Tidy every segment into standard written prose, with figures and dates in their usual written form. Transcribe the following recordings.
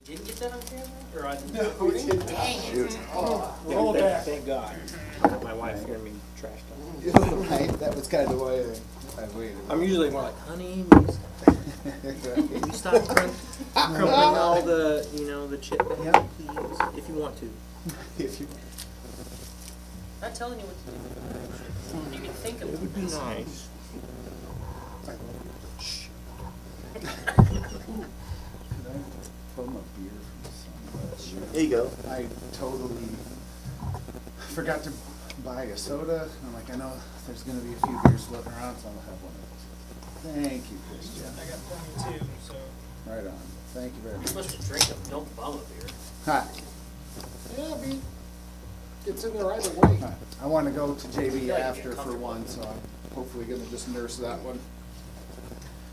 Didn't get that on camera? Or on No, we didn't. Dang it. Roll back. Thank God. My wife heard me trash talk. Right, that was kind of why I waited. I'm usually more like, honey, you stop crumpling all the, the chip bag, Yeah. please, if you want to. If you, Not telling you what to do. You can think of It would be nice. could I bum a beer from somewhere? There you go. I totally forgot to buy a soda. I'm like, I know there's going to be a few beers floating around, so I'll have one of those. Thank you, Christian. I got plenty too, so. Right on. Thank you very You're much. supposed to drink them, don't bum a beer. Hi. Yeah, gets in there either way. Hi. I want to go to JB Yeah, you after get for comfortable. one, so I'm hopefully going to just nurse that one.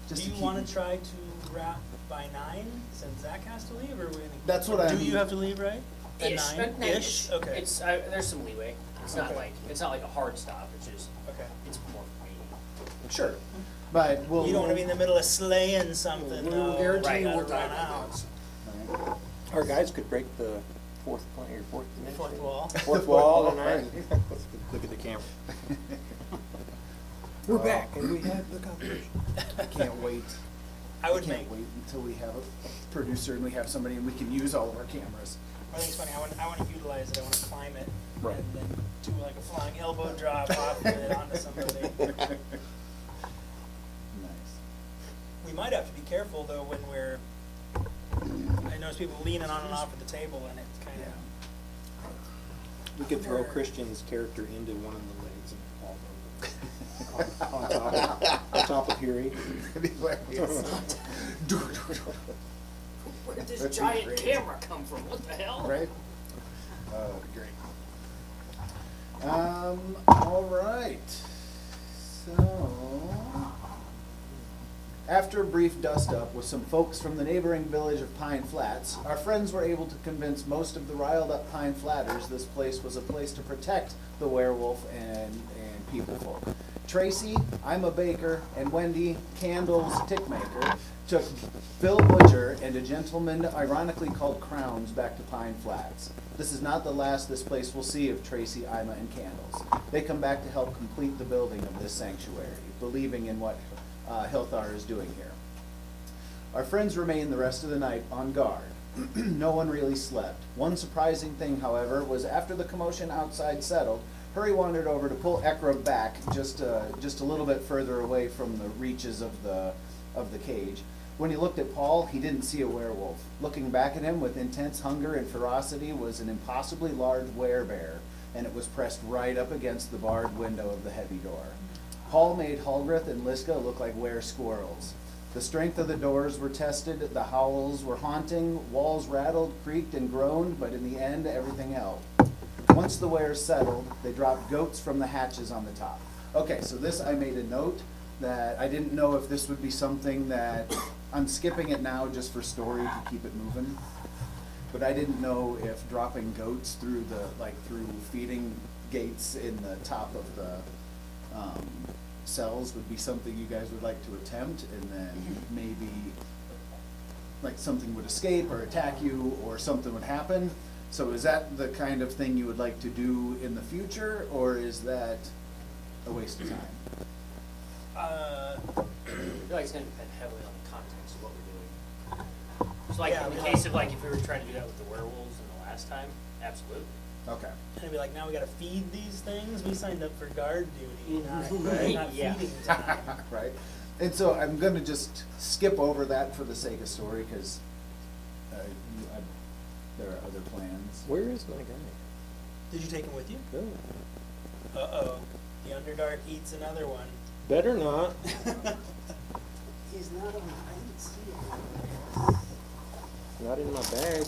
Just Do to you keep want me- to try to wrap by 9 since Zach has to leave, or are we gonna? That's what I'm- Do you have to leave, right? At Ish. 9-ish? Okay. It's, there's some leeway. It's not Okay. like a hard stop, it's just, Okay. it's more for me. Sure. But we'll. You don't want to be in the middle of slaying something, We'll though. guarantee Right, we'll gotta die run by out. then. Our guys could break the fourth dimension. Fourth wall. Fourth wall, and Right. look at the camera. We're back, and we have the competition. I can't wait. I would can't make. wait until we have a producer and we have somebody and we can use all of our cameras. I think it's funny. I want to utilize it. I want to climb it Right. and then do like a flying elbow drop off of it onto somebody. Nice. We might have to be careful though when we're. I notice people leaning on and off at the table, and it's kind Yeah. of. We could throw Christian's character into one of the legs and fall over. on top of Hurey. Where did this giant camera come from? What the hell? Right? Great. All right. So, after a brief dust-up with some folks from the neighboring village of Pine Flats, our friends were able to convince most of the riled-up Pine Flatters this place was a place to protect the werewolf and peoplefolk. Tracy, Ima Baker and Wendy, Candles, Tickmaker, took Bill Butcher and a gentleman ironically called Crowns back to Pine Flats. This is not the last this place will see of Tracy, Ima, and Candles. They come back to help complete the building of this sanctuary, believing in what Hilthar is doing here. Our friends remained the rest of the night on guard. No one really slept. One surprising thing, however, was after the commotion outside settled, Hurey wandered over to pull Ekrub back just a little bit further away from the reaches of the cage. When he looked at Paul, he didn't see a werewolf. Looking back at him with intense hunger and ferocity was an impossibly large werebear, and it was pressed right up against the barred window of the heavy door. Paul made Halgreth and Liska look like weresquirrels. The strength of the doors were tested, the howls were haunting, walls rattled, creaked, and groaned, but in the end, everything held. Once the wares settled, they dropped goats from the hatches on the top. Okay, so this I made a note that I didn't know if this would be something that, I'm skipping it now just for story to keep it moving, but I didn't know if dropping goats through through feeding gates in the top of the cells would be something you guys would like to attempt, and then maybe like something would escape or attack you or something would happen. So is that the kind of thing you would like to do in the future, or is that a waste of time? I feel like it's going to depend heavily on the context of what we're doing. So like Yeah, in the I mean, case of like if we were trying to do that with the werewolves in the last time, absolutely. Okay. And it'd be like, now we gotta feed these things? We signed up for guard duty, not, Right, not yeah. feeding time. Right. And so I'm going to just skip over that for the sake of story, because there are other plans. Where is my guy? Did you take him with you? No. Uh-oh. The Underdark eats another one. Better not. He's not on, I didn't see him. Not in my bag.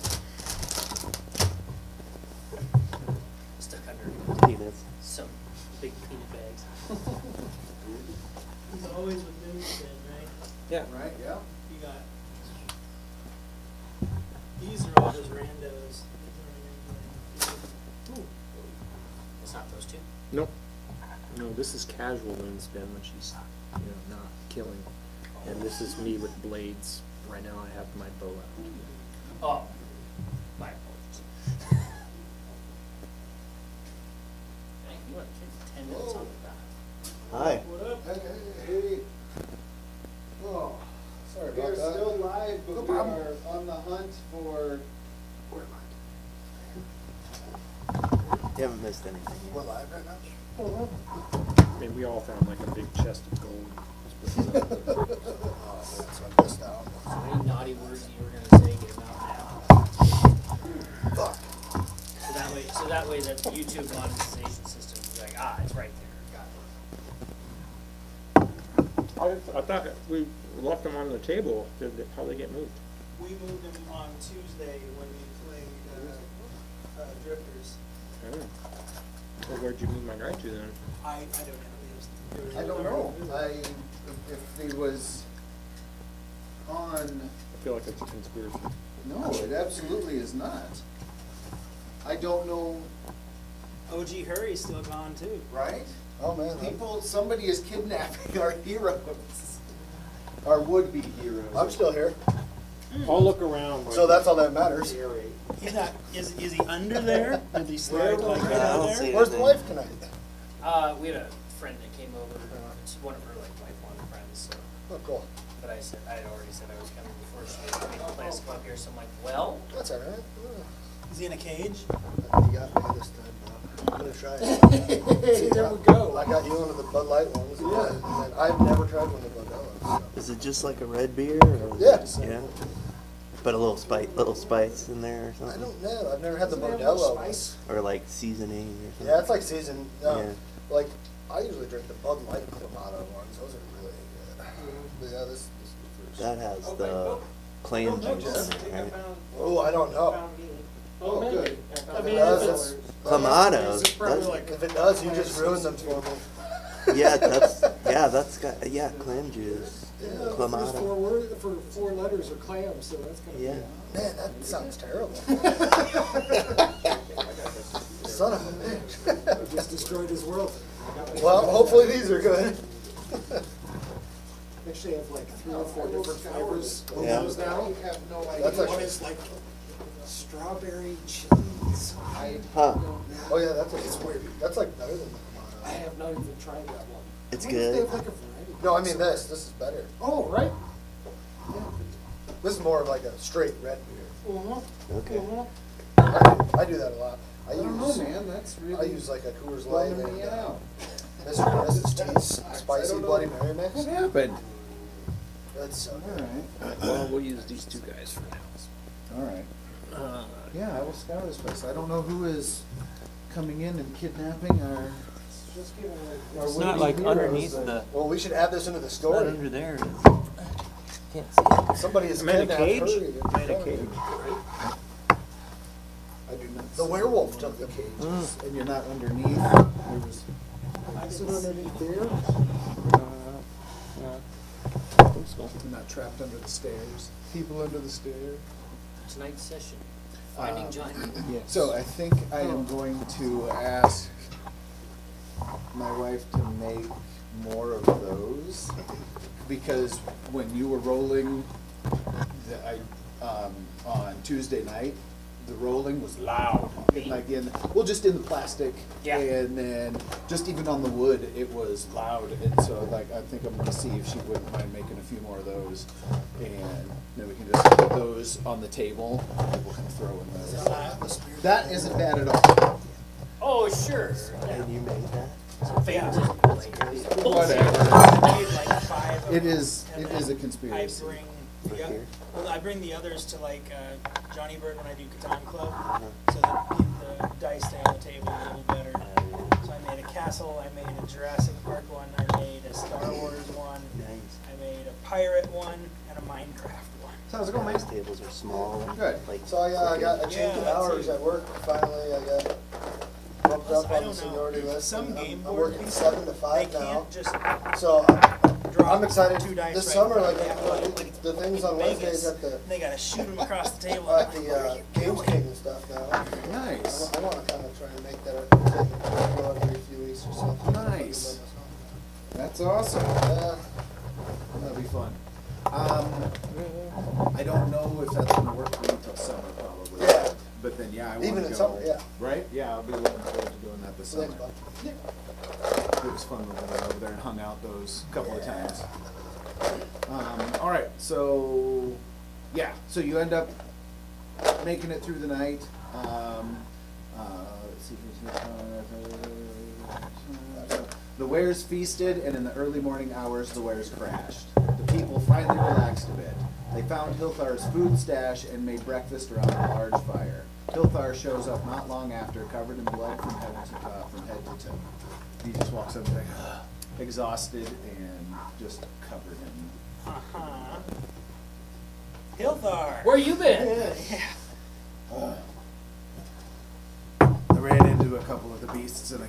Stuck under Peanuts. some big peanut bags. He's always with Newbs then, right? Yeah. Right, yeah. You got... These are all just randos. Ooh. It's not those two. Nope. No, this is casual moonspin when she's, not killing. And this is me with blades. Right now I have my bow out. Oh, my apologies. Thank you. What, 10 minutes on the dot. Hi. What up? Hey. Oh, sorry about We're that. still live, No but we problem. are on the hunt for. Where am You haven't missed anything I? We're yet. live right now? I mean, we all found like a big chest of gold. Oh, man, so I missed out. So any naughty words you were gonna say, get them out now. Fuck. So that way that YouTube monetization system is like, it's right there. Got it. I thought we left them on the table. How they get moved? We moved them on Tuesday when we played Drifters. Oh. Well, where'd you move my guy to then? I don't know. I don't know. If he was on. I feel like it's a conspiracy. No, it absolutely is not. I don't know. OG Hurey's still gone too. Right? Oh, man. Somebody is kidnapping our heroes. Our would-be heroes. I'm still here. I'll look around. So that's all that matters. He's not. Is he under there? Did he slide like right I don't under see there? it. Where's the wife tonight? We had a friend that came over, it's one of her like lifelong friends, so, Oh, cool. but I had already said I was coming before she made the plans to come up here, so I'm like, well, That's all right. Is he in a cage? You got me this time, Bob. I'm gonna try it. See, there we go. I got you one of the Bud Light ones. Yeah. And I've never tried one of the Modelo's. So. Is it just like a red beer? Or Yeah. Yeah. But a little spice in there or I something? don't know. I've never had the Doesn't it have more Modelo. spice? Or like seasoning or something? Yeah, it's like seasoned. Yeah. Like, I usually drink the Bud Light Clamato ones. Those are really good. But yeah, this is the first. That has the clam juice in it, right? Oh, I don't know. Oh, good. If it does, it's... Clamato. If it does, you just ruined them for me. Yeah, that's got clam juice. Yeah. First Clamato. four words for 4 letters are clams, so that's kind of. Yeah. Man, that sounds terrible. Son of a bitch. Just destroyed his world. Well, hopefully these are good. Actually, have like 3 or 4 different flavors of Yeah. those now. That's One actually... is like strawberry cheese. I Huh. don't know. Oh yeah, that's It's weird. That's like better than the I Clamato. have not even tried that one. It's I wonder if they good. have like a variety. No, I mean this. This is better. Oh, right? This is more of like a straight red beer. Okay. I do that a lot. I don't know, man. That's really. I use like a Coors Light bumming and me out. Mr. and Mrs. T's spicy Bloody Mary mix. What happened? That's so All good. right. Well, we'll use these two guys for now. All right. Yeah, I will scour this place. I don't know who is coming in and kidnapping our. Just give it our a. It's not would-be like heroes, underneath but- the, Well, we should add this into the not story. under there. It is. Can't see it. Somebody has I'm in a kidnapped cage. Hurey. I'm in a cage. I do not. The see werewolf one took of the the cages, and you're not underneath. There was- Is it underneath there? You're not trapped under the stairs. People under the stairs. tonight's session, Finding Johnny. So I think I am going to ask my wife to make more of those, because when you were rolling on Tuesday night, the rolling was loud. Just in the plastic. Yeah. And then just even on the wood, it was loud. And so like, I think I'm gonna see if she wouldn't mind making a few more of those. And then we can just put those on the table. People can throw in those. That isn't bad at all. Oh, sure. And you made that? Whatever. I made like 5 of It them, is and a then conspiracy. For here? I bring the others to like Johnny Bird when I do Catan Club, so that the dice stay on the table a little better. So I made a castle, I made a Jurassic Park one, I made a Star Wars one, Nice. I made a pirate one, and a Minecraft one. So how's it going, mate? These tables are small. and, Good. Like, So yeah, I got a change of Yeah, hours too. at work. Finally, I got bumped Plus, up I on the don't seniority know, list. some and game I'm board working people, 7 to they 5 now. can't just So drop I'm excited. 2 dice This right summer, in like front of you. the things on Vegas, Wednesdays at the They gotta shoot them across the table. at the Games King and stuff now. Nice. I want to kind of try and make that a go every few weeks or something. Nice. That's awesome. Yeah. That'll be fun. I don't know if that's gonna work for me until might want Even to in go. summer, yeah. Right? Yeah, I'll be looking forward to doing that this summer. Thanks, bud. It was fun when we went over there and hung out those couple of times. All right, so yeah, so you end up making it through the night. Let's see. The wares feasted, and in the early morning hours, the wares crashed. The people finally relaxed a bit. They found Hilthar's food stash and made breakfast around a large fire. Hilthar shows up not long after, covered in blood from head to toe. He just walks up like, exhausted and just covered in. Uh-huh. Hilthar! Where you been? I ran into a couple of the beasts and I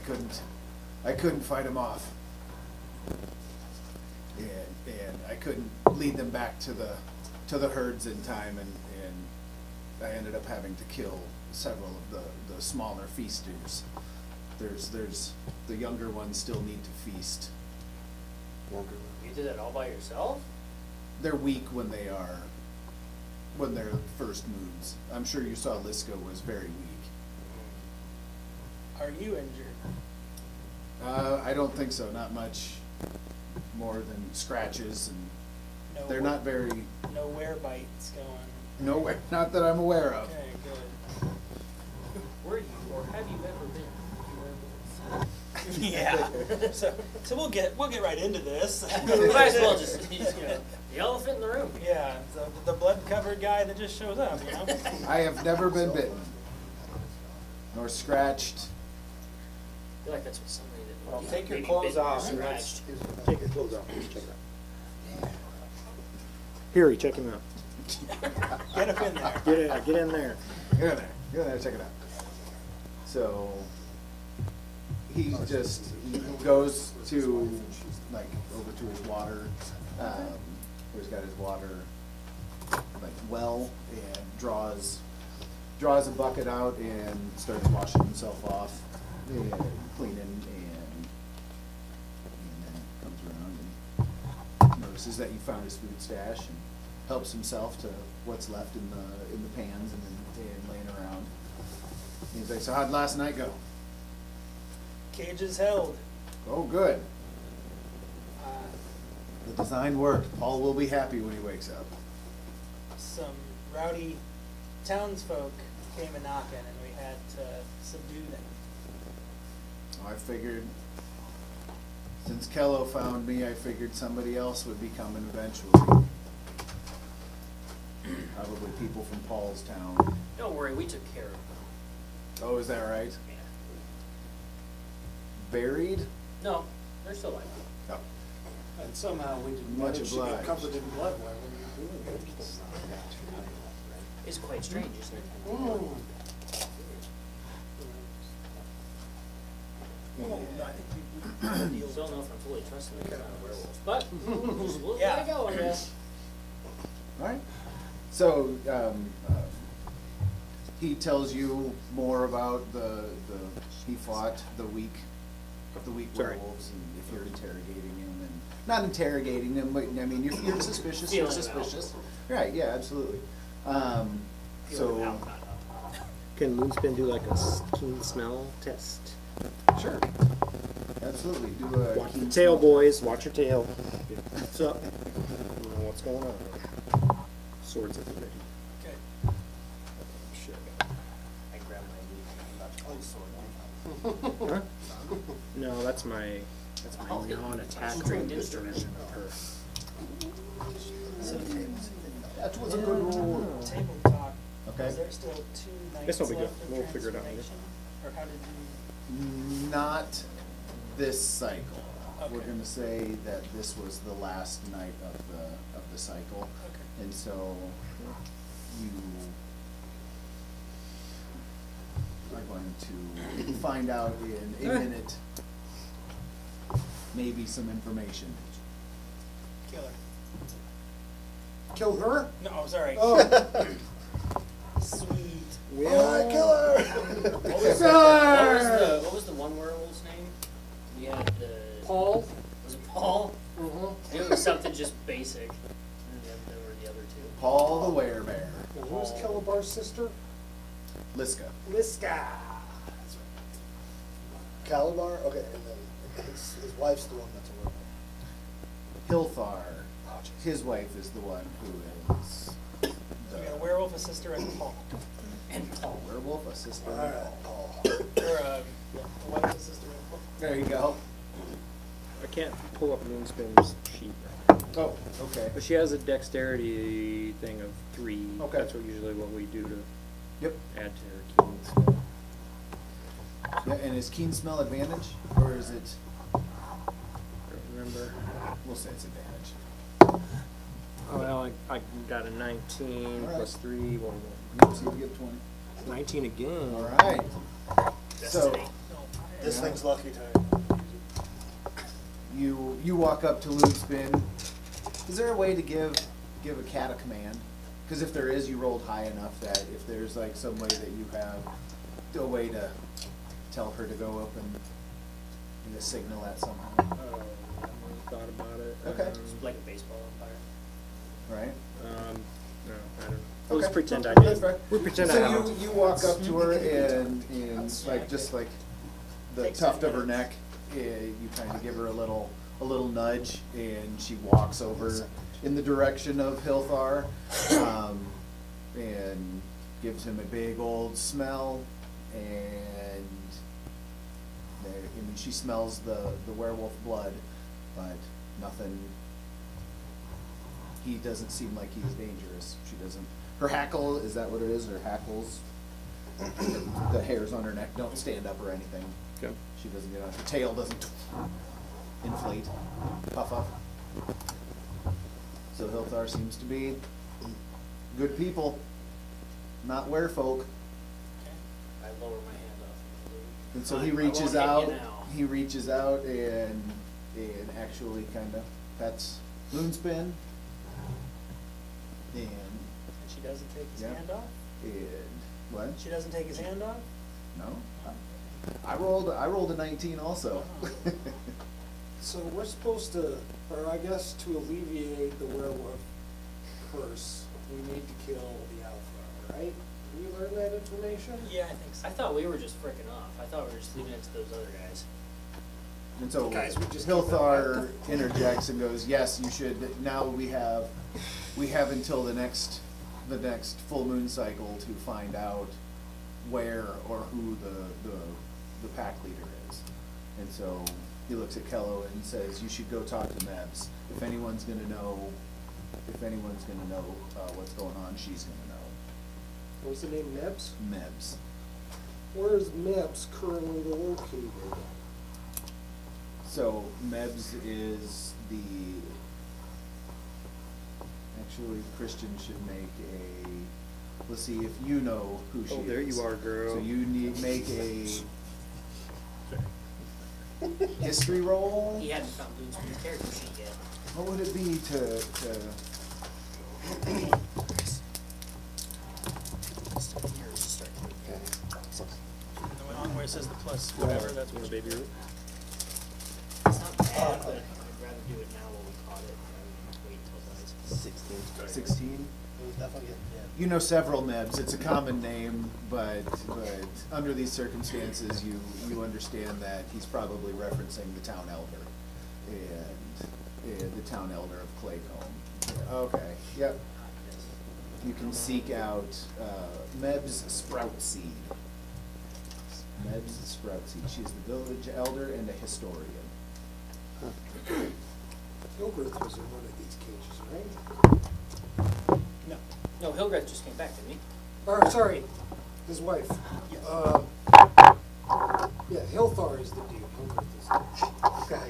couldn't fight them off. And I couldn't lead them back to the herds in time, and I ended up having to kill several of the smaller feasters. There's the younger ones still need to feast. You did that all by yourself? They're weak when they're first moons. I'm sure you saw Liska was very weak. Are you injured? I don't think so. Not much more than scratches, and No they're not very No wear bites going. nowhere. Not that I'm aware of. Okay, good. Were you, or have you ever been? Yeah. So we'll get right into this. We might as well just, the elephant in the room. Yeah, the blood-covered guy that just shows up, you know? I have never been bitten, nor scratched. I feel like that's what somebody that. Well, take your maybe clothes bitten or off. scratched. Take your clothes off. Check it out. Hurey, check him out. Get up in there. Get in there. Get in there, check it out. So he goes to over to his water, where he's got his water well, and draws a bucket out and starts washing himself off and cleaning, and then comes around and notices that you found his food stash and helps himself to what's left in the pans and laying around. And he's like, "So how'd last night go?" Cage is held. "Oh, good. Uh, The design worked. Paul will be happy when he wakes up." some rowdy townsfolk came a knocking, and we had to subdue them. I figured, since Kello found me, I figured somebody else would be coming eventually. Probably people from Paul's town. Don't worry, we took care of them. Oh, is that right? Yeah. Buried? No, they're still alive. Oh. And somehow we didn't Much manage to obliged. get covered in blood while we were doing it. It's quite strange, isn't it? Mm. Well, I think we Still don't know if I'm fully trusting the werewolves, but we'll Yeah. let it go, I guess. Alright. So, he tells you more about he fought the weak Sorry. werewolves, and if you're interrogating him, and not interrogating him, but I mean, you're suspicious, you're Feeling him out. suspicious. Right, yeah, absolutely. Feeling So, out, not up. Can Moonspin do like a keen smell test? sure, absolutely, do a Watch keen your tail, smell. boys. Watch your tail. What's up? You know what's going on. Swords at the ready. Okay. Shit. I grab my leaf and sword. Huh? No, that's my Oh, non-attack stringed version instrument. of her. So That was a good roll. table talk. Okay. Is there still 2 nights This will be good. left of We'll figure it out later. transformation? Or how did you? Not this cycle. We're Okay. gonna say that this was the last night of the cycle. Okay. And so you are going to find out in a minute maybe some information. Killer. Kill her? No, sorry. Oh. Sweet. Killer! What was the one werewolf's name? We had the. Paul? Was it Paul? Mm-hmm. It was something just basic. And then there were the other two. Paul the werebear. Who's Killabar's sister? Liska. Liska. Calabar? Okay, and then his wife's the one that's a werewolf. Hilthar, his wife is the one who is So we got a werewolf, a sister, and Paul. And Paul. werewolf, a sister. All right, Paul. Or a wife, a sister, and Paul. There you go. I can't pull up Moonspin's sheet. Oh, okay. But she has a dexterity thing of 3. Okay. That's usually what we do to Yep. add to her keen skill. Yeah, and is keen smell advantage, or is it? I don't remember. We'll say it's advantage. Oh, well, I got a 19 All right. plus 3. Well, Yep, so you get 20. 19 again. All right. So No, This Yeah. thing's lucky time. you walk up to Loopspin. Is there a way to give a cat a command? Because if there is, you rolled high enough that if there's like somebody that you have a way to tell her to go up and signal that somehow, I haven't really thought about it. Okay. It's like a baseball umpire. right? No, I don't. Let's Okay. pretend I That's did. fair. We pretend I So don't. you walk up to her and like just like the Takes tuft 10 of her neck, you kind of give her a little nudge, and she walks over in the direction of Hilthar, and gives him a big old smell, and I mean she smells the werewolf blood, but nothing. He doesn't seem like he's dangerous. She doesn't. Her hackle, is that what it is? Her hackles, the hairs on her neck don't stand up or anything. Okay. She doesn't get on. Her tail doesn't inflate, puff up. So Hilthar seems to be good people, not werefolk. I lower my hand off. And so Fine, he I won't reaches hit you out. now. He reaches out and actually kind of pets Moonspin. And she doesn't take his Yeah. hand off? what? She doesn't take his hand off? No. I rolled a 19 also. So we're supposed to, or I guess to alleviate the werewolf curse, we need to kill the alpha, right? Did we learn that information? Yeah, I think so. I thought we were just frickin' off. I thought we were just leaving it to those other guys. And so Guys, we just Hilthar interjects and goes, "Yes, you should. Now we have until the next full moon cycle to find out where or who the pack leader is." And so he looks at Kello and says, "You should go talk to Newbs. If anyone's gonna know what's going on, she's gonna know." What's the name, Newbs? Newbs. Where is Newbs currently located? So Newbs is actually Christian should make a, let's see if you know who she is. Oh, there you are, girl. So you make a history roll. He hadn't found Bloomsbury's character sheet yet. What would it be to And the one where it says the plus whatever, that's what Baby Ruth. It's not bad, but I'd rather do it now while we caught it rather than wait till dice. 16? It was definitely getting in. You know several Newbs. It's a common name, but under these circumstances, you understand that he's probably referencing the town elder and the town elder of Claycomb. Okay, yep. You can seek out Meb's Sprout Seed. Meb's Sprout Seed. She's the village elder and a historian. Hilgreth was in one of these cages, right? No, Hilgreth just came back, didn't he? Or, sorry, his wife. Yes. Yeah, Hilthar is the dude, Hilgreth is the Okay.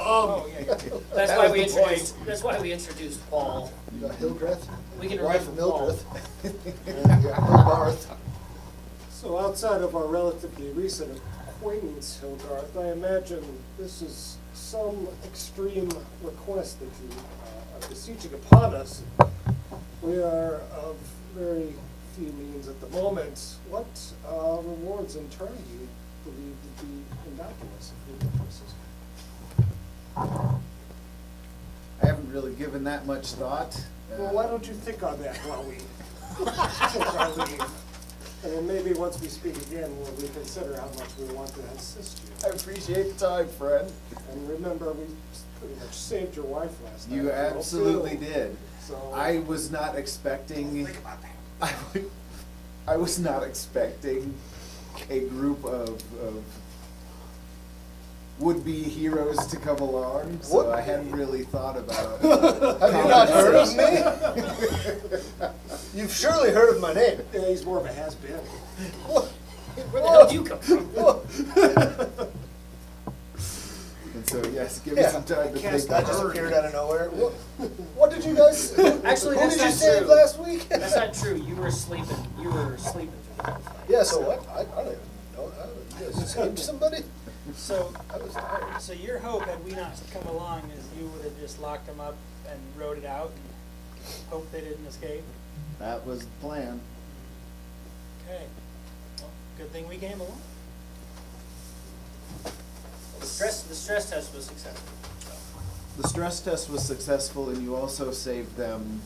Oh, yeah, yeah. That's That why was we the point. introduced Paul. You got Hilgreth? We can Wife remember of Paul. Mildreth. And you got Hilbarth. So outside of our relatively recent acquaintance, Hilgarth, I imagine this is some extreme request that you are beseeching upon us. We are of very few means at the moment. What rewards in turn do you believe to be innocuous if we do this? I haven't really given that much thought. Well, why don't you think on that while we take our leave? And then maybe once we speak again, we'll reconsider how much we want to assist you. I appreciate the time, friend. And remember, we pretty much saved your wife last night. You absolutely did. So I was not expecting. I was not expecting a group of would-be heroes to come along, so I hadn't really thought about. Have you not heard of me? You've surely heard of my name. yeah, he's more of a has-been. Where the hell did you come from? And so, yes, give me some time to think. I just appeared out of nowhere. What did you guys? Actually, who that's did you not save true. last week? That's not true. You were sleeping. You were sleeping through the whole fight. Yeah. So what? I don't even know. You guys saved somebody? So, I was tired. so your hope, had we not come along, is you would have just locked them up and rode it out and hoped they didn't escape? That was the plan. Okay. Well, good thing we came along. The stress test was successful. So. The stress test was successful, and you also saved them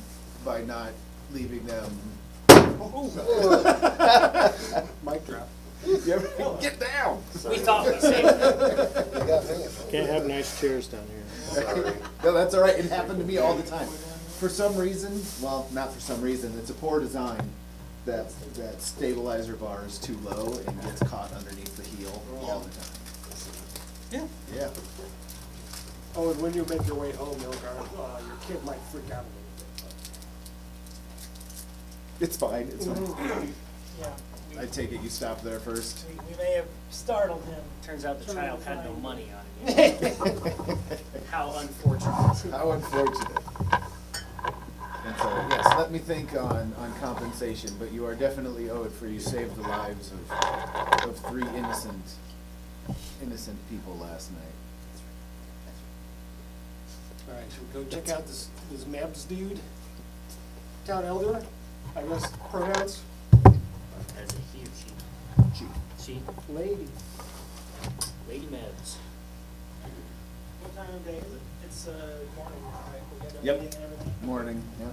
by not leaving them. Mic drop. Get down! We thought we saved them. You got me. Can't have nice chairs down here. No, that's all right. It happened to me all the time. For some reason, well, not for some reason, it's a poor design. That stabilizer bar is too low and gets caught underneath the heel all the time. Yeah. Yeah. Oh, and when you make your way home, Hilthar, your kid might freak out a little bit. It's fine. It's fine. Yeah. I take it you stopped there first. We may have startled him. Turns out the child had no money on it. How unfortunate. How unfortunate. And so, yes, let me think on compensation, but you are definitely owed for you saved the lives of 3 innocent people last night. All right, should we go check out this Newbs dude? Town elder, I guess pronouns? That's a he or she. She. Lady. Lady Mebs. What time of day is it? It's morning, right? We got a Yep. meeting and everything. Morning, yeah.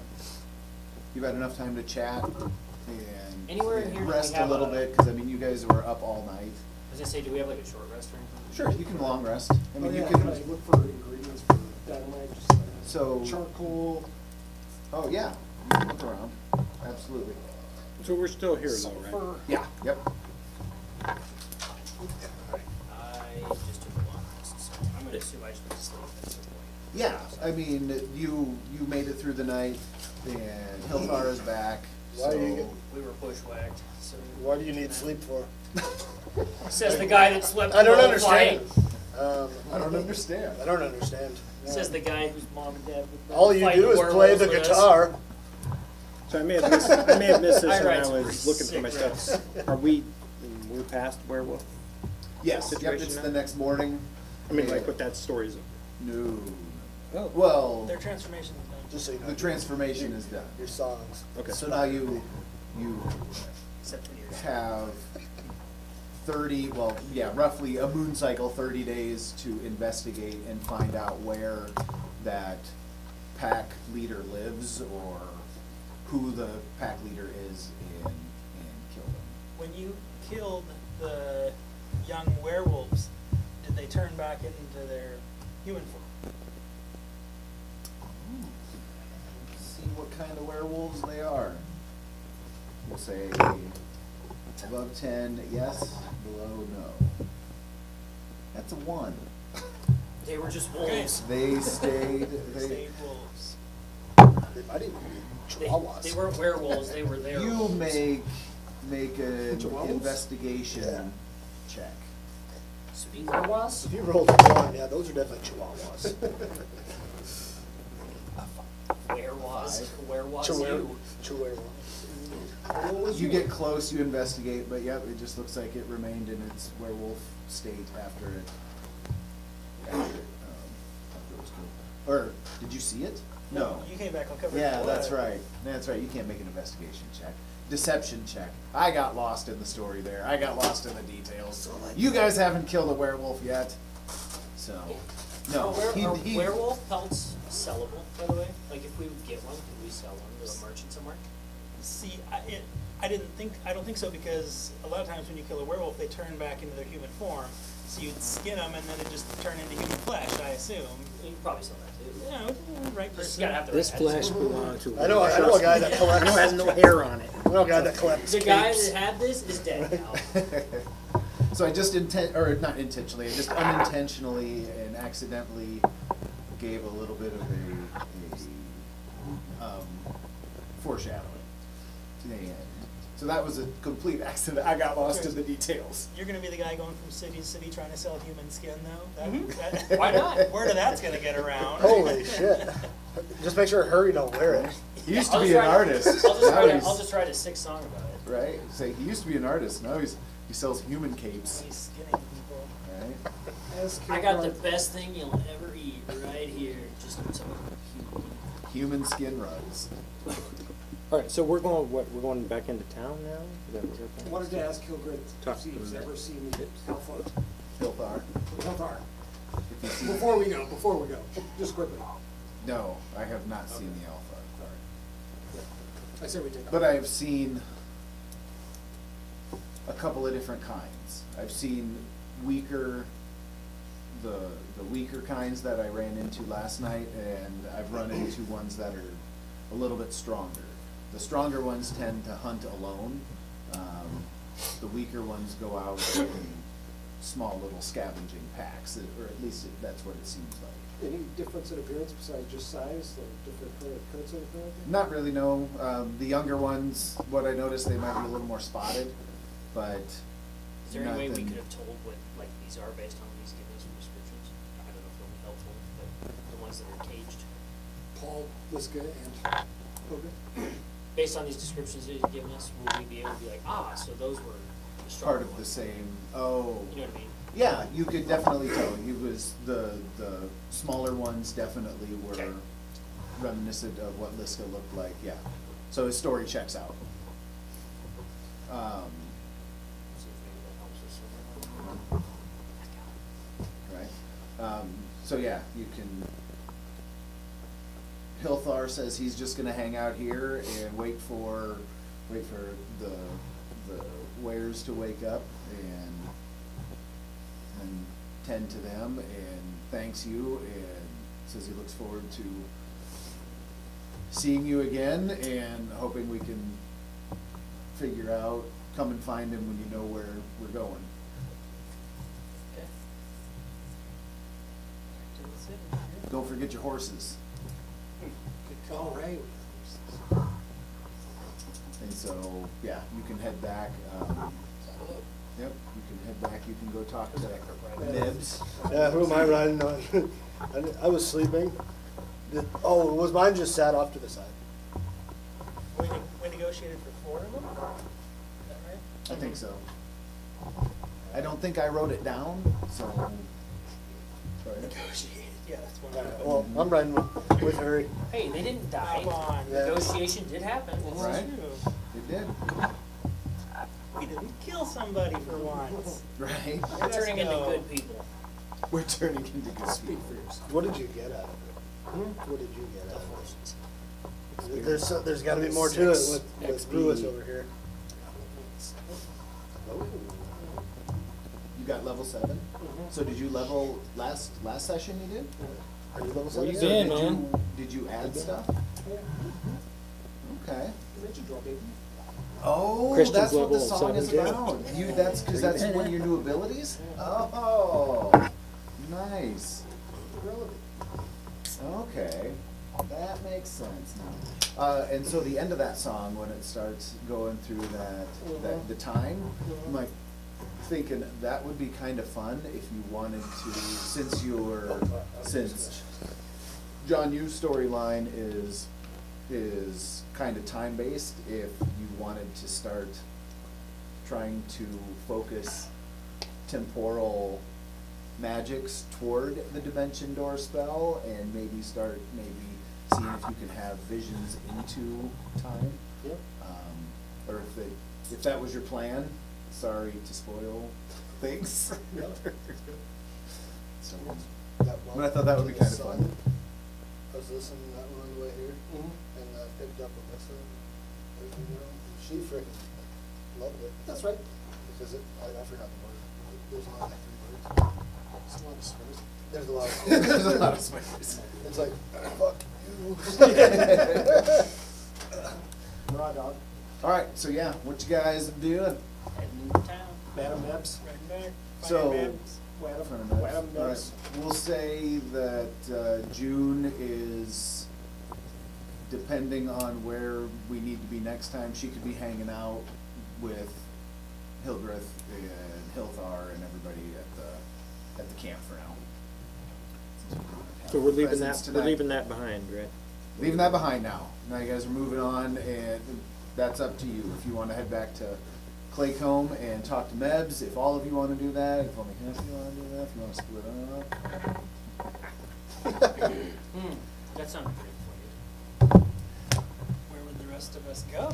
You've had enough time to chat and Anywhere in here do we rest a have little a- bit, because I mean, you guys were up all night. I was gonna say, do we have like a short rest or anything? Sure, you can long rest. I mean, you Can I can, look for ingredients for dynamite? Just, So- charcoal. oh, yeah, you can look around, absolutely. So we're still here though, right? Sulfur. Yeah, yep. I just took a long rest, so I'm gonna assume I just went to sleep at some point. Yeah, I mean, you made it through the night, and Hilthar is back, Why do you so. We were bushwhacked, so. What do you need sleep for? Says the guy that slept I don't the whole understand. I don't understand. I don't understand. fight. Says the guy whose mom and dad would All you fight do is play werewolves the with us. guitar. So I may have missed this I when write I some was pretty looking for my sick stuff. Are we're past werewolf? Yes, yep, Situation it's now? the next morning. I mean, like what that story's. No. Oh. Well, Their transformation is done. Just so you know. the transformation is done. Your songs. Okay. So now you Except when you're. have 30, well, yeah, roughly a moon cycle, 30 days to investigate and find out where that pack leader lives or who the pack leader is and kill them. When you killed the young werewolves, did they turn back into their human form? See what kind of werewolves they are. We'll say above 10, yes, below, no. That's a 1. They were just wolves. They stayed, Stayed wolves. They might even be They, chihuahuas. they weren't werewolves, they were there. you make an Chihuahuas? investigation Yeah. check. Speaking of was. If you rolled a 1, yeah, those are definitely chihuahuas. Where was? Where was Chihuahua- you? Chihuahua. You get close, you investigate, but yep, it just looks like it remained in its werewolf state after it was killed. Or, did you see it? No. You came back uncovered. Yeah, in that's blood. right. That's right. You can't make an investigation check. Deception check. I got lost in the story there. I got lost in the details. You guys haven't killed a werewolf yet. So, no. Are he- werewolf pelts sellable, by the way? Like if we would get one, could we sell one to a merchant somewhere? See, I don't think so, because a lot of times when you kill a werewolf, they turn back into their human form. So you'd skin them and then it just turn into human flesh, I assume. You can probably sell that too. Yeah, right Just person. gotta have the This right flesh attitude. belongs to. I know a guy that collects. I know it has no hair on it. I know a guy that collects. The guy capes. that had this is dead now. So I just not intentionally, I just unintentionally and accidentally gave a little bit of a foreshadowing to the end. So that was a complete accident. I got lost in the details. You're gonna be the guy going from city to city trying to sell human skin, though? Mhm. Why not? Word of that's gonna get around. Holy shit. Just make sure Hurey don't wear it. He used to I'll be just an write- artist. I'll just write a 6 song about it. Right? Say he used to be an artist. Now he sells human capes. He's skinning people. Right? Ask I got the Hilthar- best thing you'll ever eat right here. Just some Human skin rugs. All right, so we're going, what, we're going back into town now? Is that what we're I doing? wanted to ask Hilgreth Talk if he's to him. ever seen Alpha. Hilthar. Hilthar. If you see- Before we go, just quickly. No, I have not seen the Alpha. I said we did. But I have seen a couple of different kinds. I've seen weaker, the weaker kinds that I ran into last night, and I've run into ones that are a little bit stronger. The stronger ones tend to hunt alone. The weaker ones go out in small little scavenging packs, or at least that's what it seems like. Any difference in appearance besides just size, like different color coats or anything like that? Not really, no. The younger ones, what I noticed, they might be a little more spotted, but Is there any way we nothing- could have told what like these are based on these given us descriptions? I don't know if it'll be helpful, but the ones that are caged. Paul, Liska, and Hogan? Based on these descriptions that you've given us, will we be able to be like, ah, so those were the stronger part of the ones? same, oh. You know what I mean? Yeah, you could definitely tell. He was, the smaller ones definitely were Okay. reminiscent of what Liska looked like, yeah. So his story checks out. See if maybe that helps us somewhere. Right? So yeah, you can, Hilthar says he's just gonna hang out here and wait for the wares to wake up and tend to them, and thanks you, and says he looks forward to seeing you again, and hoping we can figure out, come and find him when you know where we're going. Okay. To the city. Don't forget your horses. Good All call. right. And so, yeah, you can head back, yep, you can head back, you can go talk to Newbs. Yeah, who am I riding on? I was sleeping. Was mine just sat off to the side? We negotiated for 4 of them? Is that right? I think so. I don't think I wrote it down, so. Negotiated, yeah, that's one. Alright, well, I'm riding with Hurey. Hey, they didn't die. Come on. Yeah. Negotiation did happen. This Right. is true. It did, We didn't kill somebody for once. right? We're Let's turning into go. good people. We're turning into good Speak people. for yourself. What did you get out of it? What did you get out of it? There's gotta be more to it with XP. Lewis over here. You got level 7? So did you level last session you did? Are you level Where 7? you So been, did man? Did you add stuff? Okay. Did you draw baby? Oh, Christian's that's what the level song is 7 too. about. That's because that's one of your new abilities? Oh, nice. Okay, that makes sense now. And so the end of that song, when it starts going through the time, I'm like thinking that would be kind of fun if you wanted to, since John Yu's storyline is kind of time-based, if you wanted to start trying to focus temporal magics toward the dimension door spell, and maybe start seeing if you can have visions into time. Yep. Or if that was your plan, sorry to spoil things. So, but I thought that would be kind of fun. I was listening to that one on the way here, and I picked up a message. She freaking loved it. That's right. Because I forgot the word. There's a lot of three words. There's a lot of swears. There's a lot of swears. There's a lot of swears. It's like, fuck you. Raw dog. All right, so yeah, what you guys doing? Heading to town. Madam Mebs. Right back. So- Madam All right, Mebs. we'll say that June is, depending on where we need to be next time, she could be hanging out with Halgreth and Hilthar and everybody at the camp for now. So we're leaving Presents that, we're tonight. leaving that behind, right? Leaving that behind now. Now you guys are moving on, and that's up to you. If you want to head back to Claycomb and talk to Mebs, if all of you want to do that, if only half of you want to do that, if you want to split up. That sounded great for you. Where would the rest of us go?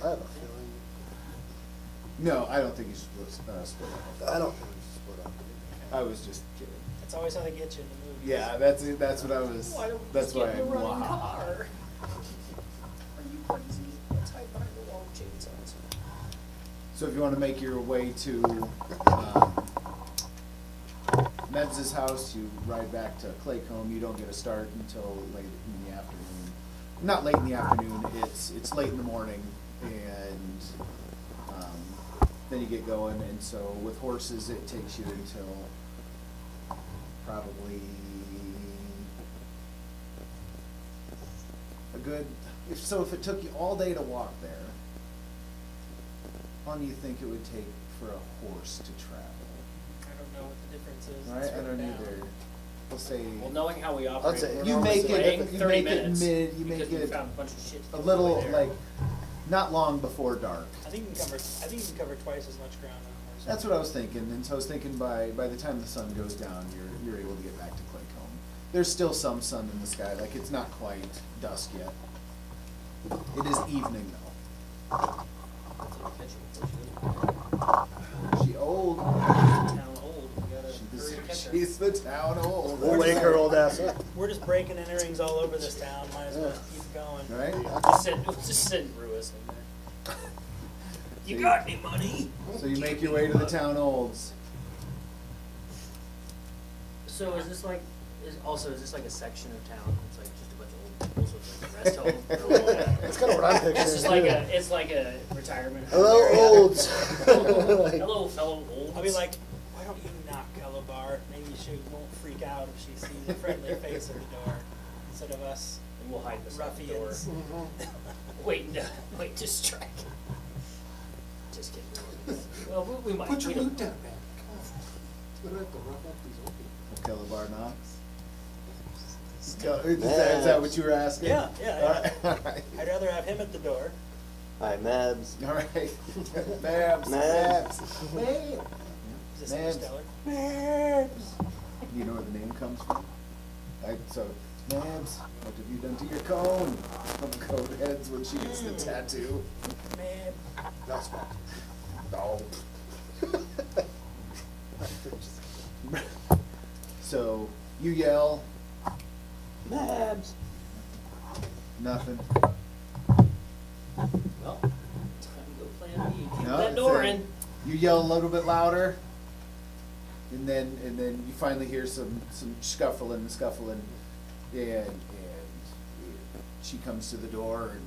I have a feeling. No, I don't think you should split up. I don't think we should split up. I was just kidding. That's always how they get you in the movies. Yeah, that's what I was. Why don't we That's just why get in a I'm. running Wow. car? Are you crazy? Let's hide behind the wall with chainsaws. So if you want to make your way to Mebs' house, you ride back to Claycomb. You don't get a start until late in the afternoon. Not late in the afternoon. It's late in the morning, and then you get going. And so with horses, it takes you until probably a good. If it took you all day to walk there, how long do you think it would take for a horse to travel? I don't know what the difference is. Right, It's I written don't down. either. We'll say Well, knowing how we operate, say we're you normally make it- saying you 30 make it minutes you make because we it found a bunch of shit to a do little over there. like not long before dark. I think you can cover twice as much ground on a horse. That's what I was thinking, and so I was thinking by the time the sun goes down, you're able to get back to Claycomb. There's still some sun in the sky, like it's not quite dusk yet. It is evening though. That's like catching fish. She old. Town old, we gotta hurry and catch her. She's the town old. We'll wake her old ass up. We're just breaking and enterings all over this town. Might as well keep going. Right? Just send Ruiz in there. You So got any money? So you make your way to the town olds. So is this like, is this like a section of town? It's like just a bunch of old people, so it's like a rest home? Or what? That's kind of what I'm picturing. It's just like it's like a retirement. home Hello, area. olds. Hello, fellow olds. I'll be like, why don't you knock, Calabar? Maybe she won't freak out if she sees a friendly face at the door instead of us And we'll hide beside the door. ruffians. Wait to strike. Just kidding. Well, we might. Put your we don't- loot down, man. We don't have to rough up these old people. Calabar knocks. Is that what you were asking? Yeah. All right. I'd rather have him at the door. Hi, Mebs. All right. Mabs. Mabs. Mabs. Is this Mabs. Interstellar? You know where the name comes from? So, Mabs, what have you done to your cone? Cone heads when she gets the tattoo. Man. That's fine. Oh. So, you yell, Mebs. nothing. Well, time to go plan B. Keep No, that it's door a- in. You yell a little bit louder, and then you finally hear some scuffling, and she comes to the door and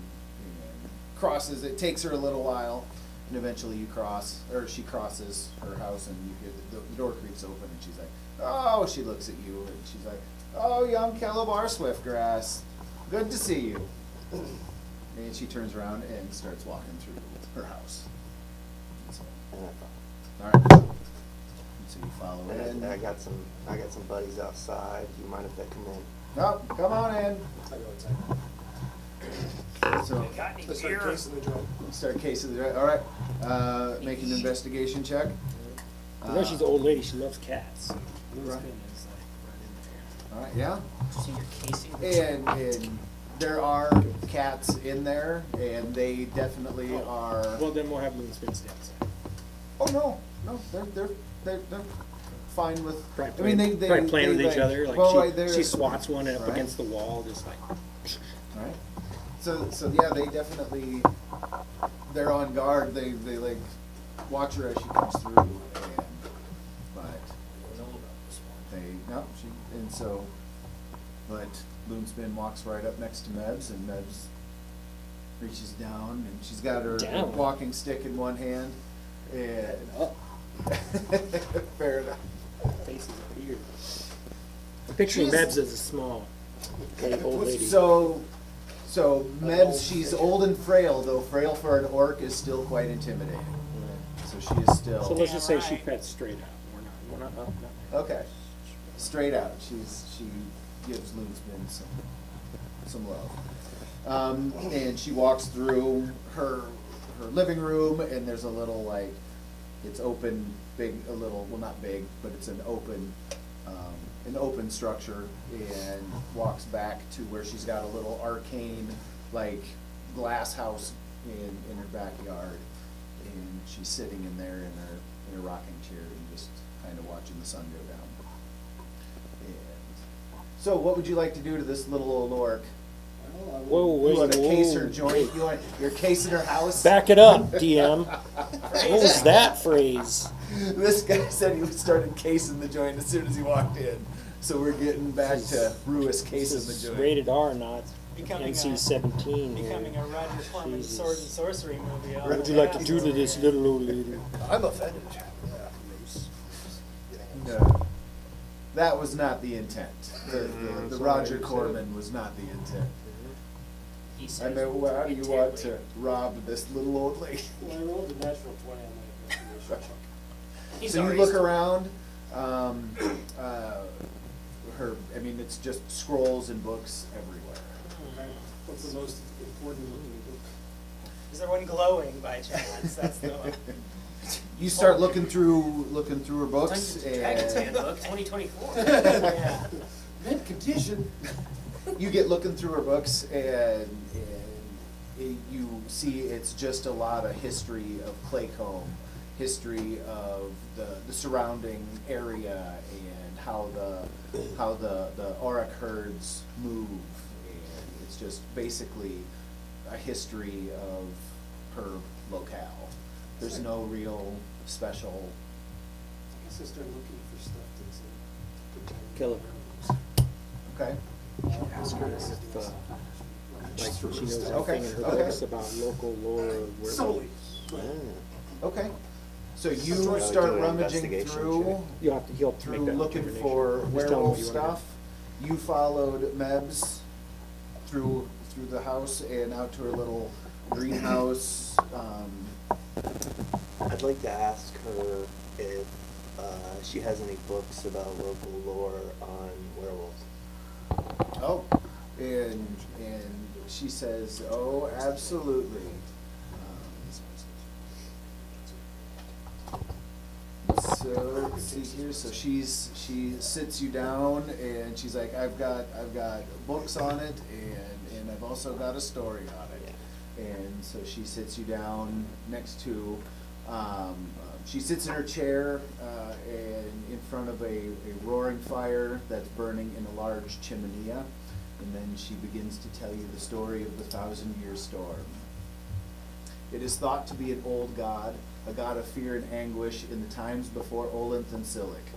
crosses. It takes her a little while, and eventually she crosses her house, and you hear the door creaks open, and she's like, "Oh," she looks at you, and she's like, "Oh, young Calabar Swiftgrass, good to see you." And she turns around and starts walking through her house. So, all right. So you follow in. I got some buddies outside. Do you mind if they come in? No, come on in. I go inside. So Got any Let's beer? start casing the joint. start casing the. All right. Make an investigation check. I know she's an old lady, she loves cats. Right. It's like All right. Yeah. So you're casing. And there are cats in there, and they definitely are. well, then we'll have them spin stay outside. Oh no, they're fine with. Probably I mean, they probably playing with each like- other. Like well, right, they're- she swats one up right. against the wall, just like. All right. So yeah, they definitely, they're on guard. They like watch her as she comes through, but but Loonspin walks right up next to Mebs, and Mebs reaches down, and she's got her Down. walking stick in one hand, and fair enough. Faces appear. I'm picturing She's- Mebs as a small, old lady. So Mebs, she's old and frail, though frail for an orc is still quite intimidating. So she is still. So let's just say Damn she right. pets straight out. We're not up. No. Okay, straight out. She gives Loonspin some love, and she walks through her living room, and there's a little like it's open, well not big, but it's an open structure, and walks back to where she's got a little arcane like glass house in her backyard, and she's sitting in there in her rocking chair and just kind of watching the sun go down. And so what would you like to do to this little old orc? Whoa, You want to whoa. case her joint? You're casing her house? Back it up, DM. What was that phrase? This guy said he started casing the joint as soon as he walked in. So we're getting back to Ruis casing This the is joint. rated R, not Becoming NC-17. Becoming a Roger Corman Jesus. sword and sorcery movie. What What would you like to do to this little old lady? I'm offended. No, that was not the intent. The Roger Corman was not the intent. He I says know, how do you want to intently. rob this little old lady? Well, I rolled a natural 20 on my investigation check. He's So you already look started. around, it's just scrolls and books everywhere. Okay. What's the most important looking book? Is there one glowing by chance? That's the one. You start looking through her books, Dungeons and Dragons and Handbook 2024. Yeah. Mint condition. you get looking through her books, and you see it's just a lot of history of Claycomb, history of the surrounding area, and how the Auric herds move, and it's just basically a history of her locale. There's no real special. I guess I started looking for stuff that's a good time. Kill Okay. Ask her if, like, she knows Okay, anything in her okay. books about local lore of where. Solely. Okay. So you Do start an rummaging investigation through. check. You'll have to, he'll have to make Through that looking determination. for Just tell him what werewolf you wanna stuff. You followed Mebs through the house and out to her little greenhouse. I'd like to ask her if she has any books about local lore on werewolves. Oh, and she says, "Oh, absolutely." So let's see here. So she sits you down, and she's like, "I've got books on it, and I've also got a story on it." And so she sits you down next to. She sits in her chair and in front of a roaring fire that's burning in a large chimenea, and then she begins to tell you the story of the 1,000-year storm. It is thought to be an old god, a god of fear and anguish in the times before Olinth and Silic.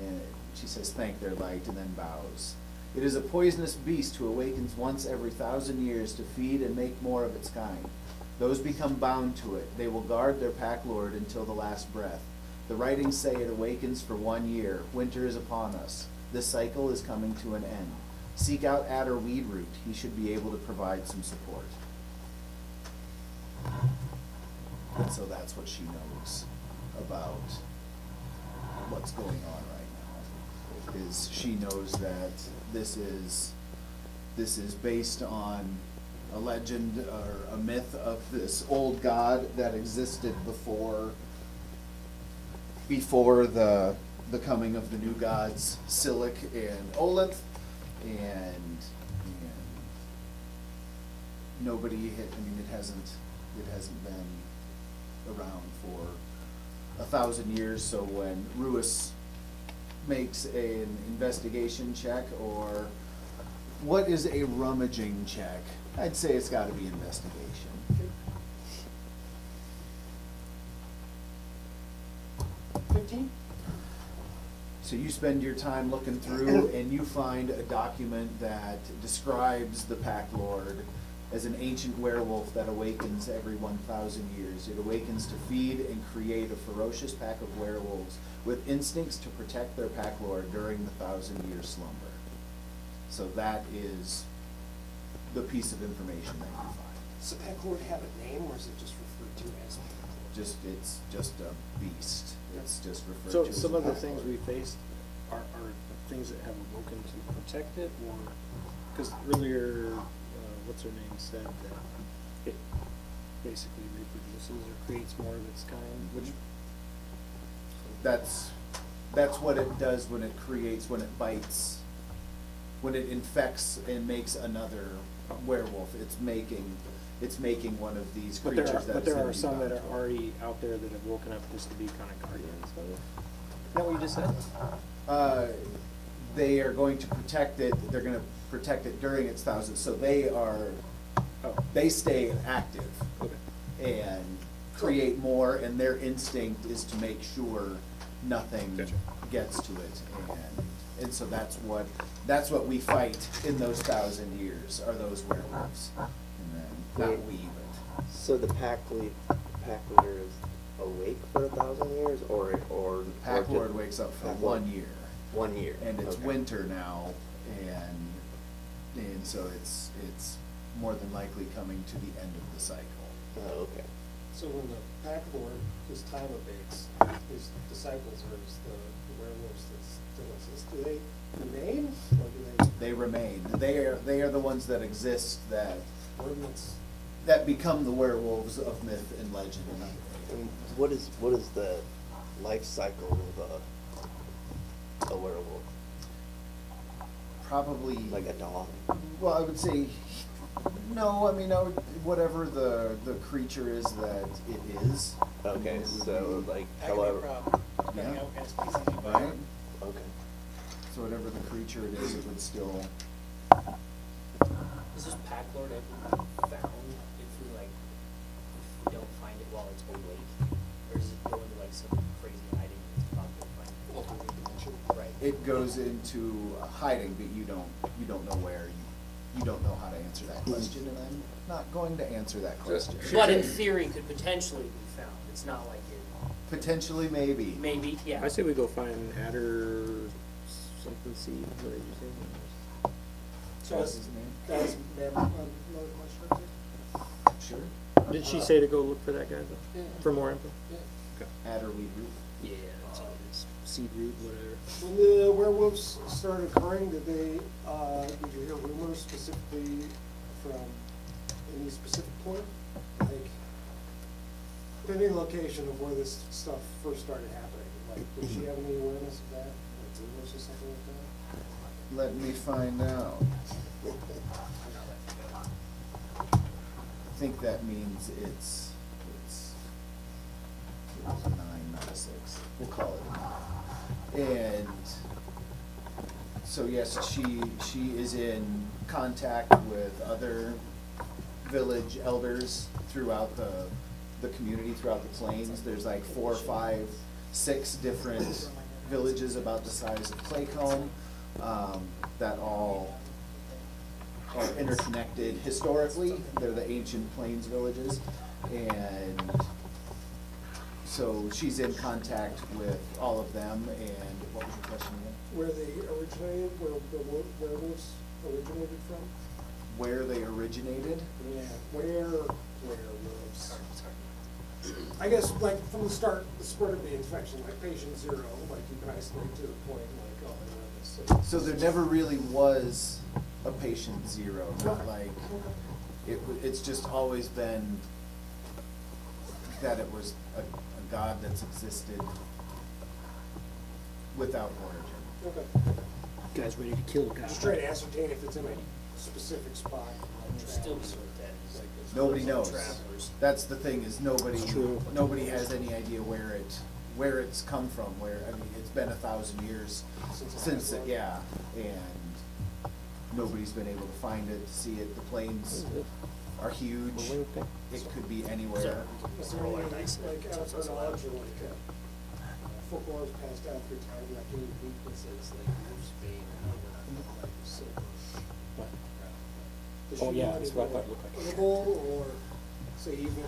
And she says, "Thank their light," and then bows. It is a poisonous beast who awakens once every 1,000 years to feed and make more of its kind. Those become bound to it. They will guard their pack lord until the last breath. The writings say it awakens for 1 year. Winter is upon us. This cycle is coming to an end. Seek out Adder Weedroot. He should be able to provide some support. And so that's what she knows about what's going on right now. Is she knows that this is based on a legend or a myth of this old god that existed before the coming of the new gods Silic and Olinth, and nobody it hasn't been around for 1,000 years. So when Ruis makes an investigation check or What is a rummaging check? I'd say it's gotta be investigation. 15? So you spend your time looking through and you find a document that describes the Pack Lord as an ancient werewolf that awakens every 1,000 years. It awakens to feed and create a ferocious pack of werewolves with instincts to protect their Pack Lord during the 1,000-year slumber. So that is the piece of information that you find. Does the Pack Lord have a name, or is it just referred to as Pack Lord? It's just a beast. It's just referred So to as some a of the Pack things Lord. we faced are things that have awoken to protect it, or, because earlier, what's her name said that it basically reproduces or creates more of its kind, which. That's what it does when it creates, when it bites, when it infects and makes another werewolf. It's making one of these But creatures there that there are some that are already out there that have woken up just to be kind of guardians of it. Isn't that what you just said? They are going to protect it, they're gonna protect it during its thousands, so they stay active Okay. and create more, and their instinct is to make sure nothing Gotcha. gets to it, and so that's what we fight in those 1,000 years, are those werewolves. And then, not we, but So the pack leader is awake for 1,000 years, or the Pack Lord wakes up for Pack 1 Lord. year. 1 year? And it's Okay. winter now, and so it's more than likely coming to the end of the cycle. Oh, okay. So when the Pack Lord, his time abates, his disciples, or is the werewolves that still exist, do they remain, or do they? They remain. They are the ones that exist, Ordinance. that become the werewolves of myth and legend. And what is the life cycle of a werewolf? Probably. Like a dog? Well, I would say, no, I mean, whatever the creature is that it is. Okay, it would so be- like That could be a however. problem, depending Yeah. on what kind of species you buy. Right? Okay. So whatever the creature it is, it would still, Is this Pack Lord ever found if we don't find it while it's awake? Or does it go into like some crazy hiding and it's about to find it? Alternate dimension. Right. it goes into hiding, but you don't know where, you don't know how to answer that question, and I'm not going to answer that question. But in theory, could potentially be found. It's not like it, Potentially, maybe. maybe, yeah. I say we go find adder something seed, what did you say? So What's that's, his name? that's another question, right Sure. Did she say to go look for that guy though? Yeah. For more info? Yeah. Okay. Adderweed root. Yeah, that's all it is. Seed root, whatever. When the werewolves started occurring, did you hear rumors specifically from any specific point? Like, any location of where this stuff first started happening? Like, did she have any awareness of that? Like rumors or something like that? Let me find out. I think that means it's 9, not a 6. We'll call it a 9. And so yes, she is in contact with other village elders throughout the community, throughout the plains. There's like 4, 5, 6 different villages about the size of Claycomb, that all are interconnected historically. They're the ancient plains villages, and so she's in contact with all of them. And what was your question again? Where they originated, where the werewolves originated from? Where they originated? Yeah, where werewolves? I guess like from the start, the spread of the infection, like patient 0, like you can isolate to the point like, oh, they're in this city. So there never really was a patient 0, not like, it's just always been that it was a god that's existed without origin. Okay. Guys ready to kill a guy? Just trying to ascertain if it's in a specific spot. We'll still be with that. It's like it's Nobody for knows. travelers. That's the thing, is It's true. nobody has any idea where it's come from, it's been 1,000 years since it, yeah, and nobody's been able to find it, to see it. The plains are huge. It could be anywhere. Is there any, like, anthropology, like, folklore passed down through time, like any weaknesses, like Newbs being, like silver? Oh, yeah, that's what I thought it looked like. Herbal, or say even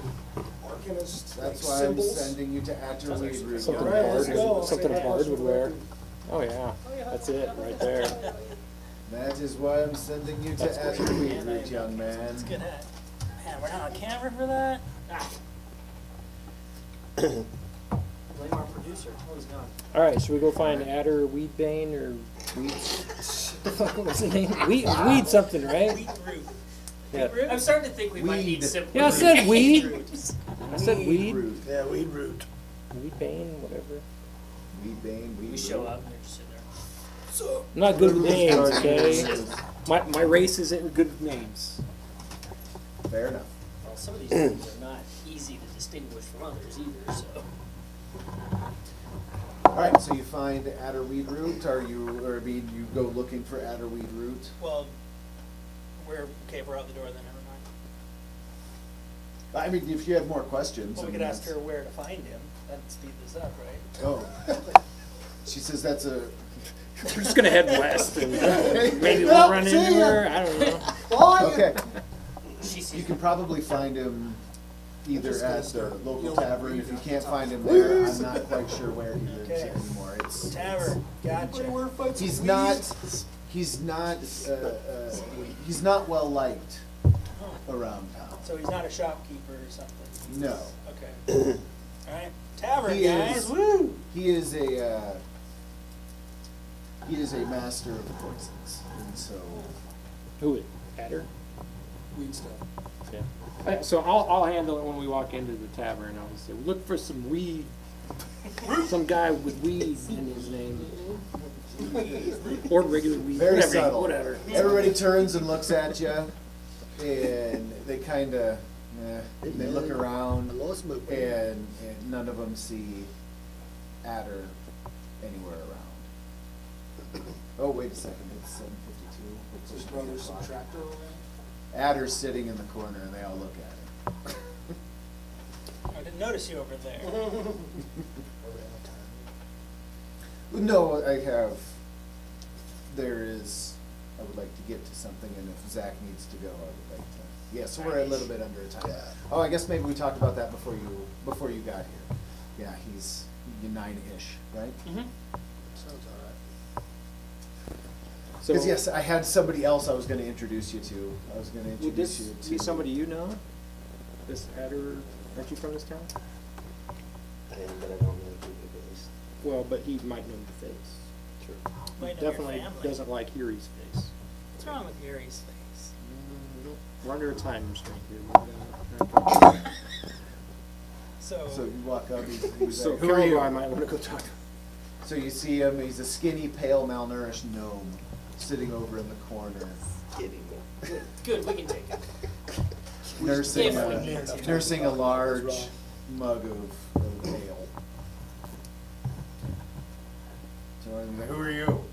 arcanist, like That's why symbols? I'm sending you to Atterweed Root. Something All right, let's Bard go. would, something a Say Bard would wear. weapon. Oh, yeah, that's it, right there. That is why I'm sending you to Atterweed Root, young man. It's good hat. Man, we're not on camera for that? Ah. Blame our producer. Oh, he's gone. All right, should we go find Adder Weedbane or Weed? What's his name? Weed something, right? Wheat root. Yeah. I'm starting to think we might need Weed. simpler. Yeah, I said weed. roots. I said weed. Root. Yeah, weed root. Weedbane, whatever. Weedbane, Weed We show Root. up and they're just sitting there. I'm not good with names, Starting okay? with- My race isn't good with names. Fair enough. Well, some of these things are not easy to distinguish from others either, so. Alright, so you find Atterweed Root, or I mean, you go looking for Atterweed Root. Well, we're out the door then, never mind. I mean, if you have more questions. Well, we I could mean, ask her that's- where to find him. That'd speed this up, right? Oh. She says that's a, We're just gonna head west and maybe Well, we'll run see into ya. her. I don't know. okay. She sees You can probably find him either Just gonna at the start, local you know, tavern. If you reading can't on find him top. there, I'm not quite sure where he lives Okay. anymore. It's Tavern, gotcha. he's not well liked around town. So he's not a shopkeeper or something? No. Okay. Alright, tavern, He guys, is- woo! He is a master of poisons, and so Who is Adder? Weed stuff. Yeah. So I'll handle it when we walk into the tavern. I'll say, look for some weed. Some guy with weed in his name. Or regular weed. very whatever. subtle. Whatever. Everybody turns and looks at you, and they kind of they look around, Hello, smoke. and none of them see Adder anywhere around. Oh, wait a second, it's 7:52. His brother's some tractor over Adder's sitting in the corner, and they all look at him. I didn't notice you over there. No, I would like to get to something, and if Zach needs to go, I would like to. Yeah, so we're a little bit under time. Yeah. Oh, I guess maybe we talked about that before you got here. Yeah, he's 9-ish, right? Mm-hmm. Sounds alright. So Because yes, I had somebody else I was going to introduce you to. I was going to would introduce this you to be somebody you know? This Adder, aren't you from this town? I am, but I don't know who it is. Well, but he might know the face. True. He Might know your definitely family. doesn't like Hurey's face. What's wrong with Hurey's face? We're under a time restraint here. So, So you walk up, he's So like, who are you? I might want to go talk to. So you see him, he's a skinny, pale, malnourished gnome sitting over in the corner, Getting Good, good, we can take it. nursing If we a, need to. nursing a large mug of ale. So I'm like, who are you?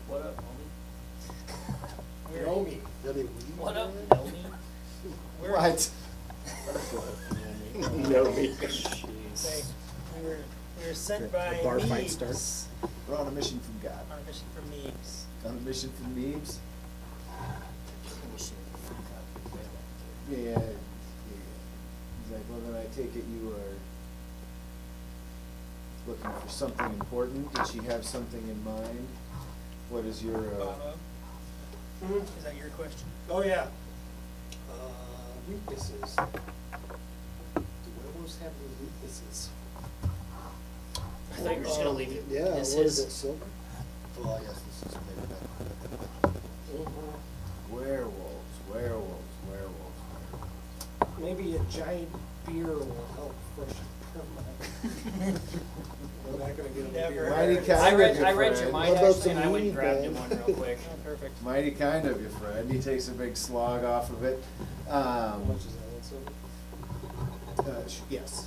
What up, homie? we're, Naomi. Really weed? What up, Nomi? we're, What? No, me. say, we were sent The by bar fight Newbs starts. We're on a mission from God. on a mission from Newbs. On a mission from Newbs? Yeah, yeah. He's like, well, then I take it you are looking for something important. Did she have something in mind? What is your, Bobo? Mhm. Is that your question? Oh, yeah. Weaknesses. Do werewolves have any weaknesses? I thought you were just gonna leave it. Yeah, This what is is- it, silver? Well, I guess this is maybe better. werewolves, werewolves, werewolves. Maybe a giant beer will help freshen her mind. We're not gonna get a Never beer. Mighty heard. kind I of read you, your friend. mind How about actually, and I some went and weed, grabbed him man? one real quick. Oh, perfect. Mighty kind of you, Fred. He takes a big slog off of it. How much is that, one silver? Yes.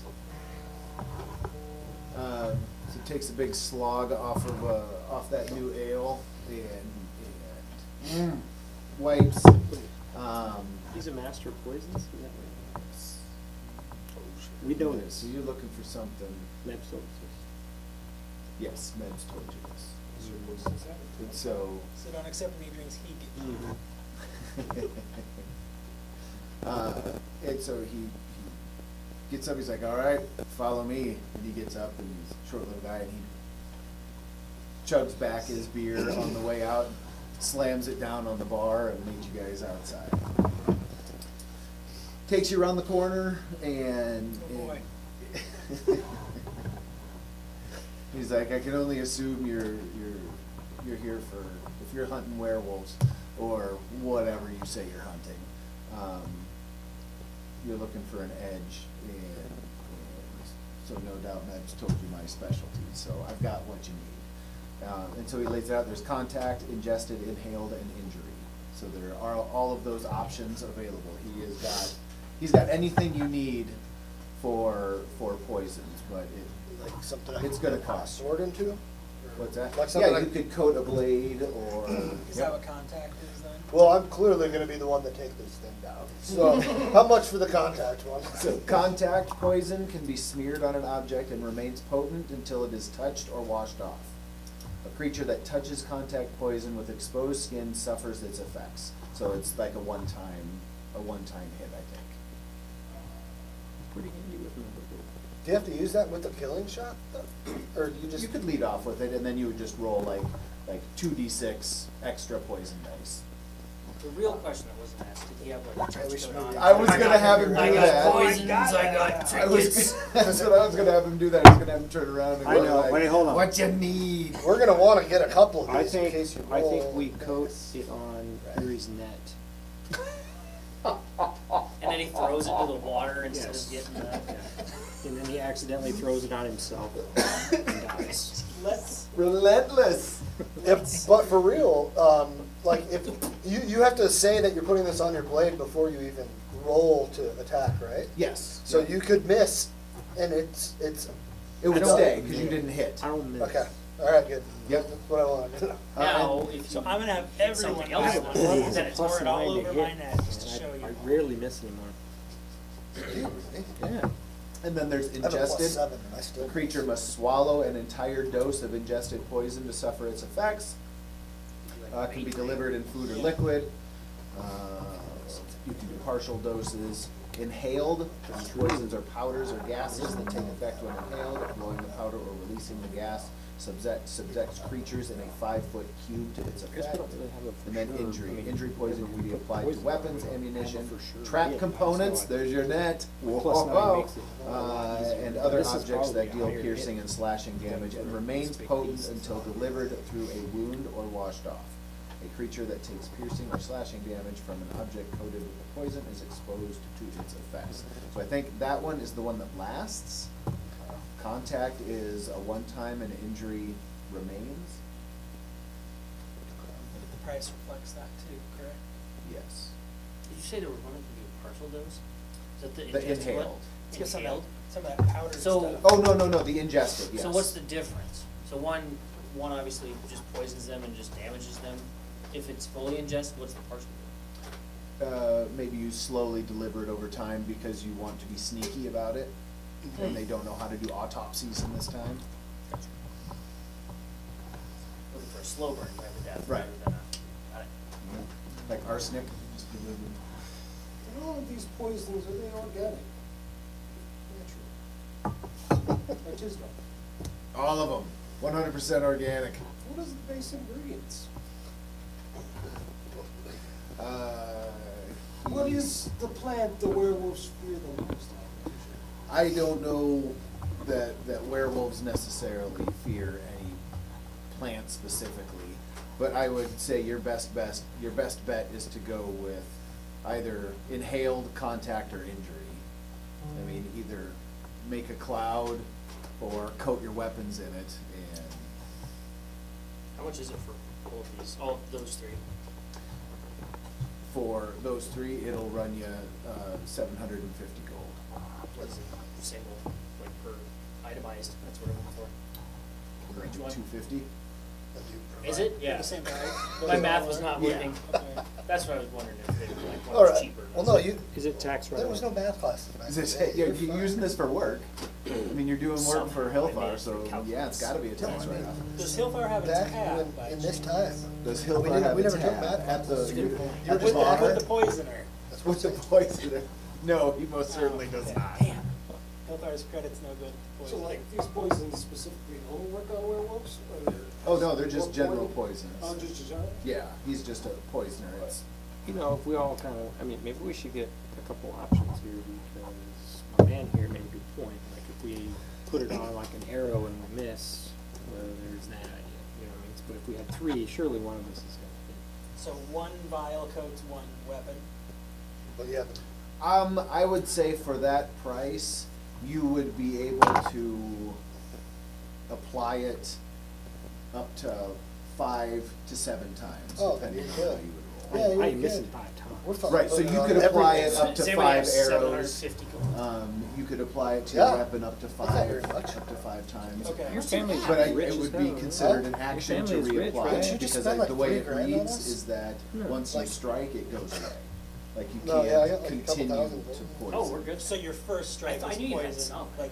So takes a big slog off of off that new ale, and wipes. He's a master of poisons, is that right? We know So this. you're looking for something. Nebs told us Yes, Mebs told you this. this. And so. So don't accept any drinks he gets. And so he gets up, he's like, all right, follow me. And he gets up, and he's a short little guy, and he chugs back his beer on the way out, slams it down on the bar, and leads you guys outside. Takes you around the corner, and Oh, boy. he's like, I can only assume you're here for, if you're hunting werewolves or whatever you say you're hunting. You're looking for an edge, and so no doubt Ned's told you my specialty, so I've got what you need. And so he lays it out, there's contact, ingested, inhaled, and injury. So there are all of those options available. He's got anything you need for poisons, but Like something I it's can gonna put my cost. sword into? Or- What's that? Like something Yeah, I- you could coat a blade or. Is that what contact is then? Well, I'm clearly gonna be the one that takes this thing down. So, how much for the contact one? So contact poison can be smeared on an object and remains potent until it is touched or washed off. A creature that touches contact poison with exposed skin suffers its effects. So it's like a one-time hit, I think. Pretty handy with number. Do you have to use that with the killing shot, though? Or do you just? You could lead off with it, and then you would just roll like 2d6 extra poison dice. The real question that wasn't asked, did he have like a trench wish coat we on? did. I was gonna have him do I got that. poisons, I got tickets. That's what I was gonna have him do. That I was gonna have him turn around and I go know, like, wait, hold on. what you need. We're gonna wanna get a couple of I these in think, case you I roll. think we coat it on Hurey's net. And then he throws it into the water instead Yes. of getting the. And then he accidentally throws it on himself and dies. Relentless. But for real, like if you have to say that you're putting this on your blade before you even roll to attack, right? Yes. So you could miss, and it's It would I don't- stay because you didn't hit. I don't miss. okay. All right, good. Yep. That's what I wanted to know. Now, if So you I'm gonna have hit everyone something else have on one, it, It's then a it's plus pour it all 9 to over hit, my neck just to and show you. I rarely miss anymore. Yeah. And then there's I have a plus ingested. 7, and I The still. creature must swallow an entire dose of ingested poison to suffer its effects. Can be delivered in food or liquid. You can do partial doses. Inhaled, poisons are powders or gases that take effect when inhaled. Blowing the powder or releasing the gas subjects creatures in a 5-foot cube to its I guess we effect. don't really have a for And then sure. injury. I mean, Injury poison whenever can be we put applied to poison on weapons, it, ammunition, for sure. trap Yeah, components, so there's your net, Plus 9 makes it a lot easier. and But other this is objects that probably a deal higher piercing hit. and slashing damage and remains Big potent beasts. until delivered through a wound or washed off. A creature that takes piercing or slashing damage from an object coated with the poison is exposed to its effects. So I think that one is the one that lasts. Contact is a one-time and injury remains. The price reflects that too, correct? Yes. Did you say there was one that could be a partial dose? Is that the The ingested one? inhaled. Let's get Inhaled? some of that powdered So- stuff. Oh, no, the ingested, yes. So what's the difference? So one obviously just poisons them and just damages them. If it's fully ingested, what's the partial dose? Maybe you slowly deliver it over time because you want to be sneaky about it, and they don't know how to do autopsies in this time. Looking for a slow burn type of death Right. rather than a, got it. Like arsenic, just delivered. And all of these poisons, are they organic? Natural? Or just not? All of them, 100% organic. What is the base ingredients? What is the plant the werewolves fear the most? I don't know that werewolves necessarily fear any plant specifically, but I would say your best bet is to go with either inhaled contact or injury. I mean, either make a cloud or coat your weapons in it, and How much is it for all of these, all of those three? for those three, it'll run you 750 gold. What's the single, like per itemized, that's what I'm looking for. Per each one? 250. Is it? The Yeah. same guy? My math was not Yeah. working. Okay. That's what I was wondering if they were like All one right. cheaper. Well, no, you, Is it tax there was no write-off? math classes back Is in it, the day. you're You're using fine. this for work. I mean, you're doing work for Somehow I made Hilthar, it so through yeah, it's calculus. gotta be a tax write-off. Does Hilthar have a Back tab by in this chance? time. Does We Hilthar didn't- have we a never took tab math at the, classes. at You're the just bar? With the poisoner. That's With the poisoner? No, he most certainly does not. Damn. Hilthar's credit's no good. So like, these poisons specifically only work on werewolves? Or Oh, no, they're just or general poison? poisons. Oh, just a general? Yeah, he's just a poisoner. It's, You know, if we all kind of, I mean, maybe we should get a couple options here because my man here made a good point. Like if we put it on like an arrow and we miss, well, there's that idea. You know what I mean? But if we had three, surely one of us is going to So one vial coats one weapon. But yeah, I would say for that price, you would be able to apply it up to 5 to 7 times, Oh, depending you on could. how you would roll. Yeah, fit. I you am missing could. 5 times. We're fine Right, so putting you on could apply everything. it up to Say we have 5 arrows. 750 gold. You could apply it to Yeah. your weapon up to That's not 5, very much. up to 5 times. Okay. Your family's But rich it as would hell, be right? considered an Huh? action Your to family is rich, reapply right? it, Didn't you just because spend like like the way $3 it grand on reads us? is that No. once you Like- strike, it goes away. Like you No, yeah, I got can't like a couple continue thousand to gold. poison. Oh, we're good. So your first strike I is knew you had poison. some. Like,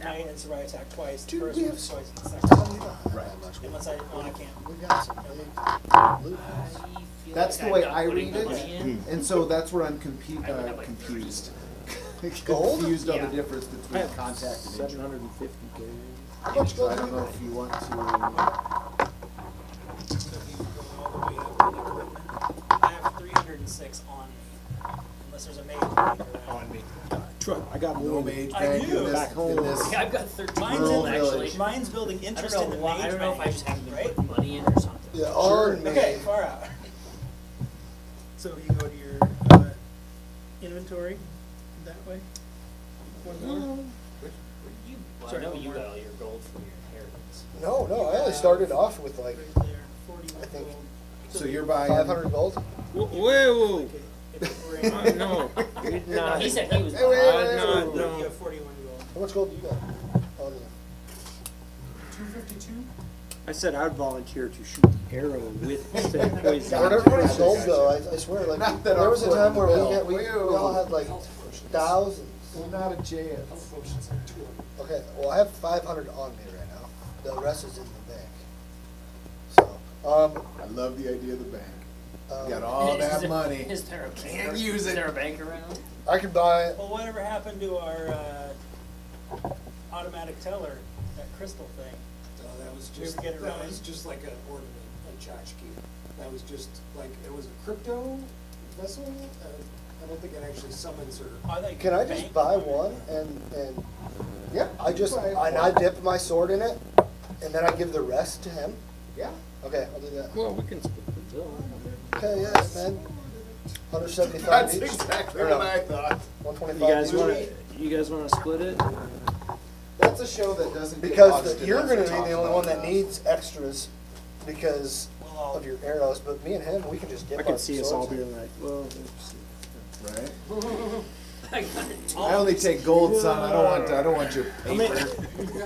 night and survive attack twice. The Dude, first we one's have poison. some. The second one's Right. unless I can't. We got some big loot. I feel That's like the way I'm I not read putting the it, money in. and so that's where I'm I would have like confused. Gold? Confused on Yeah. the difference I between have contact and injury. 750 gold. How much So gold I do don't you know have? if you want to, So if you go all the way up in equipment, I have 306 on me. Unless there's a mage bank around. On me. I got no more. mage I bank do. in this, Back home. in this. Yeah, I've got 13 Mine's Rural in village. actually. Mine's building I don't interest know in the why. mage I don't know if I bank, just haven't been right? putting money in or something. Yeah, on me. Okay, far out. So you go to your inventory that way. One more. Well, I Sorry, know one you more. got all your gold from your inheritance. No, no, I only started off with like Right there, 41 I think- gold. So you're buying. 500 gold. Whoa! Okay, if it were in- No, we did No, not. he said he was. Hey, wait, buying. wait, no, wait. no. You have 41 gold. How much gold do you got on you? 252? I said I would volunteer to shoot the arrow with said poison. Where'd everybody's gold go? I swear, like, Not that there I'm was a footing time the where bill. we all had like thousands. We're not a chance. Health potions are 200. Okay, well, I have 500 on me right now. The rest is in the bank. So, I love the idea of the bank. um, Got all Is that there- money. Is there a Can't bank? use Is it. there a bank around? I could buy, Well, whatever happened to our automatic teller, that crystal thing? That was We just, ever get it that right? was just like an ornament, a tchotchke. That was just like, it was a crypto vessel. I don't think it actually summons her. I thought you can I could just bank buy on it. one and Yeah. I just, buy and I dip my sword in it and then I give the rest to him? Yeah. Okay, I'll do that. Well, we can split the bill. Okay, yeah, man. 175 That's each. exactly Or what no, I thought. 125 You guys wanna split it? That's a show that doesn't get Because watched you're enough gonna or be talked the only about one that enough. needs extras because Well, of your arrows, but me and him, we can just dip I can our see us all swords in. being like, well, oops. Right? I got it. I only take gold, son. I don't want your paper.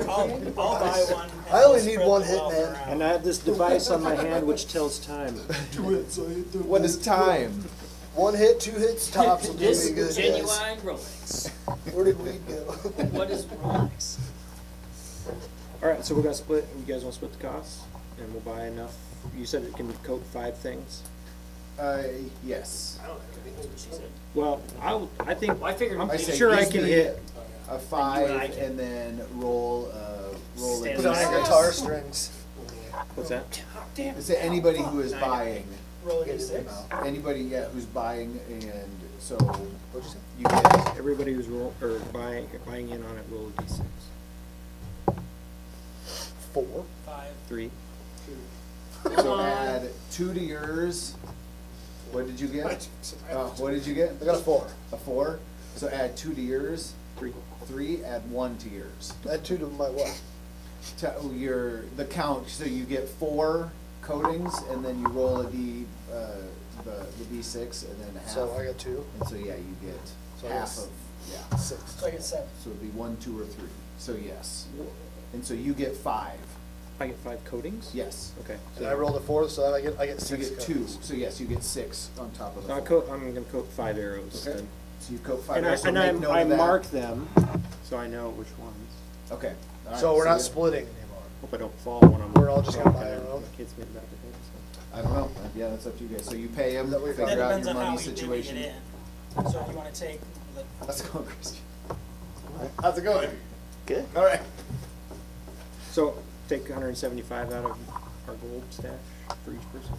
I'll buy one. and I only we'll need spread one the hit, wealth man. around. And I have this device on my hand which tells time. What is time? One hit, 2 hits tops will do This me good. guys. genuine Rolex. Where did we go? What is Rolex? Alright, so we're gonna split, you guys wanna split the costs? And we'll buy enough, you said it can coat 5 things? Yes. I don't know. That's what she said. Well, I think, Well, I figured I'm I say sure I give can me hit. a 5 I can- and then roll a Stand Put on Yes. your guitar strings. What's that? Is it anybody who is buying? Roll a Get it d6. out. Anybody, yeah, who's buying, and so What'd you say? you get Everybody who's buying in on it, roll a d6. 4. 5. 3. so add 2 to yours. What did you get? What did you get? I got a 4. A 4. So add 2 to yours. 3. 3. Add 1 to yours. Add 2 to my what? The count. So you get 4 coatings, and then you roll a d the d6, and then half. So I got 2. And so yeah, you get So half that's of yeah. 6. So I get 7. So it'd be 1, 2, or 3. So yes. And so you get 5. I get 5 coatings? Yes. Okay. And I rolled a 4, so I get So you 6 get coatings. 2. So yes, you get 6 on top of the So four. I'm gonna coat 5 arrows Okay. then. So you coat 5 And arrows, so make note I of that. mark them, so I know which ones. Okay. All right, So we're not yeah. splitting anymore. Hope I don't fall when I'm. We're all just gonna buy walking our own? and the kids get back at home, so. I don't know. Yeah, that's up to you guys. So you pay them, Is that what you're figure That out depends your on how money we divvy situation. it in. So you wanna take the, How's it going, Christian? How's it going? Good. All right. So take 175 out of our gold stash for each person.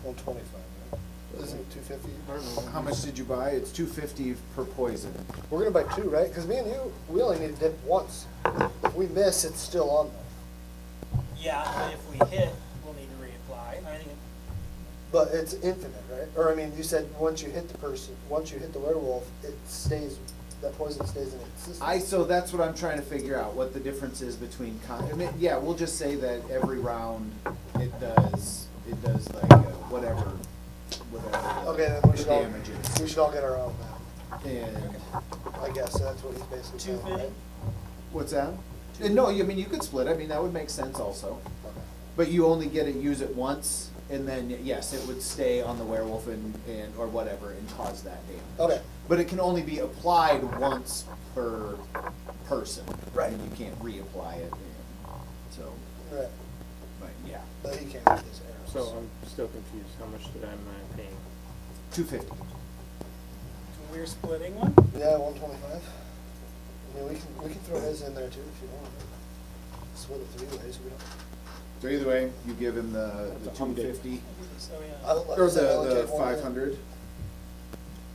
125, right? Isn't it 250? I don't know. How much did you buy? It's $2.50 per poison. We're gonna buy 2, right? Because me and you, we only need to dip once. If we miss, it's still on there. yeah, but if we hit, we'll need to reapply. I think, But it's infinite, right? Or I mean, you said once you hit the person, once you hit the werewolf, it stays, that poison stays in its system. So that's what I'm trying to figure out, what the difference is between I mean, yeah, we'll just say that every round it does like whatever the Okay, then we should all, damage is. we should all get our own then. And I guess that's what he's basically saying, right? 250? what's that? And no, I mean, you could split. I mean, that would make sense also. Okay. But you only get to use it once, and then, yes, it would stay on the werewolf and or whatever and cause that damage. Okay. But it can only be applied once per person. Right. And you can't reapply it, and so, Right. but yeah, But he can't with his arrows. So I'm still confused. How much did I paying? $2.50. we're splitting one? Yeah, 125. I mean, we can throw his in there too if you want. Split it 3 ways, we don't. So either way, you give him the That's a humdinger. $2.50 So, yeah. Like or I said, I'll the take one in. 500.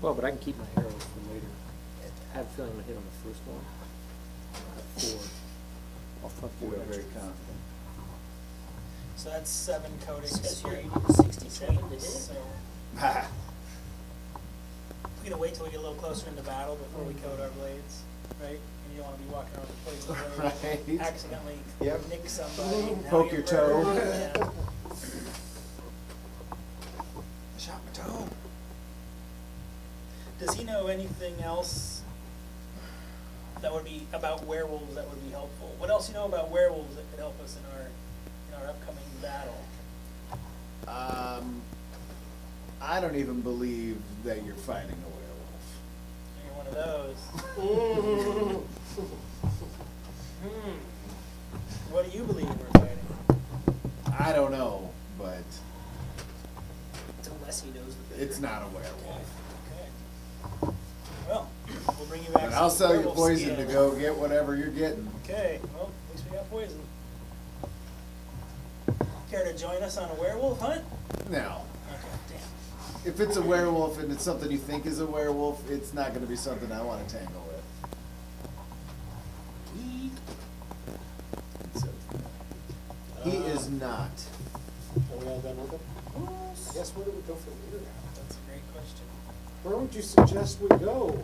Well, but I can keep my arrows for later. I have a feeling I'm gonna hit on the first one. I have 4. I'll fuck You 4 are very extra. confident. So that's 7 coatings Says here straight. you need 67 to hit. So we're gonna wait till we get a little closer into battle before we coat our blades, right? And you don't wanna be walking around with a poison blade, Right. accidentally Yep. nick somebody. and now Poke you're your toe. burned. Yeah. Shot my toe. Does he know anything else that would be about werewolves that would be helpful? What else you know about werewolves that could help us in our upcoming battle? I don't even believe that you're fighting a You're one of those. What do you believe we're fighting? werewolf. I don't know, but Unless he knows the bigger. it's not a werewolf. Okay. Well, we'll bring you back. And I'll some sell you werewolf poison skin. to go get whatever you're getting. Okay, well, at least we got poison. Care to join us on a werewolf hunt? Now, Okay, damn. if it's a werewolf and it's something you think is a werewolf, it's not going to be something I want to tangle with. So, he is not. Are we all done with it? I guess where do we go from here now? That's a great question. Where would you suggest we go,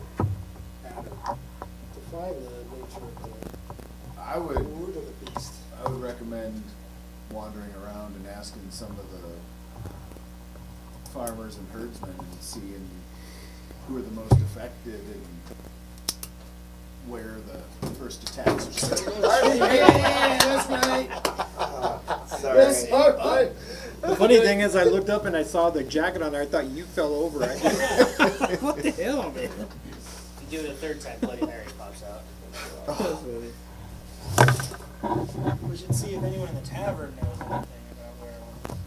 Adam, to find the nature of I the would root of the beast? I would recommend wandering around and asking some of the farmers and herdsmen and seeing who are the most affected and where the first attacks are. Hey, this night. Sorry. This night. The funny thing is, I looked up and I saw the jacket on there. I thought you fell over. What the hell, man? If you do it a third time, Bloody Mary pops out. We should see if anyone in the tavern knows anything about werewolves.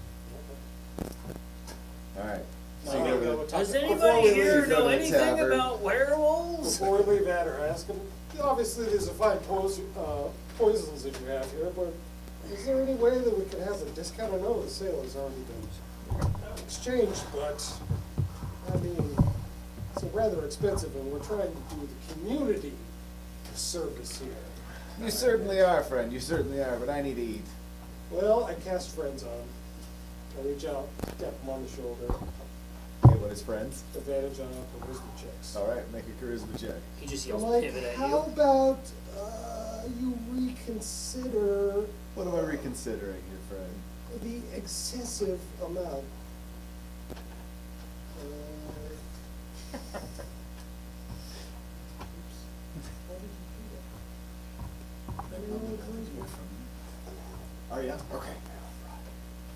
All right. No, So I'm you gonna go go to- talk Does to- anybody we here leave, know go to the anything tavern. about werewolves? Before we leave Adder, ask him, obviously there's a fine poisons that you have here, but is there any way that we could have a discount? I know the sale has already been exchanged, but, I mean, it's rather expensive, and we're trying to do the community a service here. You certainly are, friend. You certainly are, but I need to eat. Well, I cast friends on him. I reach out, tap him on the shoulder, Okay, what is friends? advantage on charisma checks. All right, make a charisma check. He just I'm yells like, pivot at how you. about you reconsider What am I reconsidering here, friend? the excessive amount? Oops. Why did you do that? Are yeah? Okay.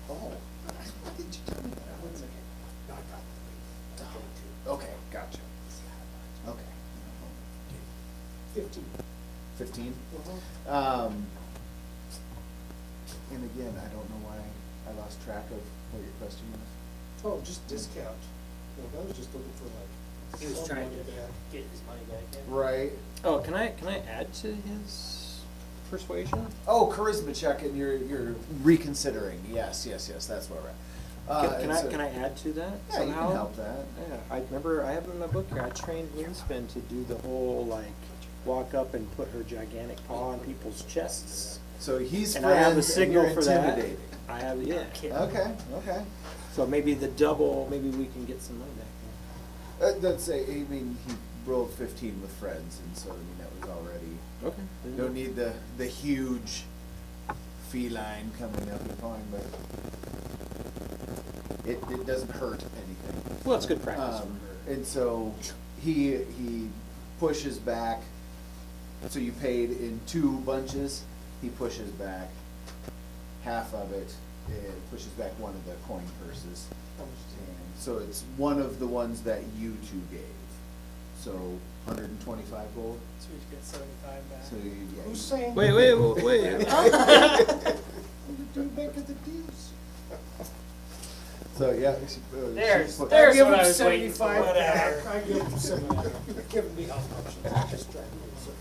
Oh, why didn't you tell me that? I wouldn't No, I probably. Okay, gotcha. Okay. 15. 15? Uh-huh. And again, I don't know why I lost track of what your question was. Oh, just discount. No, I was just looking for like. He was some trying money to back. get his money back in. Right. Oh, can I add to his persuasion? Oh, charisma check, and you're reconsidering. Yes, that's where we're at. Can I add to that Yeah, somehow? you can help that. Yeah, I remember, I have in my book here, I trained Winspan to do the whole, like, walk up and put her gigantic paw on people's chests. So he's And I have a friends, and signal you're for that. intimidating. I have, yeah. Okay. So maybe the double, maybe we can get some money back. That's a, I mean, he rolled 15 with friends, and so, I mean, that was already, Okay. don't need the huge feline coming up and pawing, but it doesn't hurt anything. Well, it's good practice. And so he pushes back, so you paid in 2 bunches, he pushes back half of it, and pushes back one of the coin purses. And so it's one of the ones that you 2 gave. So 125 gold. So we should get 75 back. So yeah. Who's saying? Wait. Do you make it the deals? So yeah. There's I what give him I was waiting for. 75 Whatever. back. I give him 75. You're giving me health potions. I'm just trying to get some.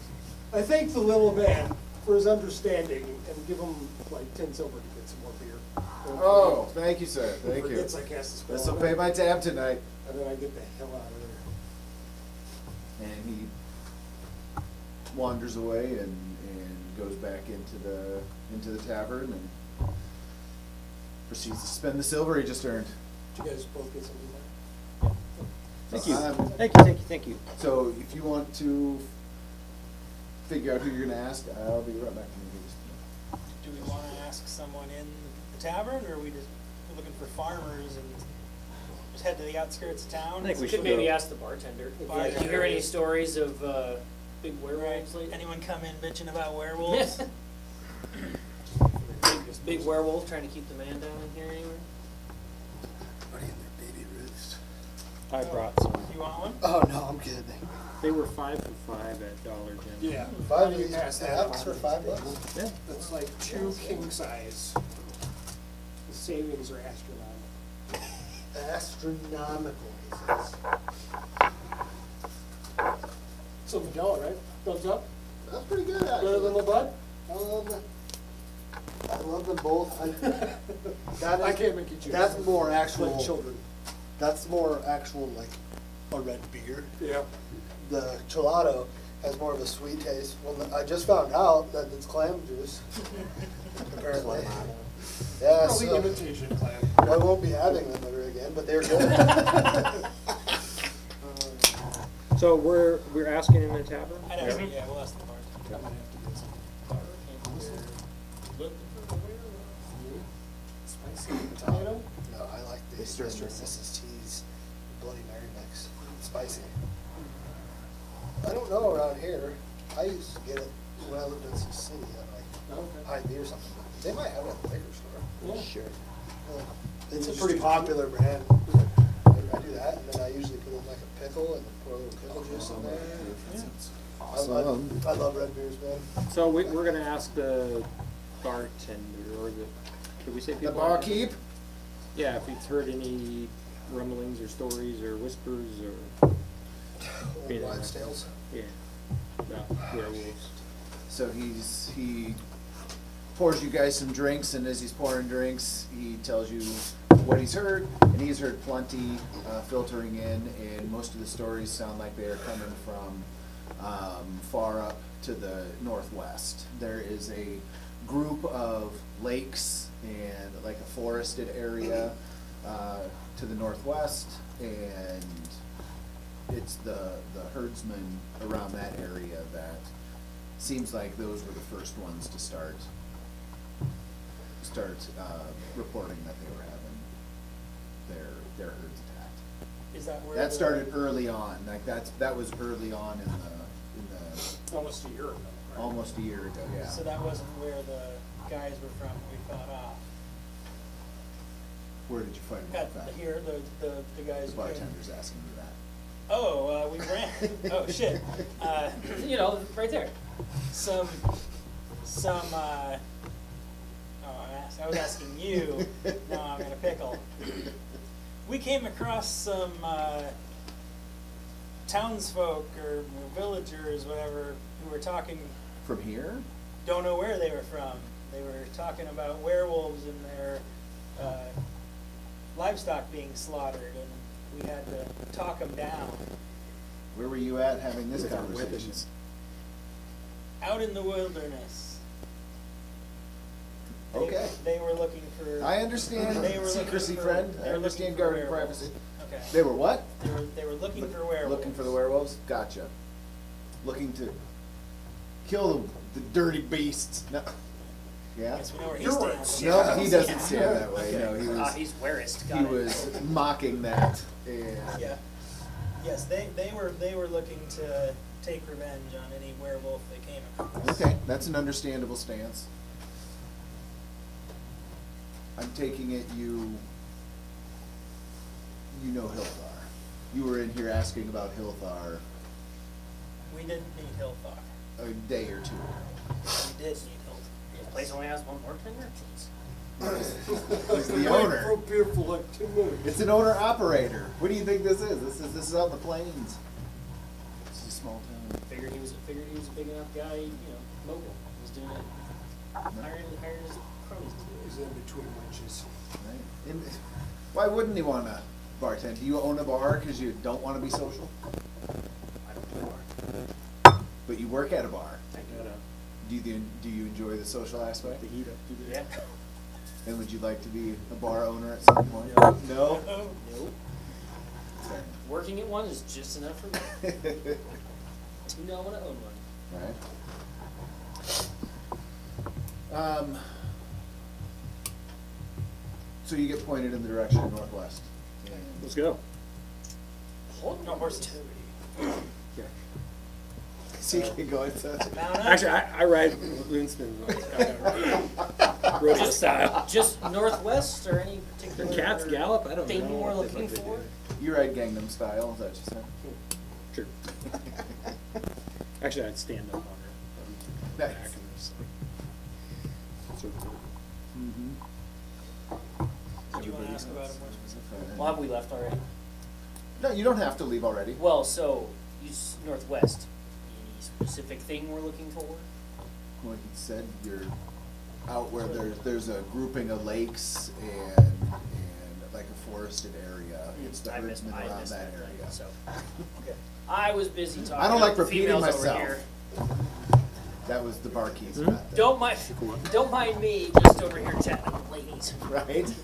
I thank the little man for his understanding and give him like 10 silver to get some more beer. Oh, thank you, sir. Thank you. Forgets I cast a spell. This will pay my tab tonight. And then I get the hell out of there. And he wanders away and goes back into the tavern and proceeds to spend the silver he just earned. Did you guys both get something back? Thank you. Um, Thank you. So if you want to figure out who you're gonna ask, I'll be right back. Do we want to ask someone in the tavern, or are we just looking for farmers and just head to the outskirts of town? I think We we could should maybe go. ask the bartender. Bartender. Do you hear any stories of big Right. werewolves lately? Anyone come in bitching about werewolves? Big werewolf trying to keep the man down in here anywhere? Everybody in their baby roost. I brought some. You want one? Oh, no, I'm kidding. They were 5 for $5 at Dollar General. Yeah. 5 of these Pass that apps on. for $5? Yeah. That's like 2 king size. The savings are astronomical. Astronomical, he says. So Miguel, right? Thumbs up? That's pretty good, Better than actually. the bud? I love them both. I can't make you choose. That's more actual. Like children. That's more actual, like a red beer. Yeah. The gelato has more of a sweet taste. Well, I just found out that it's clam juice. Apparently. Yeah, Probably so imitation clam. I won't be having them ever again, but they're good. So we're asking in the tavern? I'd ask, yeah, we'll ask the bartender. I might have to get some. Spicy potato? No, I like the Mr. and Mrs. T's Bloody Mary mix. Spicy. I don't know around here. I used to get it when I lived in Sioux City at like Okay. Hy-Vee or something. They might have it at the liquor store. Yeah. Sure. It's a You pretty just- popular brand. I do that, and then I usually put in like a pickle and pour a little pickle juice in there. Awesome. I love red beers, man. So we're gonna ask the bartender, or did we say The people? barkeep. Yeah, if he's heard any rumblings or stories or whispers or, Old Yeah. wives' tales. yeah, about werewolves. So he pours you guys some drinks, and as he's pouring drinks, he tells you what he's heard, and he's heard plenty filtering in, and most of the stories sound like they are coming from far up to the northwest. There is a group of lakes and like a forested area to the northwest, and it's the herdsmen around that area that seems like those were the first ones to start reporting that they were having their herds attacked. Is that where? That the- started early on, like that was early on in the Almost a year ago. right? almost a year ago, yeah. So that wasn't where the guys were from. We fought off. Where did you find Got that? here, the guys. The who came. bartender's asking me that. Oh, we ran. Oh shit. You know, right there. Some. I was asking you. Now I'm in a pickle. We came across some townsfolk or villagers, whatever, who were talking. From here? Don't know where they were from. They were talking about werewolves and their livestock being slaughtered, and we had to talk them down. Where were you at having this With our conversation? weapons. Out in the wilderness. Okay. They were looking for. I understand They were secrecy, looking for- friend. they I were understand looking for guarding werewolves. privacy. Okay. They were what? They were looking for werewolves. Looking for the werewolves? Gotcha. Looking to kill the dirty beasts. No. Yeah? Yes, we know where he You're stands. No, he doesn't stand that way. No, he was. He's werest. He was mocking that. And Yeah. Yes, they were looking to take revenge on any werewolf they came across. Okay, that's an understandable stance. I'm taking it you know Hilthar. You were in here asking about Hilthar We didn't need Hilthar. a day or two. We did need Hilthar. This place only has one bartender? He's the owner. For beer for like 2 minutes. It's an owner-operator. What do you think this is? This is out in the plains. It's a small town. Figured he was a big enough guy, you know, mogul. He was doing it. Hired his cronies to do He's in between lunches. Right? Why wouldn't he want to bartend? Do you own a bar because you don't want to be social? it. I don't know. But you work at a bar. I do know. Do you enjoy the social aspect? The heat up. Yeah. And would you like to be a bar owner at some point? No. No? Nope. Fair Working at one is just enough for me. enough. Do not want to own one. Right. So you get pointed in the direction of northwest. Let's go. No horses. Yeah. So you can go inside. Mount up. Actually, I ride Loonsman rodeo style. Just northwest or any particular Cats gallop? I don't thing know. we're what the looking fuck they for? do. You ride Gangnam Style, is that what you said? True. Actually, I'd stand up on her. Nice. Back and just like, sort of- Mm-hmm. Did you want to ask about it more specifically? Well, have we left already? No, you don't have to leave already. Well, so, northwest. Any specific thing we're looking for? Like you said, you're out where there's a grouping of lakes and like a forested area. It's the I missed herdsmen around that that thing, area. so. Okay. I was busy talking I don't like about the repeating females over myself. here. That was the barkeep's Hmm? method. Don't mind me, just over here chatting with ladies. Right?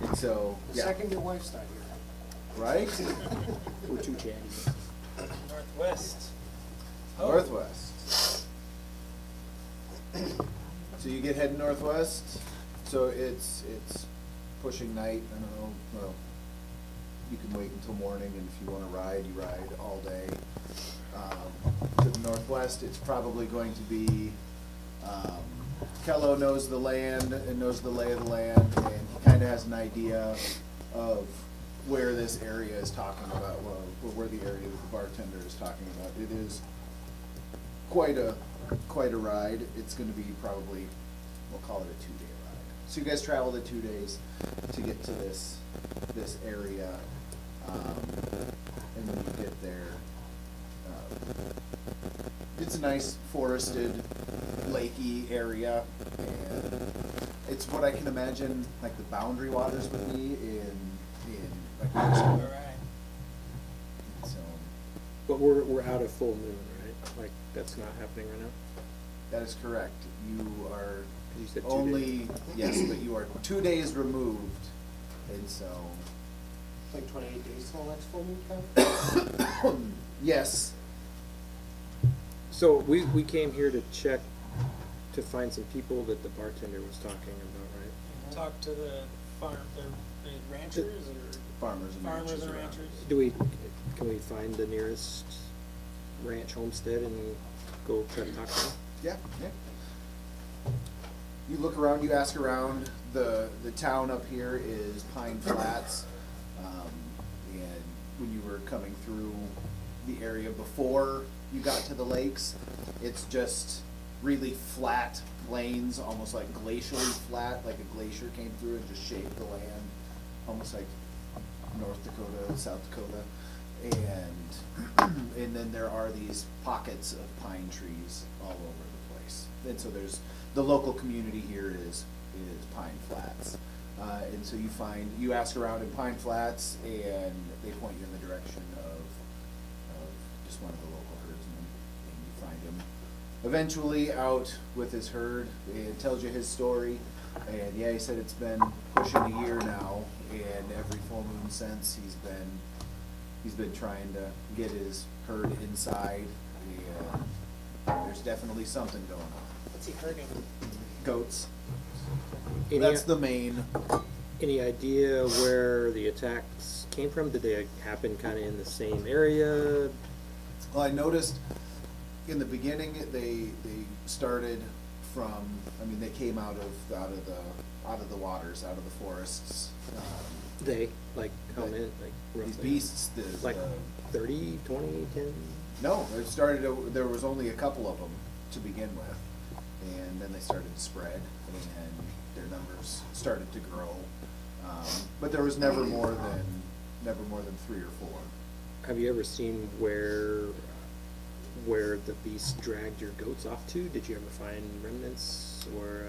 And so, The yeah, second your wife's not here. right? We're too chatty. Northwest. Oh. Northwest. So you get heading northwest, so it's pushing night, I don't know, well, you can wait until morning, and if you wanna ride, you ride all day. To the northwest, it's probably going to be, Kello knows the land and knows the lay of the land, and he kinda has an idea of where this area is talking about, well, or where the area that the bartender is talking about. It is quite a ride. It's gonna be probably, we'll call it a 2-day ride. So you guys travel the 2 days to get to this area, and when you get there, it's a nice forested, lakey area, and it's what I can imagine like the boundary waters would be in like All Mexico. right. So But we're out of full moon, right? Like, that's not happening right now? that is correct. You are You said 2 only, days. yes, but you are 2 days removed, and so, Like 28 days till next full moon count? yes. So we came here to check, to find some people that the bartender was talking about, right? Talk to the the ranchers or Farmers and farmers ranchers and around. ranchers. Can we find the nearest ranch homestead and go try to talk to them? Yeah, yeah. You look around, you ask around, the town up here is Pine Flats. And when you were coming through the area before you got to the lakes, it's just really flat plains, almost like glacially flat, like a glacier came through and just shaped the land, almost like North Dakota, South Dakota. And then there are these pockets of pine trees all over the place. And so there's, the local community here is Pine Flats. And so you ask around in Pine Flats and they point you in the direction of just one of the local herdsmen, and you find him eventually out with his herd. It tells you his story. And yeah, he said it's been pushing a year now, and every full moon since he's been trying to get his herd inside, and there's definitely something going on. What's he herding? Goats. Any- That's the main. Any idea where the attacks came from? Did they happen kind of in the same area? Well, I noticed in the beginning they started from. I mean, they came out of the waters, out of the forests. They, like, how Like, many, like, These roughly? beasts. Like 30, 20, 10? No, it started. There was only a couple of them to begin with, and then they started to spread, and their numbers started to grow. But there was never more than 3 or 4. Have you ever seen where the beast dragged your goats off to? Did you ever find remnants or?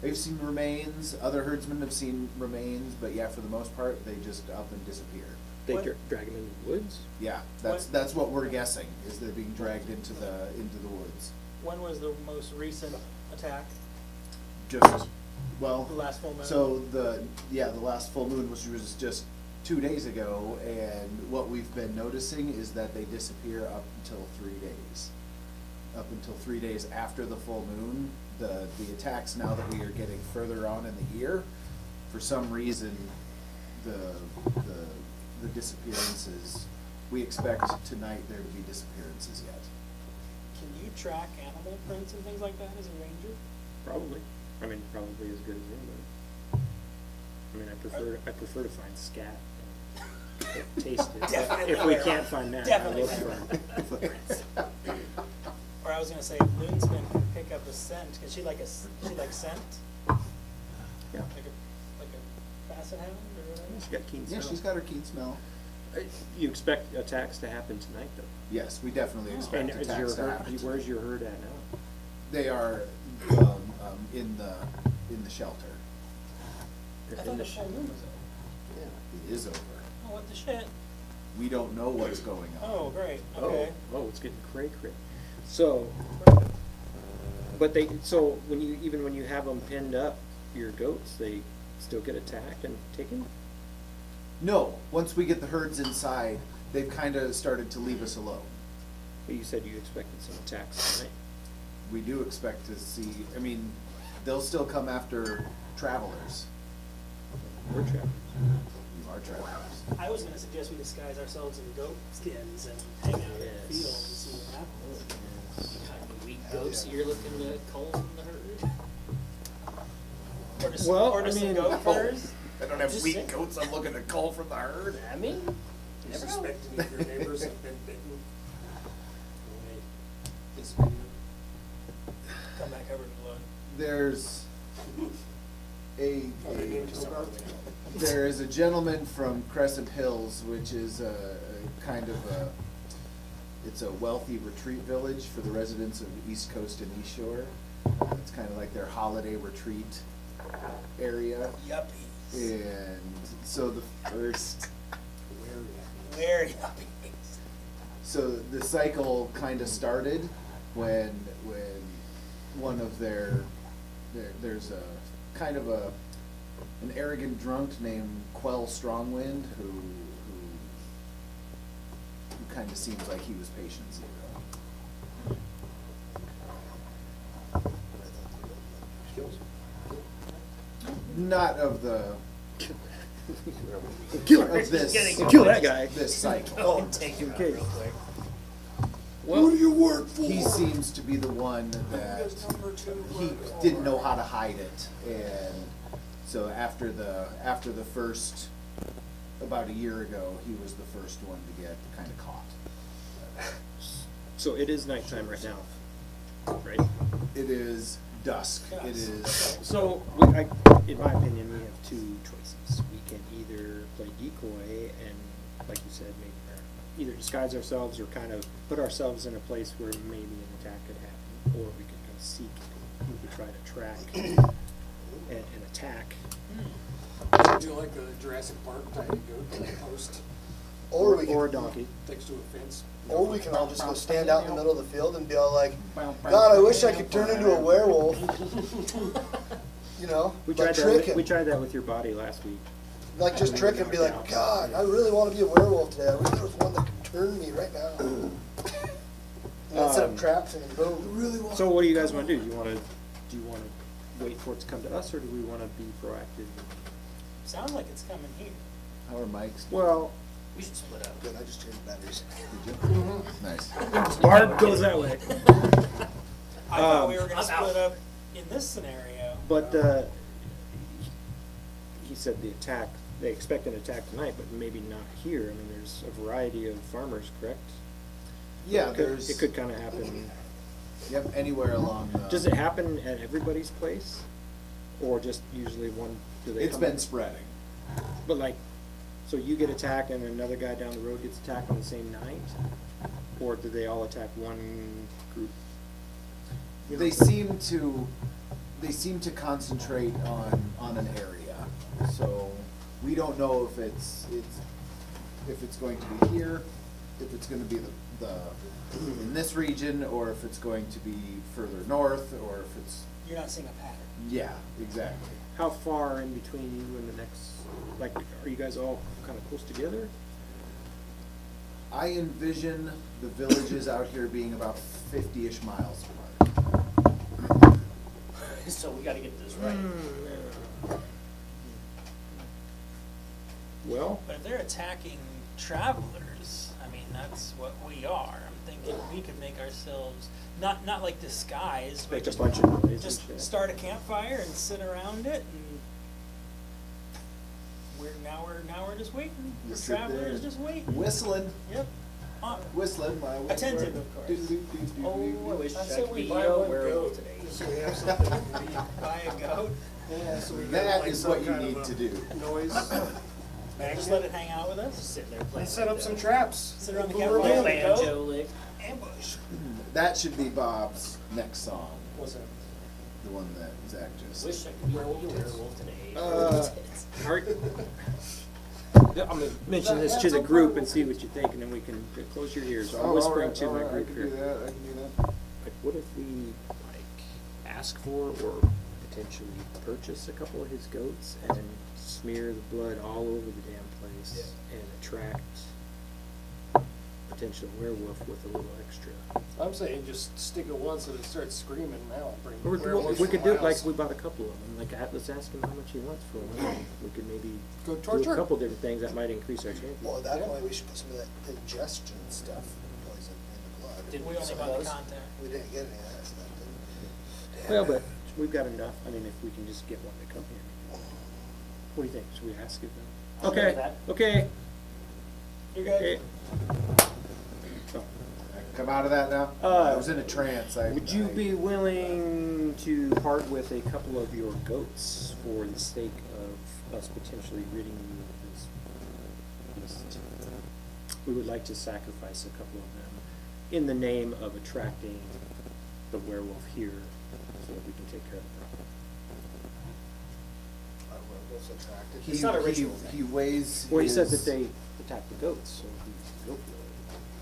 They've seen remains. Other herdsmen have seen remains, but yeah, for the most part, they just up and disappear. They What? drag them in the woods? Yeah, What? that's what we're guessing, is they're being dragged into the woods. When was the most recent attack? Just well, The last full moon? So the last full moon, which was just 2 days ago, and what we've been noticing is that they disappear up until 3 days. Up until 3 days after the full moon, the attacks, now that we are getting further on in the year, for some reason, the disappearances, we expect tonight there to be disappearances yet. Can you track animal prints and things like that as a ranger? Probably. I mean, probably as good as anybody. I mean, I prefer to find scat and taste it. Definitely If we werewolf. can't find that, Definitely I look for werewolf. Or I was gonna say, Moonsman can pick up a scent. Is she like scent? Yeah. Like a basset hound or whatever? She's got keen Yeah, smell. she's got her keen smell. You expect attacks to happen tonight, though? Yes, we definitely And expect is attacks your to herd, happen. where's your herd at now? They are in the shelter. I In thought the the full moon was over. It is over. Oh, what the shit? We don't know what's going on. Oh, great, okay. Oh, it's getting cray. So, but when you have them pinned up, your goats, they still get attacked and taken? No, once we get the herds inside, they've kind of started to leave us alone. But you said you expected some attacks tonight. We do expect to see, I mean, they'll still come after travelers. We're trapped. You are travelers. I was gonna suggest we disguise ourselves in goat skins and hang out in the Yes. field and see what happens. You got any weak goats that you're looking to cull from the herd? Or just, Well, or just I mean- some goat furs. I don't have weak goats I'm looking to cull from the herd. I mean, Do you never know. suspect any of your neighbors have been bitten? Come back covered in blood. There's a Just somewhere. there is a gentleman from Crescent Hills, which is a kind of it's a wealthy retreat village for the residents of East Coast and East Shore. It's kind of like their holiday retreat area. Yuppies. And so the first, Where yuppies? so the cycle kind of started when one of there's a kind of an arrogant drunk named Quell Strongwind who kind of seems like he was patient zero. Not of the Kill of this Kill that guy. this cycle. Oh, take him out Okay. real quick. Who do you work for? he seems to be the one that he didn't know how to hide it, and so after the first, about a year ago, he was the first one to get kind of caught. So it is nighttime right now, right? It is dusk. It is. So, in my opinion, we have two choices. We can either play decoy and, like you said, maybe either disguise ourselves or kind of put ourselves in a place where maybe an attack could happen, or we could go seek it. We could try to track and attack. Would you like a Jurassic Park type goat to a post Or we Or a can, donkey. next to a fence? or we can all just go stand out in the middle of the field and be all like, God, I wish I could turn into a werewolf. You know, We like tried that. trick him. We tried that with your body last week. Like just trick him and be like, God, I really want to be a werewolf today. I wish there was one that could turn me right now. And then set up traps and then boom. Really want. So, what do you guys want to do? Do you want to wait for it to come to us, or do we want to be proactive? Sounds like it's coming here. How are mics? Well, We should split up. Good, I just changed batteries. Did you? Nice. Barb goes that way. I thought we were I'm gonna out. split up in this scenario. But he said they expect an attack tonight, but maybe not here. I mean, there's a variety of farmers, correct? Yeah, It could kind of happen. Yep, anywhere along the. Does it happen at everybody's place? Or just usually one? Do they It's come been up- spreading. But like, so you get attacked and another guy down the road gets attacked on the same night? Or do they all attack one group? They seem to concentrate on an area. So we don't know if it's going to be here, if it's going to be the in this region, or if it's going to be further north, or if it's You're not seeing a pattern. yeah, exactly. How far in between you and the next, like, are you guys all kind of close together? I envision the villages out here being about 50-ish miles apart. So we gotta get this right. Well, But if they're attacking travelers, I mean, that's what we are. I'm thinking we could make ourselves, not like disguised, but make a just, bunch of noise. just and shit. start a campfire and sit around it, and we're just waiting. You We're sit there travelers just waiting. Whistling, Yep. whistling. My Attentive, of course. Oh, I wish I I say could we be buy a one werewolf goat, today. so we have something to be. Buy a goat. Yeah, so we get That like is some what you kind of need a to do. Noise. Just let it hang out with Just us. sitting there playing. And set up like some the traps. Sit around the Lure campfire. them in. banjo lick. Ambush. That should be Bob's next song, What's that? the one that Zach just. Wish I could be a werewolf today. I'm gonna mention this to the group and see what you think, and then we can close your ears. I'm whispering to my group here. I can do that. Like, what if we like ask for or potentially purchase a couple of his goats and smear the blood all over the damn place and attract potential werewolf with a little extra? I'm saying just stick it once and it starts screaming now. Bring Or werewolves we from could do my it like house. we bought a couple of them. Like, let's ask him how much he wants for one. We could maybe Go do torture. a couple different things that might increase our chances. Well, at that Yeah. point, we should put some of that ingestion stuff poison in the blood. Did We only Some got of the those. contact. We didn't get any of that stuff, did we? Damn Well, it. but we've got enough. I mean, if we can just get one to come here. What do you think? Should we ask it then? I'll go Okay, with that. okay. You guys? Okay. So, Come out of that now? I was in a trance. would you be willing to part with a couple of your goats for the sake of us potentially ridding you of this beast? We would like to sacrifice a couple of them in the name of attracting the werewolf here so that we can take care of the problem. Our werewolves attracted. He, It's not a he- ritual thing. He weighs. Well, he said his- that they attack the goats, so he's goat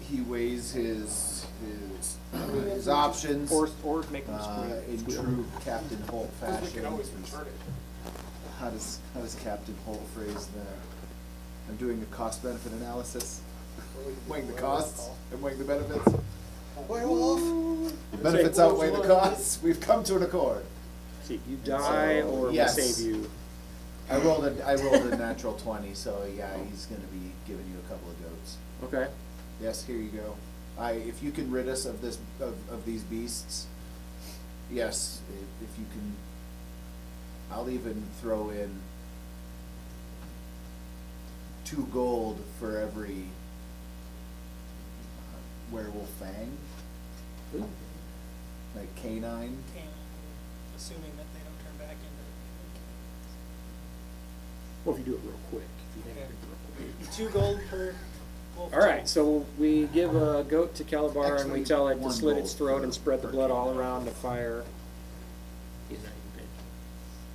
He weighs his options. or make them In squeal. true Captain Holt We fashion. can always return it. How does Captain Holt phrase that? I'm doing a cost benefit analysis. Weighing the costs and weighing the benefits. Werewolf? Benefits outweigh the costs. We've come to an accord. See, you die So, or yes. we save you. I rolled a natural 20, so yeah, he's gonna be giving you a couple of goats. Okay. Yes, here you go. If you can rid us of this, of these beasts, yes, if you can, I'll even throw in 2 gold for every werewolf fang, like canine. Assuming that they don't turn back into. Well, if you do it real quick. If you hit it real quick. 2 gold per wolf. All right, so we give a goat to Calabar and we Actually, tell it to 1 slit its gold throat per- and spread the per blood all Calabar. around the fire. He's not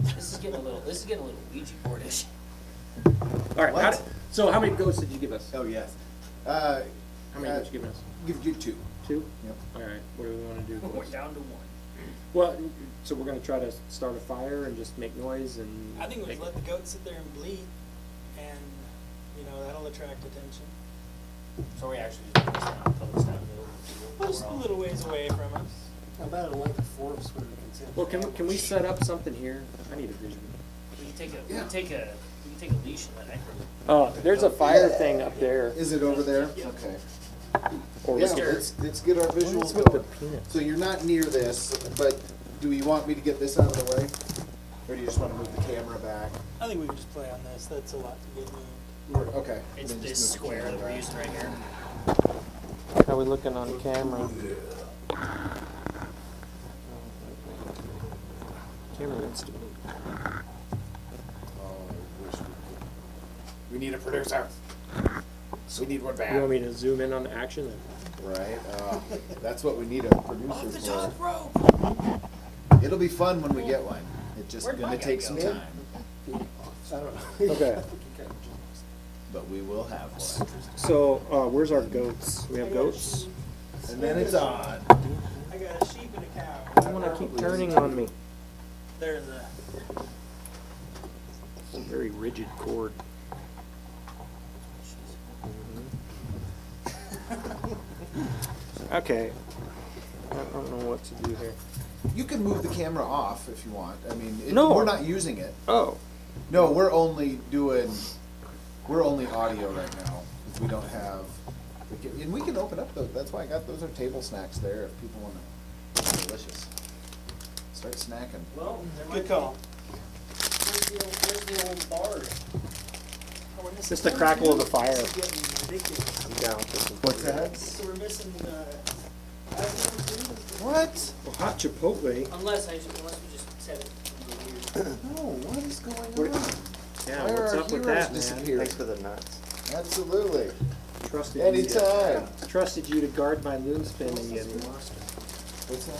even This is getting a little Ouija boardish. big. All right, What? so how many goats did you give us? Oh, yes. How many goats you giving us? Give you 2. 2? Yep. All right, what do we want to do? We're down to 1. Well, so we're gonna try to start a fire and just make noise and. I think we make- should let the goat sit there and bleat, and, you know, that'll attract attention. So we actually just put this down until it's down Well, just a little ways away from us. How about a length of force where we can send? Well, can we set up something here? I need a vision. We can take a Yeah. leash and let Ekrub. Oh, there's a fire thing up there. Is it over there? Yeah. Okay. Or Yeah, with let's get our visuals with the going. peanuts? So you're not near this, but do you want me to get this out of the way? Or do you just want to move the camera back? I think we can just play on this. That's a lot to get moved. Okay. It's then just this move the square camera that we're back. using right here. How we looking on camera? Camera needs to move. Oh, I wish we could. We need a producer. We need one You want back. me to zoom in on the action? Right? That's what we need a Off producer the for. top rope! It'll be fun when we get one. It's just Where'd my gonna guy take go? some time. I don't know. Okay. But we will have one. So, where's our goats? We have goats? And then it's on. I got a sheep and a cow. I don't wanna keep turning on me. There's a. It's a very rigid cord. Okay. I don't know what to do here. You can move the camera off if you want. I mean, No. we're not using it. Oh. No, we're only audio right now. 'Cause we don't have, and we can open up those, that's why I got, those are table snacks there if people wanna, they're delicious. Start snacking. Well, good call. Where's the old bar? It's just the crackle of the fire. This is getting ridiculous. I'm down for some. What's that? So we're missing, What? Well, hot Chipotle. Unless we just set it over here. No, what is going What- on? Yeah, Why what's are up our with heroes that, man? disappearing? Thanks for the nuts. Absolutely. Trusted you. Anytime. Trusted you to guard my loon spin and you lost it. What's that?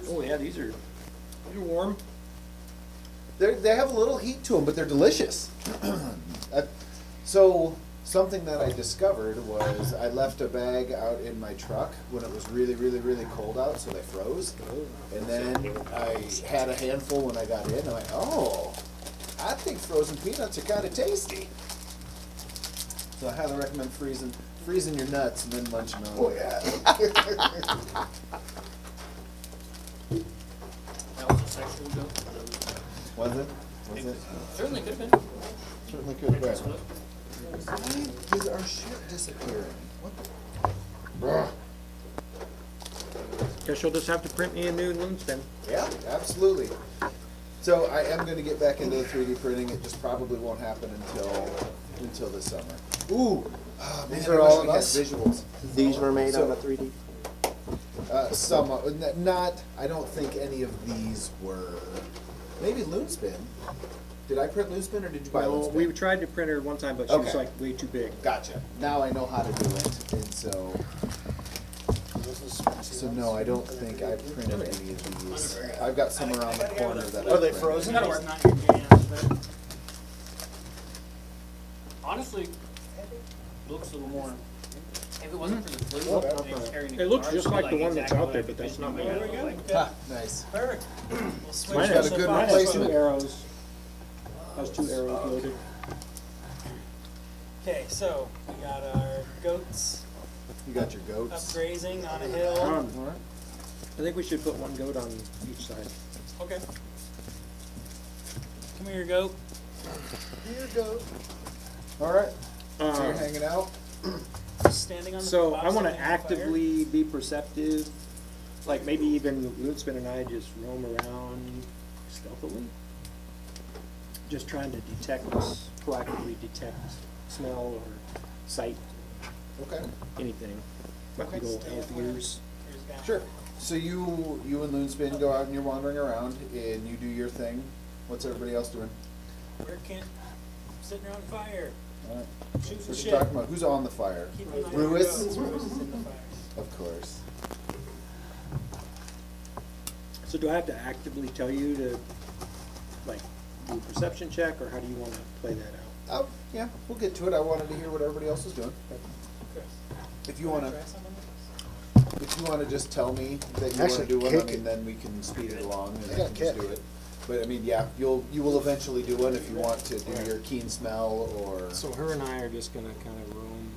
Oh yeah, these are warm. They have a little heat to them, but they're delicious. So something that I discovered was I left a bag out in my truck when it was really, really, really cold out, so they froze. And then I had a handful when I got in. I'm like, oh, I think frozen peanuts are kind of tasty. So I highly recommend freezing your nuts and then munching on them. Oh yeah. That was a sexual joke. Was it? Was it? Certainly could have been. Certainly could have been. Why is our shit disappearing? What the? Guess you'll just have to print me a new loon spin. Yeah, absolutely. So I am gonna get back into the 3D printing. It just probably won't happen until this summer. Ooh, These man, are I wish all we of had us? visuals. These were made So- on a 3D. Some, not, I don't think any of these were, maybe Loonspin. Did I print Loonspin or did you buy Well, we Loonspin? tried to print her one time, but she was Okay. like way too big. Gotcha. Now I know how to do it, and so no, I don't think I printed any of these. I've got some around the corner that I Are they printed. frozen? It's not your jam, but Honestly, looks a little more. If it wasn't for the Well, glue, and carrying It looks guards, just it'd be like the one that's exactly out there, what but that's I not made mine. it There we look go. like. Okay. Ah, nice. perfect. We'll switch Mine's up got a so good far. replacement. Arrows. Has 2 arrows loaded. Okay, so we got our goats You got your up goats. grazing on a hill. Alright. I think we should put one goat on each side. Okay. Come here, goat. Here goes. All right. So you're Um, hanging out. Standing on the So box I want to standing on fire. actively be perceptive, like maybe even Loonspin and I just roam around stealthily, just trying to proactively detect smell or sight, Okay. anything. Like Okay. go Stay elf aware. ears. Here's guy. Sure. So you and Loonspin go out and you're wandering around and you do your thing. What's everybody else doing? We're sitting around the fire, All right. shooting What you shit. talking about? Who's on the fire? Keeping an eye on the Ruiz? goats. Ruiz is in the fire. Of course. So do I have to actively tell you to, like, do a perception check, or how do you want to play that out? Oh, yeah, we'll get to it. I wanted to hear what everybody else is doing. Okay. If you wanna, Try some of this? if you wanna just tell me that you Actually, wanna do one, I kick mean, it. then we can speed it along and I I got can just kick. do it. But I mean, yeah, you will eventually do one if you want to do your keen smell or. So her and I are just gonna kind of roam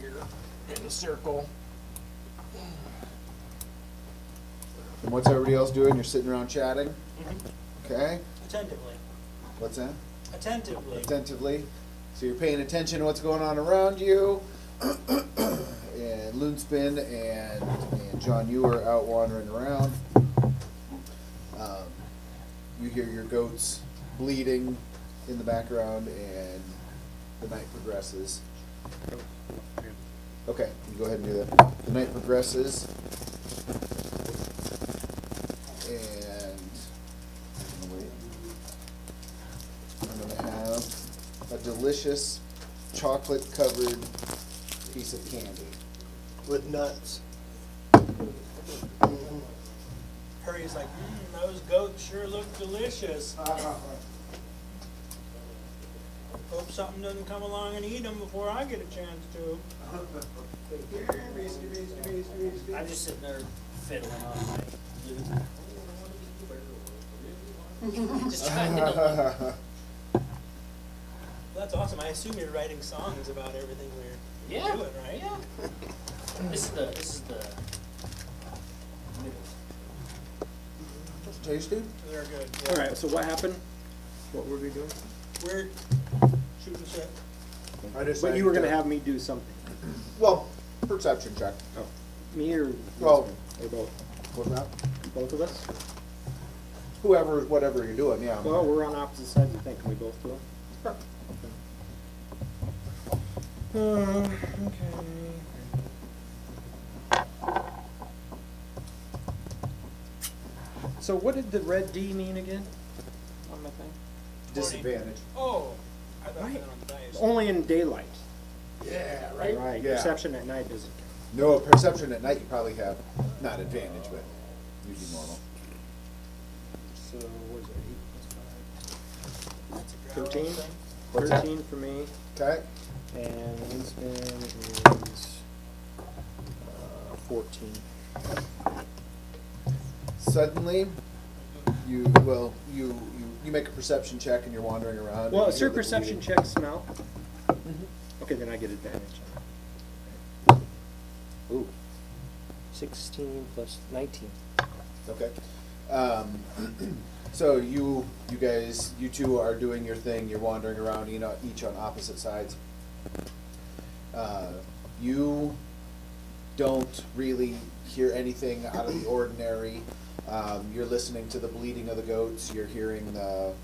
here in a circle. And what's everybody else doing? You're sitting around chatting? Mm-hmm. Okay, Attentively. what's that? Attentively. Attentively. So you're paying attention to what's going on around you. And Loonspin and John, you are out wandering around. You hear your goats bleeding in the background and the night progresses. Okay, you go ahead and do that. The night progresses. And I'm gonna have a delicious chocolate covered piece of candy. With nuts. Hurry's like, those goats sure look delicious. Hope something doesn't come along and eat them before I get a chance to. I'm just sitting there fiddling on my lute. Just trying to. That's awesome. I assume you're writing songs about everything we're Yeah. doing, right? Yeah. This is the middle. Tasty? They're good. All right, so what happened? What were we doing? We're shooting shit. But you were gonna have me do something. Well, perception check. Oh, me or Oh. or both? What's that? Both of us? Whoever, whatever you're doing, yeah. Well, we're on opposite sides of the thing. Can we both do it? Sure. Okay. So what did the red D mean again on my thing? Disadvantage. Oh, I thought Right. that on the dice. Only in daylight. Yeah, Right. Yeah. Perception at night doesn't count. No, perception at night you probably have, not advantage, but usually normal. So what is it? 8 That's a plus 5. growl 13. thing. What's that? 13 for me. Okay? And Winston is 14. Suddenly, you make a perception check and you're wandering around. Well, and is you your hear the perception bleeding. check smell? Mhm. Okay, then I get advantage. Ooh. 16 plus 19. Okay. So you guys, you two are doing your thing. You're wandering around, each on opposite sides. You don't really hear anything out of the ordinary. You're listening to the bleeding of the goats. You're hearing the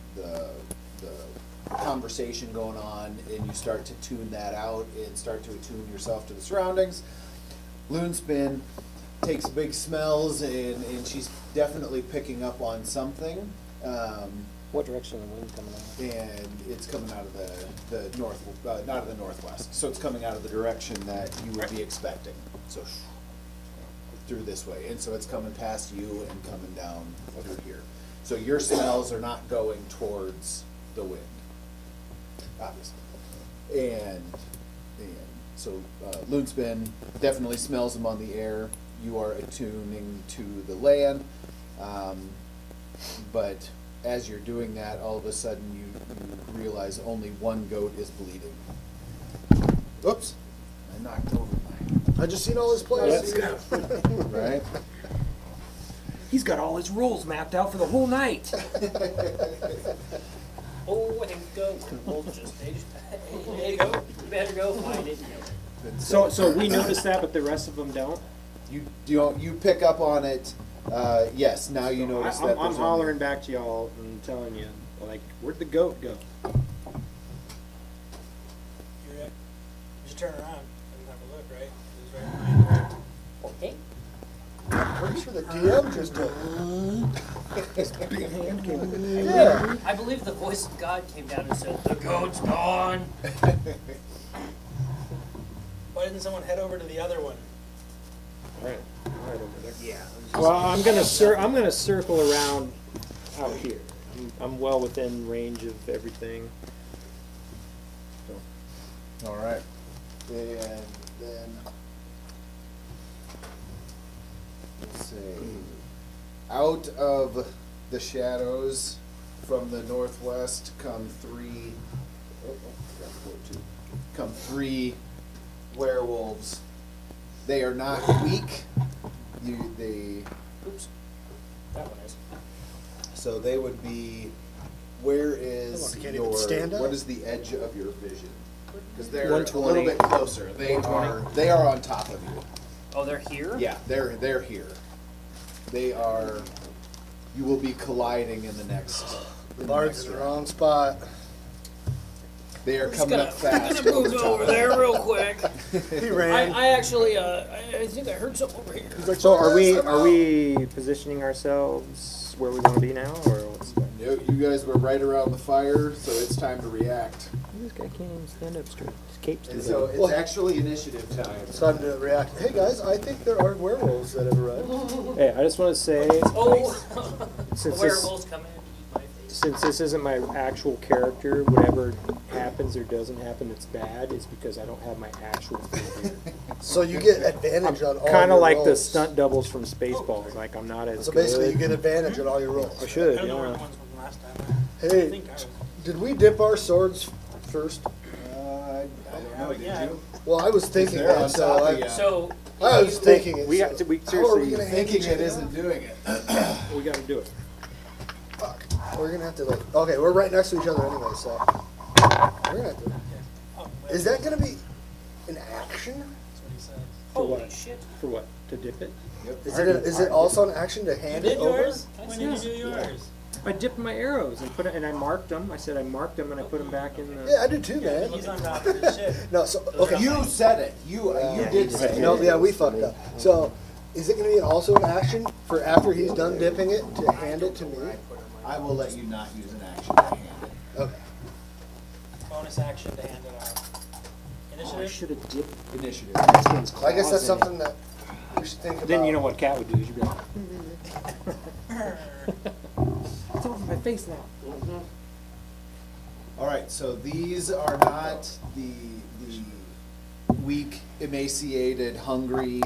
conversation going on, and you start to tune that out and start to attune yourself to the surroundings. Loonspin takes big smells, and she's definitely picking up on something. What direction is the wind coming out? And it's coming out of the north, not of the northwest. So it's coming out of the direction that you would be expecting. So through this way, and so it's coming past you and coming down through here. So your smells are not going towards the wind, obviously. And so Loonspin definitely smells them on the air. You are attuning to the land, but as you're doing that, all of a sudden you realize only one goat is bleeding. Oops! I knocked over my I just seen all this place. Right? He's got all his rules mapped out for the whole night. Oh, I think we'll just, there you go. You better go find it. So we noticed that, but the rest of them don't? You pick up on it, yes, now you notice that I'm there's hollering back to y'all and telling you, like, where'd the goat go? You're right. You should turn around and have a look, right? It was right behind you. Okay. Pretty sure the DM just did. Yeah. I believe the voice of God came down and said, "The goat's gone." Why didn't someone head over to the other one? Right over there. Yeah. Well, I'm gonna circle around out here. I'm well within range of everything. So. All right. And then, let's see, out of the shadows from the northwest come three werewolves. They are not weak. Oops. That one is. So they would be. Where is They can't your? even stand up? What is the edge of your vision? Because they're a 120. little bit closer. They are on top of you. Oh, they're here? Yeah, they're here. They are. You will be colliding in the next. Bard's in the wrong spot. They are coming up fast. I'm gonna move over there real quick. He ran. I actually, I think I heard something over here. So are we positioning ourselves where we want to be now, or what's that? No, you guys were right around the fire, so it's time to react. This guy can't even stand up straight. His cape's And too so big. it's actually initiative time. It's time to react. Hey guys, I think there are werewolves that have arrived. Hey, I just want to say, Oh, Since the this- werewolves come in and eat my face. since this isn't my actual character, whatever happens or doesn't happen that's bad is because I don't have my actual figure. So you get advantage on all Kind your of like the rolls. stunt doubles from Spaceballs. Like I'm not as So good. basically, you get advantage on all your rolls. I should, I don't know where the yeah. ones from last time. I Hey, think I was. did we dip our swords first? I don't know. Did you? Well, I was thinking They're on that, so top of you. I So, was thinking it. We so got to, we how are we seriously, gonna hang Thinking each it other isn't doing it. we got to do it. Fuck. We're gonna have to like. Okay, we're right next to each other anyway, so we're gonna have to. Oh, Is that gonna be an action? That's what he said. For holy what? shit. For what? To dip it? Yep. Is it also an action to You hand did it over? yours? When did you do yours? I dipped my arrows and put it, and I marked them. I said I marked them and I put them back in the. Yeah, I did too, man. He's on top of his shit. No, so okay. You said it. You did say it. No, yeah, we fucked up. So, is it gonna be also an action for after he's done dipping it to hand it to me? I will let you not use an action to hand it. Okay. Bonus action to hand it off. Oh, I Initiative? should have dipped Initiative. this thing's I guess claws that's in something that we should think it. about. Then you know what Cat would do. She'd be like, it's over my face now. All right, so these are not the weak, emaciated, hungry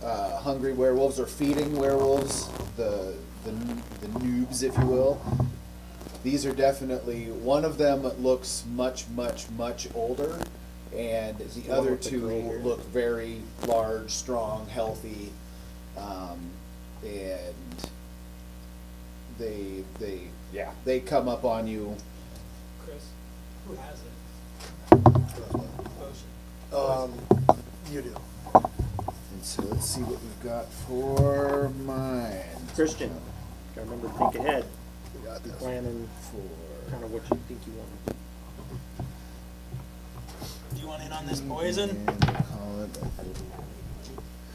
werewolves or feeding werewolves, the Newbs, if you will. These are definitely, one of them looks much older, and the one other with the two gray hair. look very large, strong, healthy, and they come up on you. Chris, who has it? Potion. You do. And so let's see what we've got for mine. Christian, gotta remember to think ahead. You got Be this. planning For kind of what you think you want to do. Do you want in on this poison? And we'll call it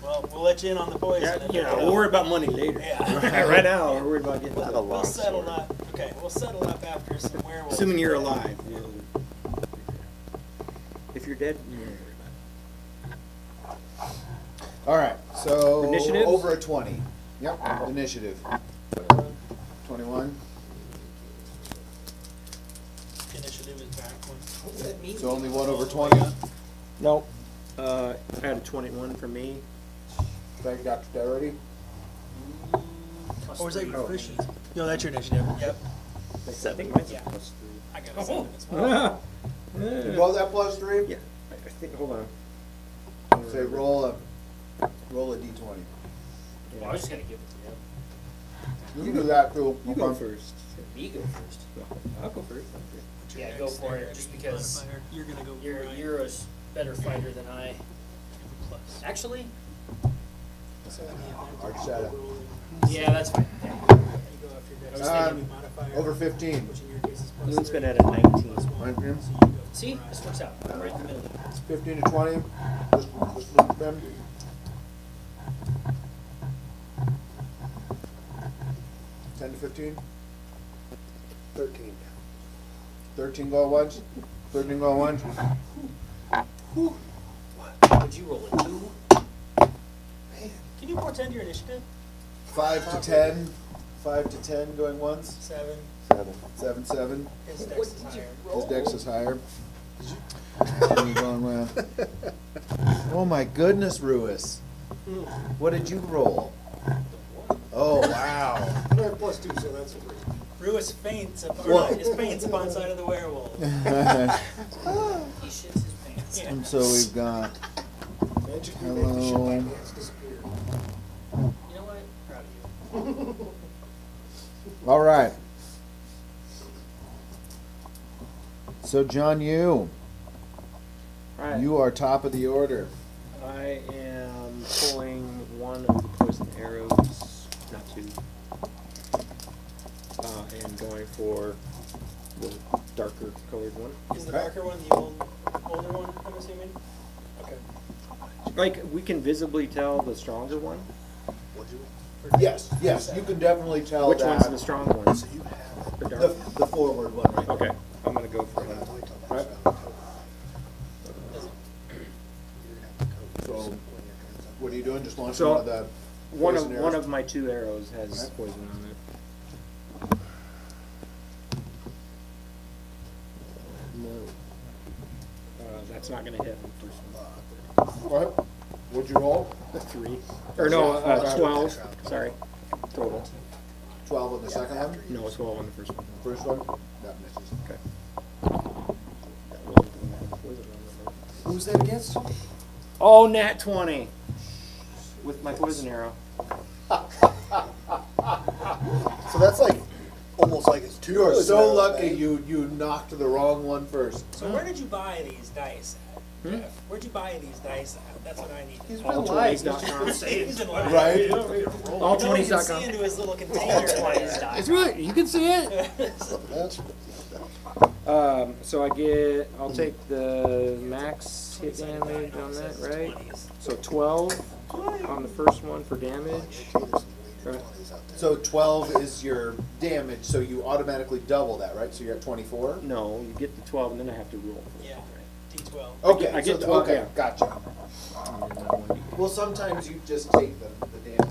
Well, we'll let you in on the poison. Yeah, you know, we'll worry about money later. Yeah. Right now, we're worried about getting Not a that. long We'll settle sword. up. Okay, we'll settle up after some werewolves. Assuming you're alive. If you're dead, you worry All right, so Initiative? over a 20. Yep, initiative. 21. Initiative is back one. So only one over 20. Nope. I had a 21 for me. Thank Dr. Doherty. Or is that your proficiency? No, that's your initiative. Yep. I think mine's Yeah. a +3. I got a 7 as well. You both have +3? Yeah, I think, hold on. Say roll a d20. Well, I was just gonna give it to You can do that too. You go first. you. Me go first. I'll go first. Put your Yeah, go X for there, it, just any because modifier. You're gonna go right. You're a better fighter than I. Plus. Actually, So in the event Arch of shadow. rolling, yeah, that's fine. Yeah. you go off your dex, thinking any modifier, Over 15. which in your case is plus Loon's been 3, at a 19. plus 1, 19. so you go See, right. this works out. I'm right in the middle. 15 to 20. Just look them. 10 to 15. 13. 13 go once. 13 go once. Would you roll a 2? Can you portend your initiative? 5 to 10. 5 to 10 going once. 7. 7, 7. His dex is higher. His dex is higher. And you're going well. Oh my goodness, Ruiz. What did you roll? Oh wow. I have plus 2, so that's a 3. Ruiz faints upon, What? his faints upon sight of the werewolf. He shits his pants. Yeah. And so we've got Magically make the shit Hello. my pants disappear. You know what? Proud of you. all right. So John, Alright. you are top of the order. I am pulling one of the poison arrows, not two, and going for the darker colored one. Is the Okay. darker one the older one, I'm assuming? Okay. Like, we can visibly tell the stronger one. What'd you? Yes, yes, you can definitely tell Which that. one's the strong one? So you have The the, dark. the forward one, right? Okay, I'm gonna go for You're gonna that. have to wait till Right. next round. Doesn't- You're gonna have to cover So, when your turn's up. What are you doing? Just launching So, one of the poison One arrows? of my 2 arrows has Okay. poison on it. No. That's not gonna hit the first one. What? What'd you roll? 3. Or no, 12. Sorry. Total. 12 on the second one? No, 12 on the first one. First one? That misses. Okay. Who's that against? Oh, nat 20 with my poison arrow. So that's like, almost like it's 2. You are poison so arrows, lucky man. you knocked the wrong one first. So where did you buy these dice at? Hmm? Jeff? Where'd you buy these dice at? That's what I need. He's All been lying. 20s.com. He's in line. Right? You All know, you can 20s.com. see into his little container. It's really, you can see it. That's, So I'll take the max hit damage on that, right? So 12 on the first one for damage. Right. So 12 is your damage, so you automatically double that, right? So you're at 24? No, you get the 12 and then I have to roll. Yeah, D12. Okay, I get so 12, okay, yeah. gotcha. And then that one. Well, sometimes you just take the damage.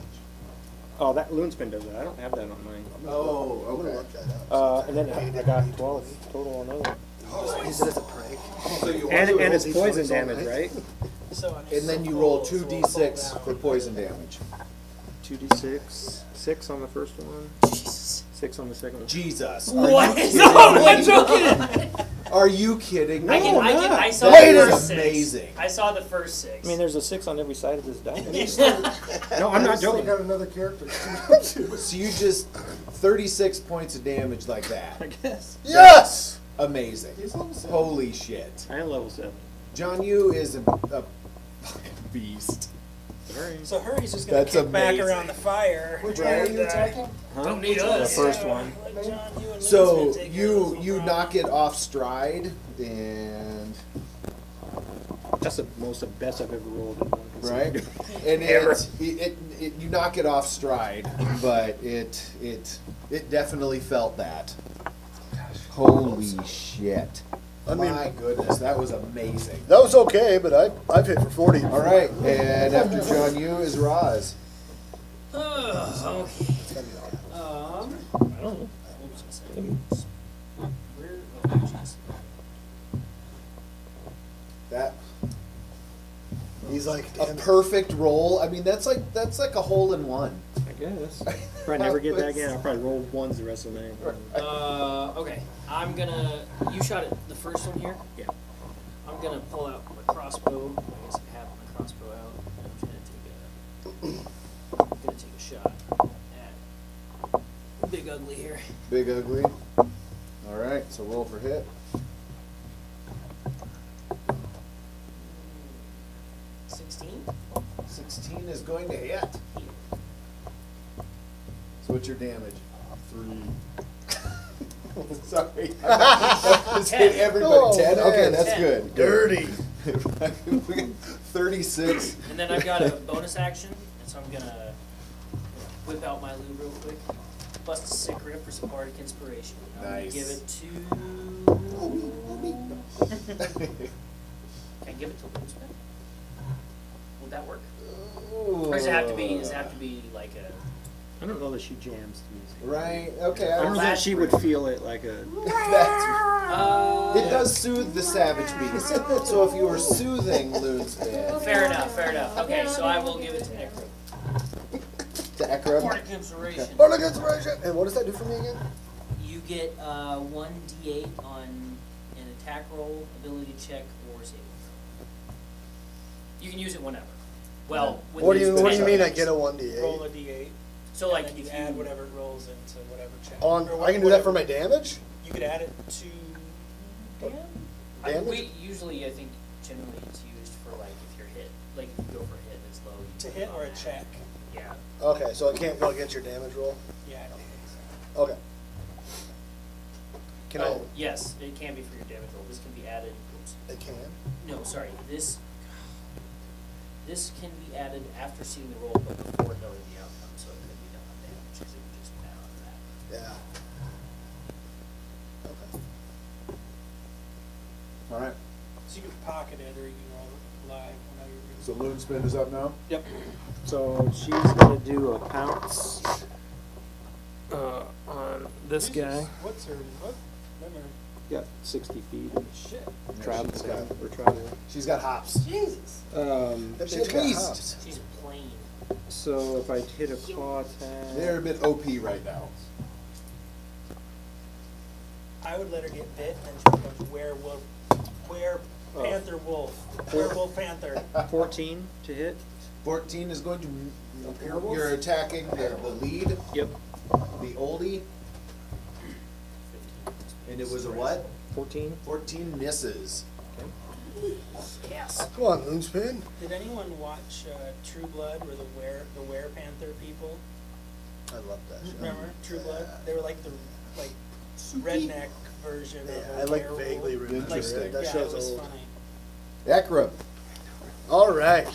Oh, that Loonspin does that. I don't have that on mine. Oh, I'm gonna okay. look that up. And then I got 12 total on those. Use it as a prank. So you And want to it's roll poison D20s all damage, night? right? So I'm And then so you roll full, so we'll 2d6 fold for down. poison damage. 2d6. 6 on the first one. 6 on the second one. Jesus. What? No, I'm joking. Are you kidding? I No, I saw That the is first amazing. 6. I saw the first 6. I mean, there's a 6 on every side of this die. No, No, I'm not Still joking. got another character. So you just 36 points of damage like that. I guess. Yes! Amazing. Holy shit. I am level 7. John Yu is a fucking beast. Sorry. So Hurry's just gonna That's kick back amazing. around the fire. Which one are you attacking? Don't need The us. first one. Let John, you and So Lindsay take care of this you little knock it off stride, and That's the best I've ever rolled in one right, consecutive. and Ever. it you knock it off stride, but it definitely felt that. Holy shit! I mean- My goodness, that was amazing. That was okay, but I've hit for 40. All right, and after John Yu is Roz. Oh, okay. It's gotta be all right. I don't know. What was I saying? Where? Oh, jeez. That He's like, a damn it. perfect roll. I mean, that's like a hole in one. I guess. Probably never get that again. I'll probably roll ones the rest of the night. Okay. I'm gonna. You shot it the first one here. Yeah. I'm gonna pull out my crossbow. I guess I have my crossbow Ugly here. Big ugly. Alright, so roll for hit. 16? 16 is going to hit. So what's your damage? 3. Sorry. Just hit everybody. Oh, 10? Okay, man. that's 10. good. Dirty. 36. And then I've got a bonus action, and so I'm gonna whip out my lube real quick. Bust a sick rip for some bardic inspiration. I'm Nice. gonna give it to. Can I give it to Loonsmith? Would that work? Or does it have to be? Does it have to be like a? I don't know that she jams the music. Right, okay. I don't know that Flash she would feel it like a. That's, it does soothe the savage beast. So if you were soothing Loonsmith Fair enough. Fair enough. Okay, so I will give it to Ekrub. to Ekrub. Bardic inspiration. Bardic inspiration. And what does that do for me again? You get 1d8 on an attack roll, ability check, or saving throw. You can use it whenever. Well, with What do these you special mean I effects. get a Roll 1d8? a d8. So like and then if you add you whatever it rolls into whatever check. On, Or I can do that for whatever. my damage? You could add it to Damage? We usually, I think, generally it's used for like if you're hit, like if you go for a hit that's low. You to put hit it or on a that. check. Yeah. Okay, so it can't go against your damage roll? Yeah, I don't think so. Okay. Can I? Yes, it can be for your damage roll. This can be added. Oops. It can? No, sorry. This can be added after seeing the roll, but before knowing the outcome, so it could be done on damage because it would just add on to that. Yeah. Okay. Alright, So you can pocket it or you can roll it live whenever you're so Loonsmith is up now? Yep. So she's gonna do a pounce on this guy. What's her, what? Remember, Got 60 feet. shit. Travel. she's got- We're traveling. She's got hops. Jesus. That She's bitch a got beast. hops. She's plain. So if I hit a claw attack. They're a bit OP right now. I would let her get bit and then she becomes werewolf, panther wolf, werewolf panther. 14 to hit. 14 is going to. You're attacking the lead, Yep. the oldie, and it was a what? 14. 14 misses. Yes. Come on, Loonspin. Did anyone watch True Blood where the werepanther people? I love that show. Remember True Blood? They were like the redneck version of Yeah, a I like werewolf. vaguely remember Interesting. it. That yeah, show's it was old. funny. Ekrub. All right.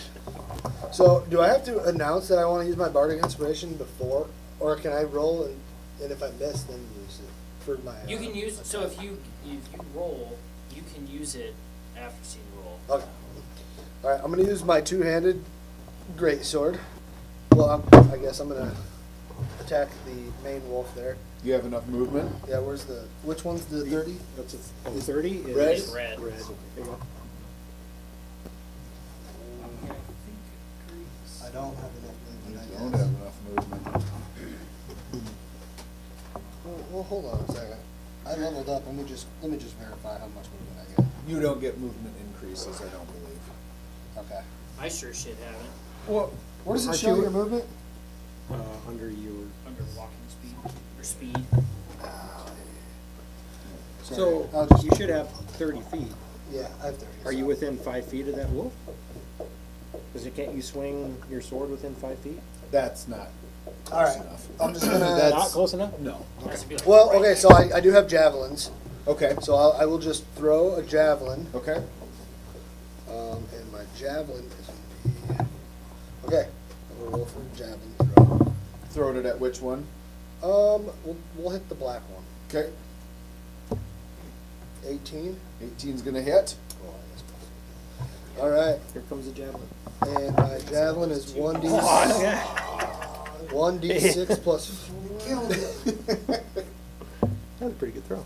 So, do I have to announce that I want to use my bardic inspiration before, or can I roll and if I miss, then use it for my? You can use so if you roll, you can use it after seeing the roll. Okay. All right. I'm gonna use my two-handed greatsword. Well, I guess I'm gonna attack the main wolf there. You have enough movement? Yeah. Which one's the 30? That's a 30 is Red? It's red. Red. There you go. I don't have enough You movement. I don't guess. have enough movement. Well, hold on a second. I leveled up. Let me just verify how much movement I get. You don't get movement increases, I don't believe. Okay. I sure shit haven't. Well, where does it Aren't show you- your movement? Under your. Under walking speed or speed. So I'll just- you should have 30 feet. Yeah, I have 30. Are you so- within 5 feet of that wolf? Because can't you swing your sword within 5 feet? That's not All close right. enough. I'm just gonna. That's- Not close enough? No. Has to be like Well, right okay, there. so I do have javelins. Okay. So I will just throw a javelin. Okay. And my javelin is going to be. Okay. I'm going to roll for a javelin throw. Throw it at which one? We'll hit the black one. Okay. 18. 18's gonna hit. All right. Here comes the javelin. And my javelin is 1d6 plus That was a pretty good throw.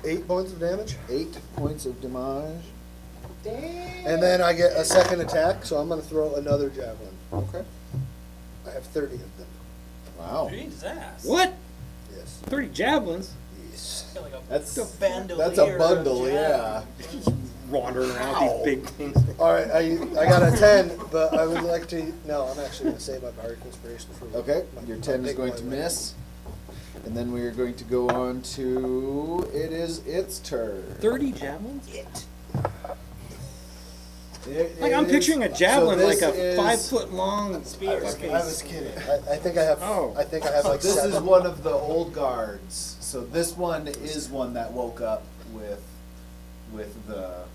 8 points of damage. 8 points of damage. And then I get a second attack, so I'm going to throw another javelin. Okay. I have 30 of them. Wow. Jesus. What? Yes. 30 javelins? Yes. I feel like a That's bandolier that's a of bundle, yeah. javelins. Wandering around these big things. All right, I got a 10, but I would like to. No, I'm actually going to save my bardic inspiration for. Okay. my- Your my 10 is big going boy to weapon. miss. And then we are going to go on to, it is its turn. 30 javelins? Like I'm picturing a javelin like a is- 5 foot long Spear. I was kidding. I think I have. Oh. I think I have like This 7. is one of the old guards. So this one is one that woke up with the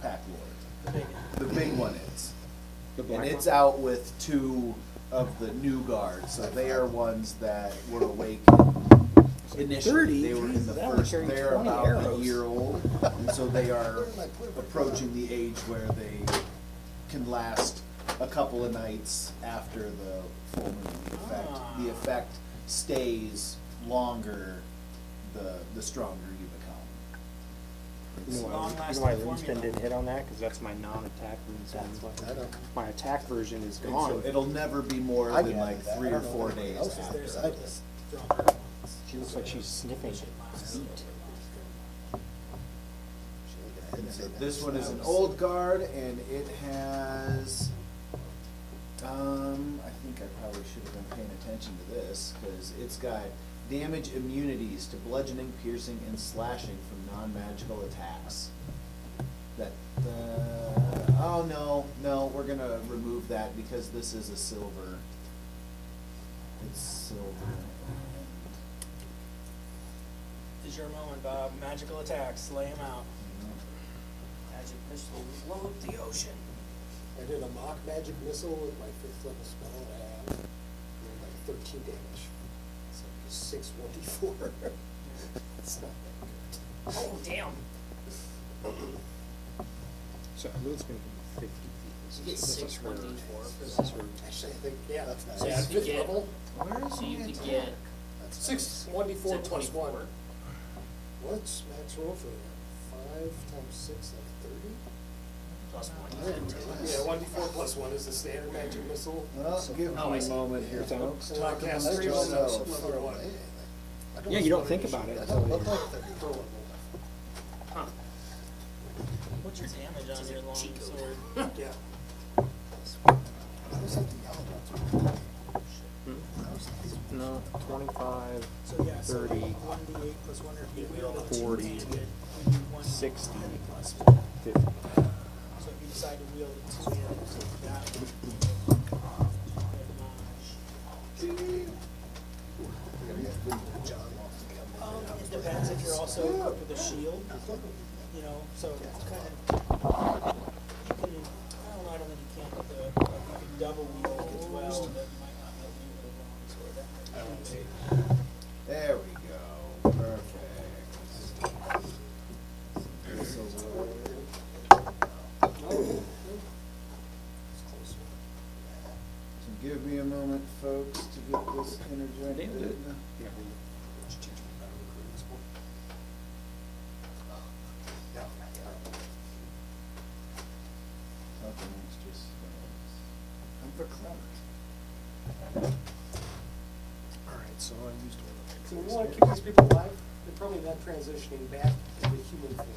pack lord. The big one is. The black And it's one? out with 2 of the new guards. So they are ones that were awake initially. 30? They were in the That would first, carry they're 20 about a arrows. year old. And so they are approaching the age where they can last a couple of nights after the full moon. The effect stays longer the stronger you become. You know why Long-lasting Runespan formula. didn't hit on that? Because that's my non-attack Runespan. I don't. My attack version is And so gone. it'll never be more I than gathered like that. 3 I or don't know 4 what days else is after. there. I just- She looks like she's sniffing. And so this one is an old guard, and it has, I think I probably should have been paying attention to this, because it's got damage immunities to bludgeoning, piercing, and slashing from non-magical attacks. That, oh no, we're gonna remove that because this is a silver. It's silver. Is your moment, Bob. Magical attacks. Lay him out. Magic missile will blow up the ocean. I did a mock magic missile with my 5th level spell that I have. And like 13 damage. So just 6 1d4. It's not that Oh, damn. So Runespan can be 50 feet. You get This is 6 her- 1d4 for this that. is her- good. Actually, I think, yeah. That's nice. So Yeah, you could 5th get, level. so you could get, That's 6 is 1d4 it plus 1. 24? What's max roll for that? 5 times 6, like 30? Plus 1, Yeah, 1d4 plus 1 is the standard magic missile. Well, give Oh, me I a see. moment here, folks. So I cast That's 3 just rolls so at far level 1. away. I Yeah, you don't think about it That until don't you- look like 30. For level. Huh. What's your damage on your long Cheat code. sword? Yeah. I was like the yellow ones. No, 25, So yeah, so 30, 1d8 plus 1, or if you wield it 40, 2-handed, you do 1 60. plus 50. So if you decide to wield it 2-handed, so that would it depends if you're also equipped with a shield, you know, so it's kind of, you can, I don't think you can with the, you can double wield as well, but you might not be able to do it with a long sword. That might be- There we go, perfect. Missiles So give me a moment, folks, to get this interjected. Nailed it. Yeah, Nothing extra spells. I'm for clever. Alright, so I used one of So we want to keep these people alive. They're probably not transitioning back into human form.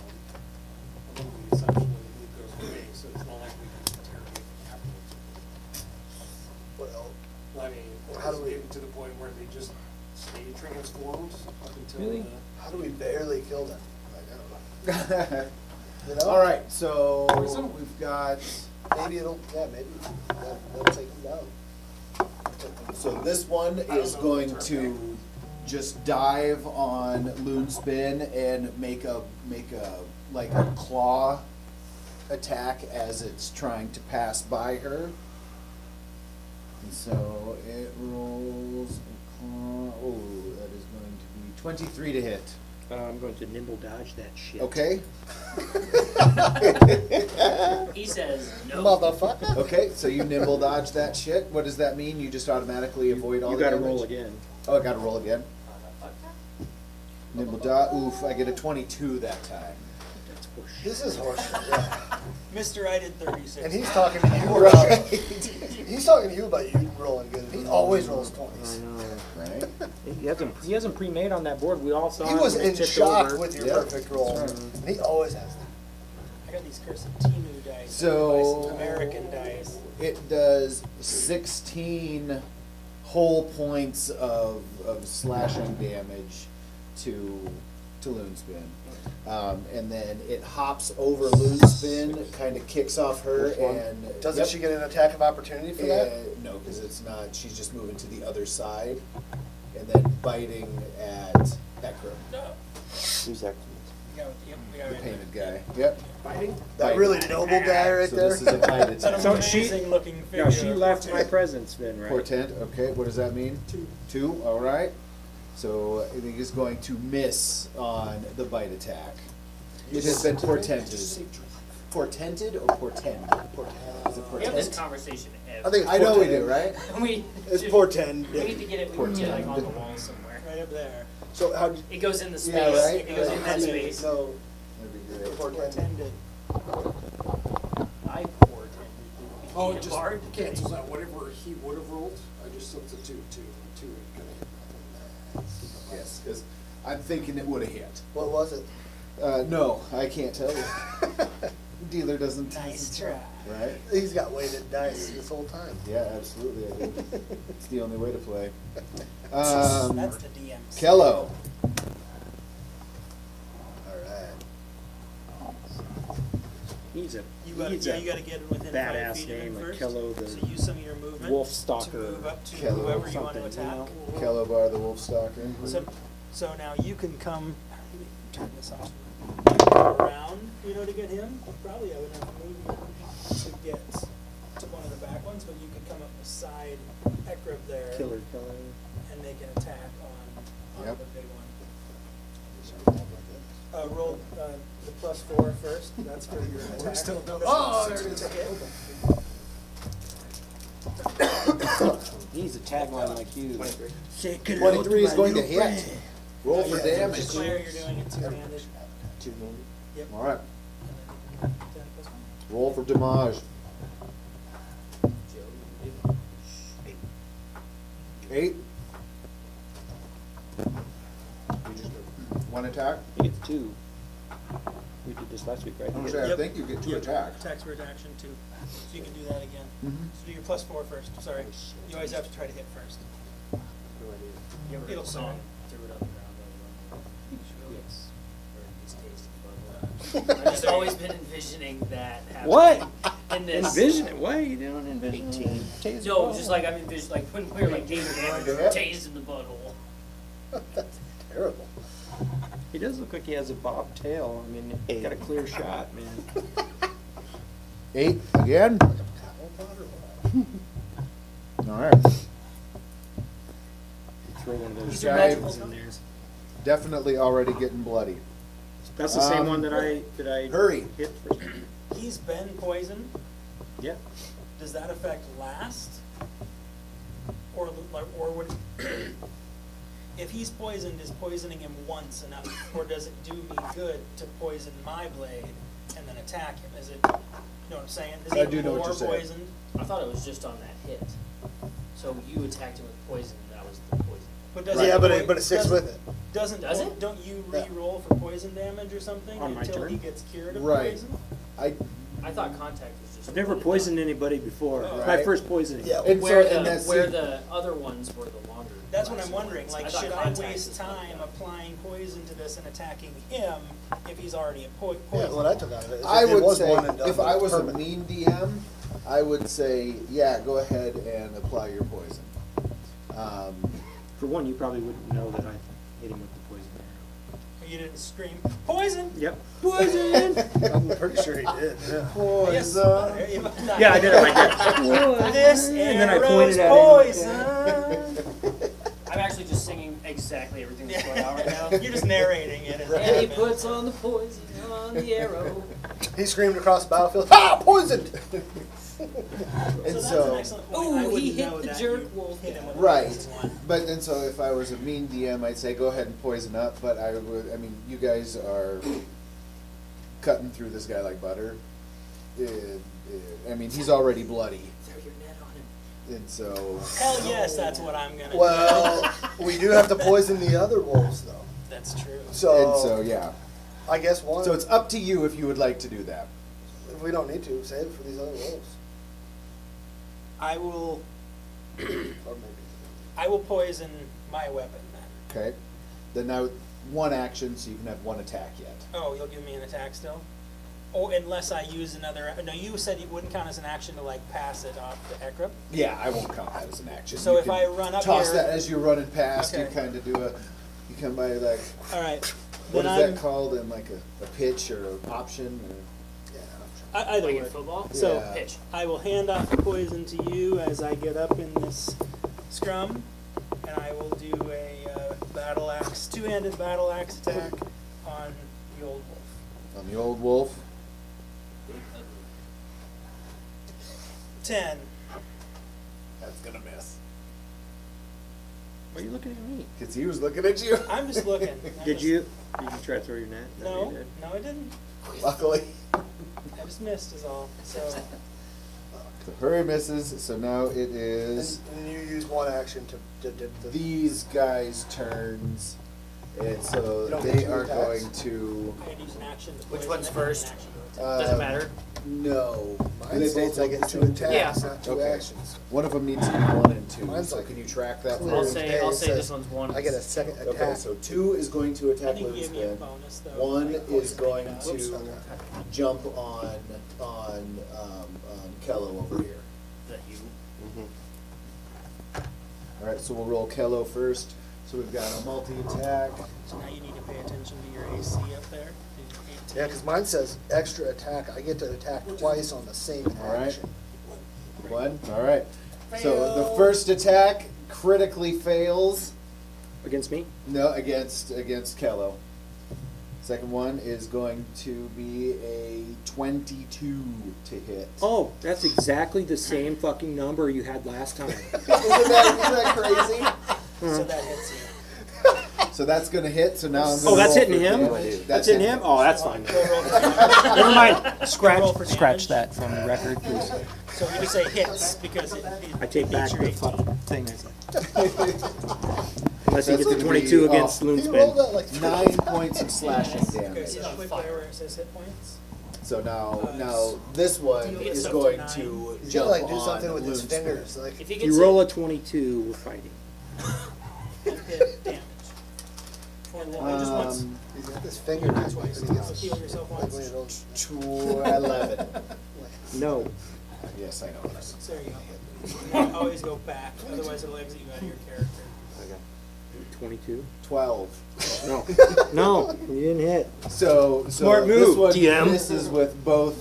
Among the assumption when the mood goes away, so it's not like we can interrogate them afterwards. Well, I mean, How do we- get to the point where they just stay transformed up until Really? how do we barely kill them? I know. You know? All right, so Poison? we've got, Maybe it'll, maybe they'll take them down. so this one is going to just dive on Loonspin and make a like a claw attack as it's trying to pass by her. And so it rolls a claw, oh, that is going to be 23 to hit. I'm going to nimble dodge that shit. Okay? He says no. Motherfucker. Okay, so you nimble dodge that shit. What does that mean? You just automatically avoid all You the gotta damage? roll again. Oh, I gotta roll again. Motherfucker. Nimble dodge, oof, I get a 22 that time. That's horseshit. This is horseshit, yeah. Mister, I did 36. And he's talking to you about, he's talking to you about you rolling good. He always rolls I 20s. know. Right? He hasn't pre-made on that board. We all saw He it was when it in tipped shock over. with your Yeah. perfect roll. That's right. And he always has that. I got these cursed Timu dice. So- American dice. It does 16 whole points of slashing damage to Loonspin. And then it hops over Loonspin, kind of kicks off her, and Doesn't she get an attack of opportunity for that? No, because it's not. She's just moving to the other side, and then biting at Ekrub, Who's that? We got the it. painted guy. Yep. Fighting? That really noble guy right So there? this is a bite It's an attack. So she- amazing looking figure. No, she left my presence then, right? Portent. Okay, what does that mean? 2. 2. All right. So I think it's going to miss on the bite attack. It has been portented. Portented or portend? Is it We have this portent? conversation I think it's I know we portend. do, right? We It's should- portend. We need to get it, we can get it like on the wall somewhere. Right up there. So how do It goes in the space, Yeah, right? it goes in that you space. know That'd be great. portend? Portended. I portended. Oh, He it just barred. cancels out whatever he would have rolled. I just substitute two ain't gonna hit. Yes, because I'm thinking it would have hit. What was it? No, I can't tell you. Dealer doesn't. Nice try. Right? He's got weighted dice this whole time. Yeah, absolutely. I do. It's the only way to play. That's the DM's. Kello. All right. He's a You gotta, he's yeah, a you gotta get within 5 badass feet of him name, like first. Kello the So use some of your movement wolf to stalker. move up to Kello whoever you want to something, you attack. know? Kellobar the Wolf Stalker. So now you can come, let me turn this off. You can go around, to get him. You probably have enough movement to get to one of the back ones, but you could come up beside Ekrub there Killer. and make an attack on Yep. the big one. Roll the +4 first. That's for your attack. still don't- Oh, there there it it is. is. He's a tagline like you. 23 is going to hit. Roll for damage. Declare you're doing it two-handed. Two-handed? Yep. All right. And then 10+1. Roll for damage. 8. One attack. He gets 2. We did this last week, right? I'm He sorry, I Yep. think you get 2 Yep. attacks. Attacks for action 2. So you can do that again. Mhm. So do your +4 first. Sorry. You always have to try to hit first. You ever heard It'll a song, sound. threw it on the ground, yes. Or his taste of the I've just always been envisioning that happening. What? In this. Envision it. What are you doing envision? 18. No, just like I'm envisioning, like when we were like David Hammond, Yep. tased in the butthole. That's terrible. He does look like he has a bob tail. I mean, he got a clear shot, man. 8 again. All right. Throw one of those These are Guy- magical in there. Definitely already getting bloody. That's the same Um, one that I Hurry. hit for. He's been poisoned. Yeah. Does that affect last? Or would if he's poisoned, is poisoning him once enough, or does it do me good to poison my blade and then attack him? Is it, you know what I'm saying? Is I he do know what more you're saying. poisoned? I thought it was just on that hit. So you attacked him with poison, and that was the poison. But does Yeah, it but poi- it sticks doesn't- with it. Does it? Don't you Yeah. re-roll for poison damage or something On my until turn? he gets cured of Right. poison? I thought contact was just. I've never poisoned anybody before. Oh. My Right. first poisoning. Yeah. And Where so, and the, that's where the other ones were the longer. That's what I'm lasting wondering, ones. like, thought should I contact waste was like time that. applying poison to this and attacking him if he's already a Yeah, poison? what I took out of it is I it would was say, one and done, if but I it's was a permanent. mean DM, I would say, yeah, go ahead and apply your poison. For one, you probably wouldn't know that I hit him with the poison arrow. You didn't scream, poison! Yep. Poison! I'm pretty sure he did, yeah. Yes. Poison. Yeah, I did it like that. This And then I arrow's pointed at him. poison! I'm actually just singing exactly everything that's going on right now. You're just narrating it. as it And he happens. puts on the poison on the arrow. He screamed across the battlefield, "Ah, poisoned!" And that's so, an excellent point. Ooh, I he wouldn't hit know the that jerk you wolf. hit him with a right, poison one. but and so if I was a mean DM, I'd say go ahead and poison up. But I would, I mean, you guys are cutting through this guy like butter. I mean, he's already bloody, Throw your net on him. and so Hell yes, that's what I'm gonna do. Well, we do have to poison the other wolves, though. That's true. So, yeah. I guess one. So it's up to you if you would like to do that. If we don't need to, save it for these other wolves. I will, Or maybe. I will poison my weapon then. Okay. Then now, one action, so you can have one attack yet. Oh, you'll give me an attack still? Oh, unless I use another, no, you said it wouldn't count as an action to like pass it off to Ekrub? Yeah, I won't count that as an action. So You if can I run up toss here- that as you're running past, you Okay. kind of do you come by like, Alright. what Then is that called in like a pitch or an option? Or? Either Like in way. football? So, Yeah. Pitch. I will hand off the poison to you as I get up in this scrum, and I will do a battle axe, two-handed battle axe attack on the old wolf. On the old wolf. 10. That's gonna miss. Why are you looking at me? Because he was looking at you. I'm just looking. Did you try to throw your net? No, you did. no, I didn't. Luckily. I just missed is all. So, So Hurey misses, so now it is And you use one action to these guys' turns. And so You don't they get two are attacks? going to. I could use an action to Which poison one's it and first? an action to attack. Does it matter? No. Mine says I get two attacks, not two Okay. actions. One of them needs to be 1 and 2. Mine's So like can you track that? clear I'll for as me? day. I'll It say says this one's one. I get a second attack. Okay, so 2 is going to I attack think you gave me a Loonskin. bonus though. 1 like is poison going like to that. jump on Kello over here. Is that you? All right, so we'll roll Kello first. So we've got a multi-attack. So now you need to pay attention to your AC up there. Yeah, because mine says extra attack. I get to attack twice on the same All right. action. 1. All right. So the first attack critically fails. Against me? No, against Kello. Second one is going to be a 22 to hit. Oh, that's exactly the same fucking number you had last time. Isn't that crazy? So that hits you. So that's gonna hit. So now I'm gonna. Oh, that's roll hitting for him? damage. That's hitting him? Oh, that's fine. Go roll for damage. Never mind. Roll for Scratch damage. that from the record, please. So you just say hits because it I take back beats your the 18. fucking thing I said. Unless he That's gets a gonna 22 be, against You rolled Loonskin. that like 9 points of slashing Okay, damage. so click there where it says hit points. So now this one It's is up going to to You gotta jump like do on something with his Loonskin. fingers. Like If he If gets you roll a 22, we're fighting. And hit damage. And then just once. he's got this finger. Not twice. But he gets So heal yourself like once. when you don't- 11. No. Yes, I know. So there you go. You always go back, otherwise it'll exit you out of your character. 22? 12. No. No, you didn't hit. So Smart this move, one TM. misses with both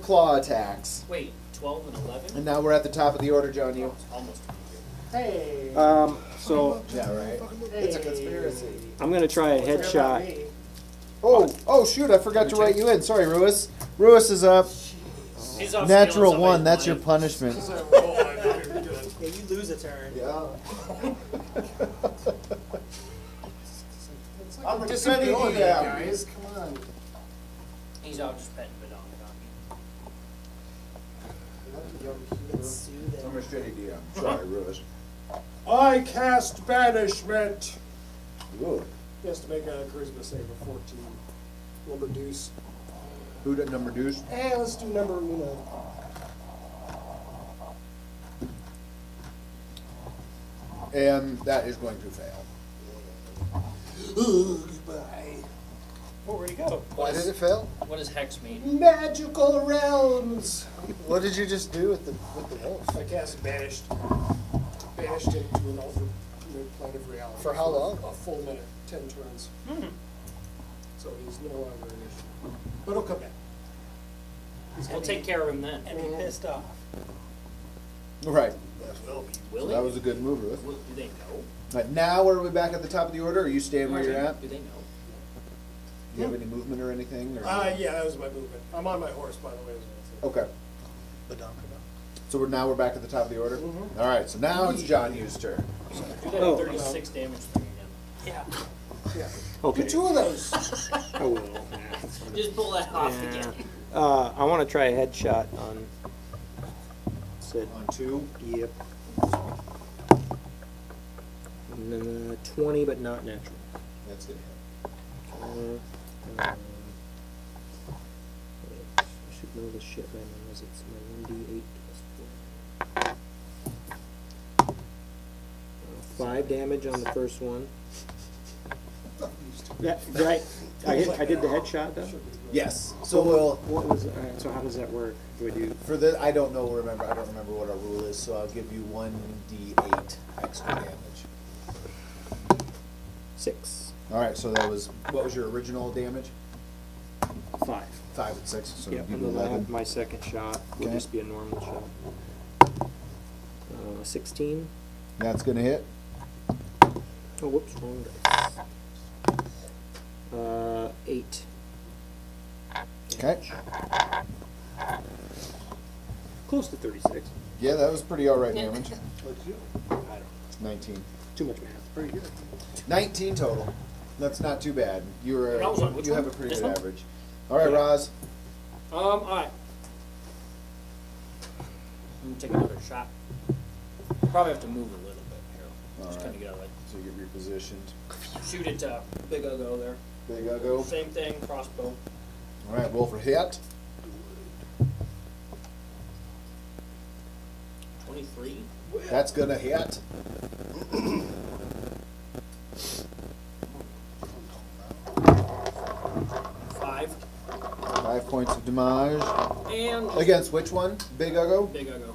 claw attacks. Wait, 12 and 11? And now we're at the top of the order, John. You. Almost. Hey. So Yeah, right. It's a conspiracy. I'm gonna try a Forget about headshot. me. Oh shoot! I forgot to write you in. Sorry, Ruiz. Ruiz is up. He's off Natural stealing 1. That's somebody's your money. punishment. Yeah, you lose a turn. Yeah. It's like I'm a defending you, disability, yeah. guys. Come on. He's out just petting I'm restricted DM. Sorry, Ruiz. I cast banishment. Ooh. He has to make a charisma save of 14. Number deuce. Who did number deuce? Hey, let's do number And that is going to fail. Goodbye. Oh, where'd he go? Why did it fail? What does hex mean? Magical realms. What did you just do with the wolf? I cast banished. Banished him to an alternate plane of reality. For how long? A full minute, 10 turns. So he's no longer an issue. But he'll come back. We'll take care of him then. And be pissed off. Right. Will That was a good move, Ruiz. Do they know? Right, now are we back at the top of the order? Or are you staying where you're at? Do they know? Do you have any movement or anything? Or? Yeah, that was my movement. I'm on my horse, by the way. Okay. So we're back at the top of the order? Mhm. All right, so now it's John Yu's turn. Do that Oh. 36 damage to him. Yeah. Yeah. Okay. Do 2 of those. I will. Just pull that off Yeah. again. I want to try a headshot on Sid. On 2. Yep. 20, but not natural. That's good. I should know this shit by now, as it's my 1d8 plus 4. 5 damage on the first one. Yeah, right. I did the headshot though. Yes. So we'll What was? So how does that work? Do I do? for the I don't know. Remember, I don't remember what our rule is. So I'll give you 1d8 extra damage. 6. All right. So that was what was your original damage? 5. 5 and 6. So Yep, you and do then I 11. have my second shot. Will Okay. just be a normal shot. 16. That's gonna hit. Oh, whoops, wrong dice. 8. Okay. Close to 36. Yeah, that was pretty all right damage. What'd you? I don't know. 19. Too much math. Pretty good. 19 total. That's not too bad. You were That was on which you have one? a pretty This good one? average. All right, Roz. Alright. I'm gonna take another shot. Probably have to move a little bit here. Just Alright. kinda get out of So you get repositioned. Shoot at Big Uggo there. Big Uggo. Same thing, crossbow. All right, roll for hit. 23. That's gonna hit. 5. 5 points of damage. And Against which one? Big Uggo? Big Uggo.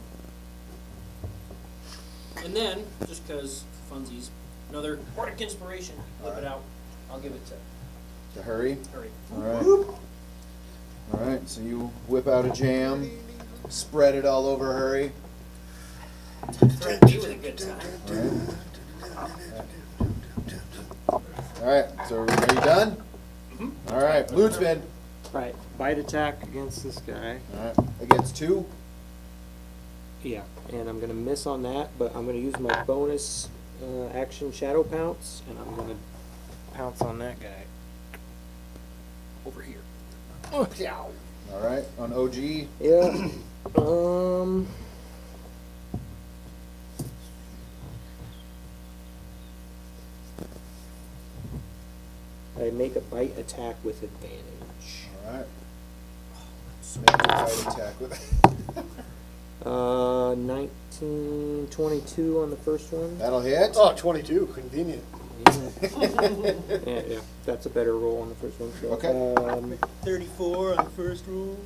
And then, just cause funsies, another Bardic Inspiration. Flip it out. I'll give it to To Hurry. Hurry. All right. All right. So you whip out a jam, spread it all over Hurry. Threaten me with a good time. All right. So are you done? All right. Blue spin. Right. Bite attack against this guy. All right. Against 2. Yeah. And I'm gonna miss on that, but I'm gonna use my bonus action Shadow Pounce, and I'm gonna pounce on that guy over here. All right. On OG. Yeah. I make a bite attack with advantage. All right. Make your bite attack with. 19, 22 on the first one. That'll hit. Oh, 22, convenient. Yeah, that's a better roll on the first one. So, Okay. 34 on the first roll.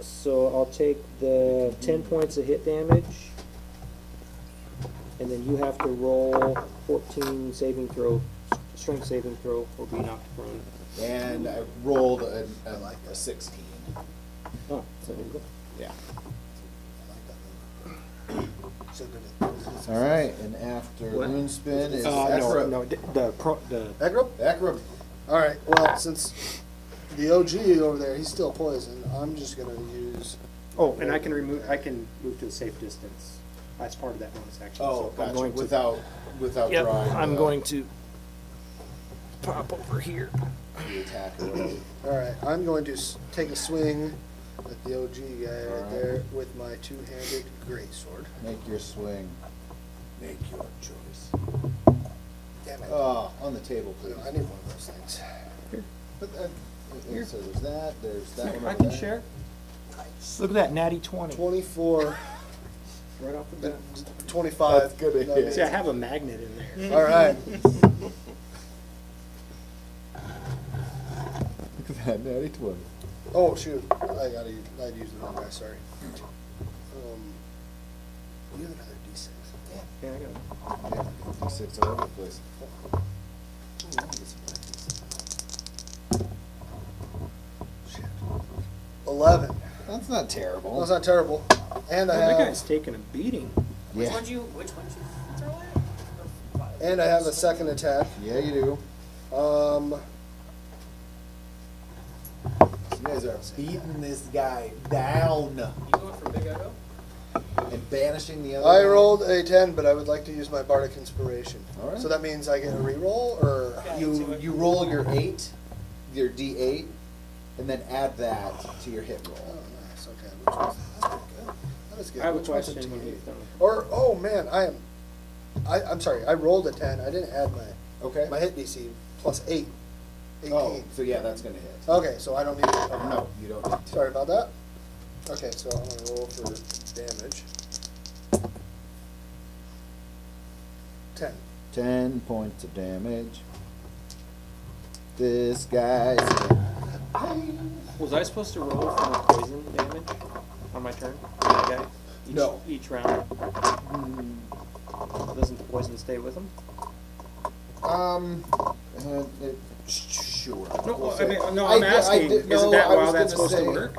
So I'll take the 10 points of hit damage, and then you have to roll 14 saving throw, strength saving throw, or be knocked prone. And I rolled a 16. Oh, so there you go. Yeah. So good. All right, and after What? Moonspin is No, Ekrub. the Ekrub? Ekrub. All right. Well, since the OG over there, he's still poisoned. I'm just gonna use. oh, and I can move to a safe distance. That's part of that bonus action. Oh, so gotcha. I'm going to, Without yep, drawing. I'm the- going to pop over here. the attack or whatever. All right. I'm going to take a swing at the OG guy All right right. there with my two-handed greatsword. Make your swing. Make your choice. Damn it. Oh, on the table, please. I need one of those things. But, so there's that one I over can there. share. Look at that, natty 20. 24, Right off the bat. 25. That's good to That hit. means- See, I have a magnet in there. All right. Look at that, natty 20. Oh shoot! I'd use the wrong guy. Sorry. You have another D6. Yeah, I got it. Yeah, D6 all over the place. Shit. 11. That's not terrible. That's not terrible. And I Oh, that have guy's taking a beating. Which Yeah. one'd you throw at? and I have a second attack. Yeah, you do. You guys are beating this guy down You going for Big Uggo? and banishing the other I guy. rolled a 10, but I would like to use my bardic inspiration. All right. So that means I get a reroll, or You roll your 8, your D8, and then add that to your hit oh, roll. nice. Okay, which one's that's pretty good. That is good. I have a Which one's question when D8? he's done. Or oh man, I'm sorry. I rolled a 10. I didn't add Okay. my hit DC plus 8. 18. Oh, so yeah, that's gonna hit. Okay, so I don't need to. No, you don't need to. Sorry about that. Okay, so I'm gonna roll for damage. 10. 10 points of damage. This guy's Was I supposed to roll for the poison damage on my turn? That guy? No. Each round? Doesn't the poison stay with him? Sure. No, we'll I say. mean, no, I'm asking, isn't that I was how that's gonna supposed to say, work?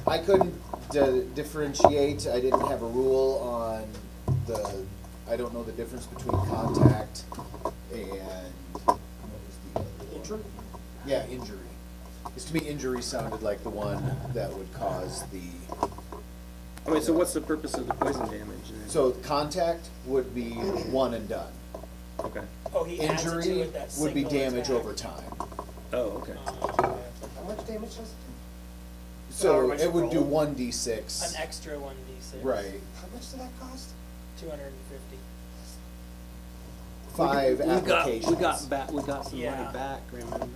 I couldn't differentiate. I didn't have a rule on I don't know the difference between contact and, what was the other one? Injury? Yeah, injury. Because to me, injury sounded like the one that would cause the, I mean, so what's the purpose of the poison damage then? so contact would be one and done. Okay. Oh, he adds it to Injury it, that would be single damage attack. over time. Oh, okay. How much damage does it So much it would do roll? 1d6. An extra 1d6. Right. do? How much did that cost? 250. 5 applications. We got some Yeah. money back, remember?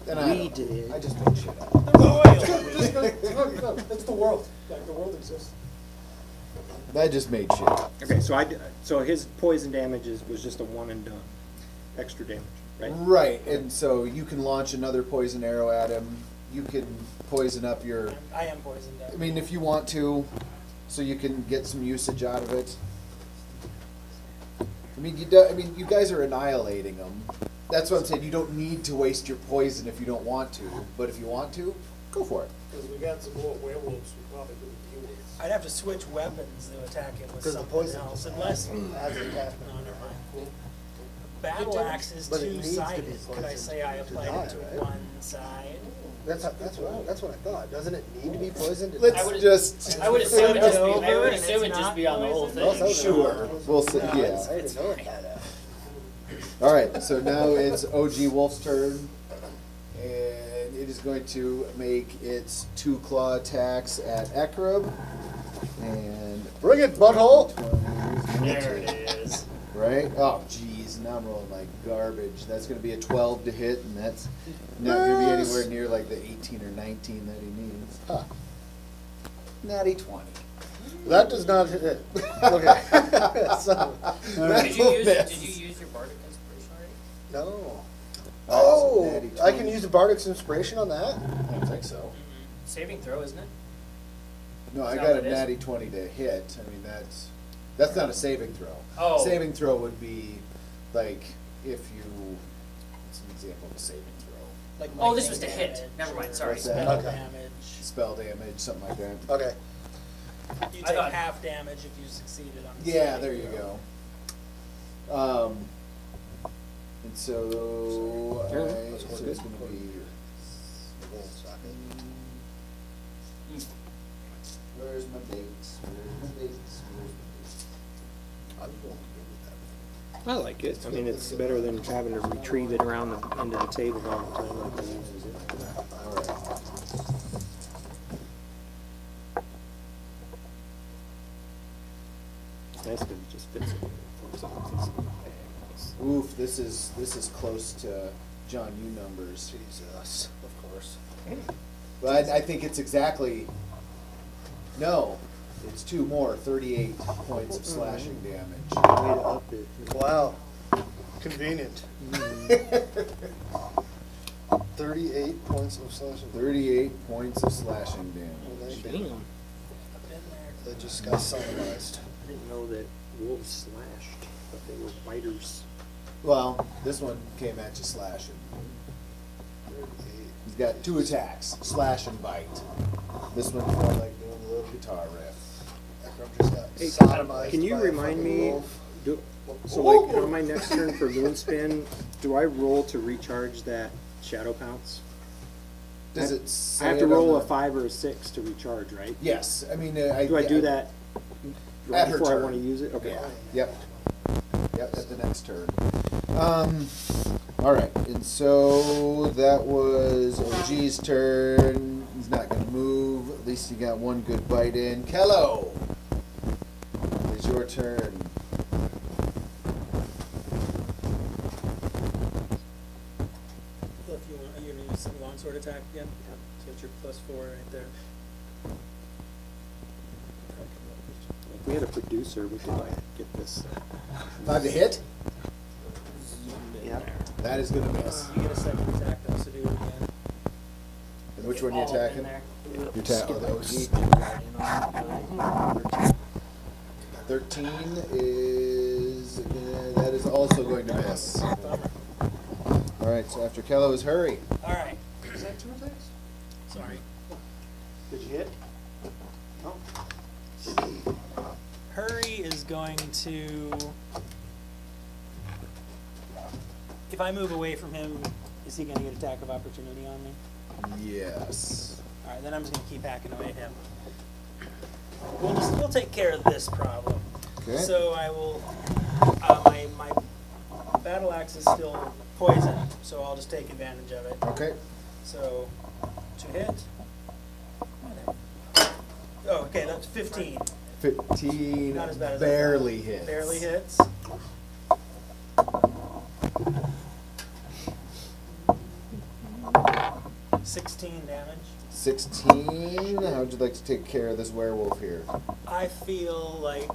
And We did. I just made shit up. The royal. It's the world. Like, the world exists. I just made shit up. Okay, so his poison damage was just a one and done, extra damage, right? Right, and so you can launch another poison arrow at him. You can poison up your. I am poisoned up. I mean, if you want to, so you can get some usage out of it. I mean, you guys are annihilating them. That's what I'm saying. You don't need to waste your poison if you don't want to, but if you want to, go for it. Because we got some more werewolves we probably couldn't deal with. I'd have to switch weapons to attack him with Because the something poison else, just unless. adds an attachment. No, never mind. Battle axe is But it needs to be two-sided. Could I poisoned say I to applied die, it to right? one side? That's what I thought. Doesn't it need to be poisoned? Let's I would- just. I would assume it'd just be, I Over would and assume it's it'd just not be on the whole poison? thing. Sure. We'll see. I Yeah. already know it had a. All right. So now it's OG Wolf's turn, and it is going to make its 2 claw attacks at Ekrub. And Bring it, butthole! There it is. right? Oh, geez, now I'm rolling like garbage. That's going to be a 12 to hit, and that's not going to be anywhere near like the 18 or 19 that he needs. Huh. Natty 20. That does not hit it. Okay. So, Did you use your bardic inspiration already? no. so Oh, natty I can 20. use the Bardic's inspiration on that? I don't think so. Saving throw, isn't it? No, Is I that got a what it is? natty 20 to hit. I mean, that's not a saving throw. Oh. Saving throw would be like if you. It's an example of a saving throw. Like Oh, this lightning was to hit. damage Never mind, or sorry. What's that? spell Okay. damage. Spell damage, something like that. Okay. You I take thought- half damage if you succeeded on the Yeah, saving there you throw. go. And so, Sure. so it's going to be. Where's my dates? Where's my dates? I'm going to go with that. I like it. I mean, it's better than having to retrieve it around the end of the table all the time like they uses it. All right. It's nice because it just fits in. Fits in this little bag. Nice. Oof, this is close to John U numbers. Jesus, of course. But I think it's exactly. No, it's 2 more, 38 points of slashing damage. Way to up it. Wow. Convenient. 38 points of slashing. 38 points of slashing damage. I've Damn. been there. They just got summarized. I didn't know that wolves slashed, but they were biters. Well, this one came at you slashing. 38. He's got 2 attacks, slash and bite. This one's more like doing a little guitar riff. Ekrub just got Hey, sodomized can you by a remind fucking me, wolf. so like on my next turn for Loon Spin, do I roll to recharge that Shadow Pounce? Does I- it say I have to it on roll a the- 5 or a 6 to recharge, right? Yes, I mean, Do I do that right At her before I turn. want to use it? Okay. Yeah, yep, at the next turn. All right, and so that was OG's turn. He's not gonna move. At least he got 1 good bite in. Kello, it's your turn. So if you want, are you gonna use some longsword attack again? So it's your +4 right there. We had a producer, we could like get this. 5 to hit? Yeah. That is gonna miss. You get a second attack though, so do it again. And which one are you All in attacking? there. You're attacking the OG. 13 is, that is also going to miss. Alright, so after Kello is Hurey. Alright, Is that 2 attacks? sorry. Did you hit? No. Hurry is going to. If I move away from him, is he going to get attack of opportunity on me? Yes. Alright, then I'm just going to keep hacking away at him. We'll take care of this problem. Okay. So I will. My battle axe is still poison, so I'll just take advantage of it. Okay. So, to hit. Oh, okay, that's 15. 15 Not as bad as I barely thought. hits. Barely hits. $16 damage. 16. How would you like to take care of this werewolf here? I feel like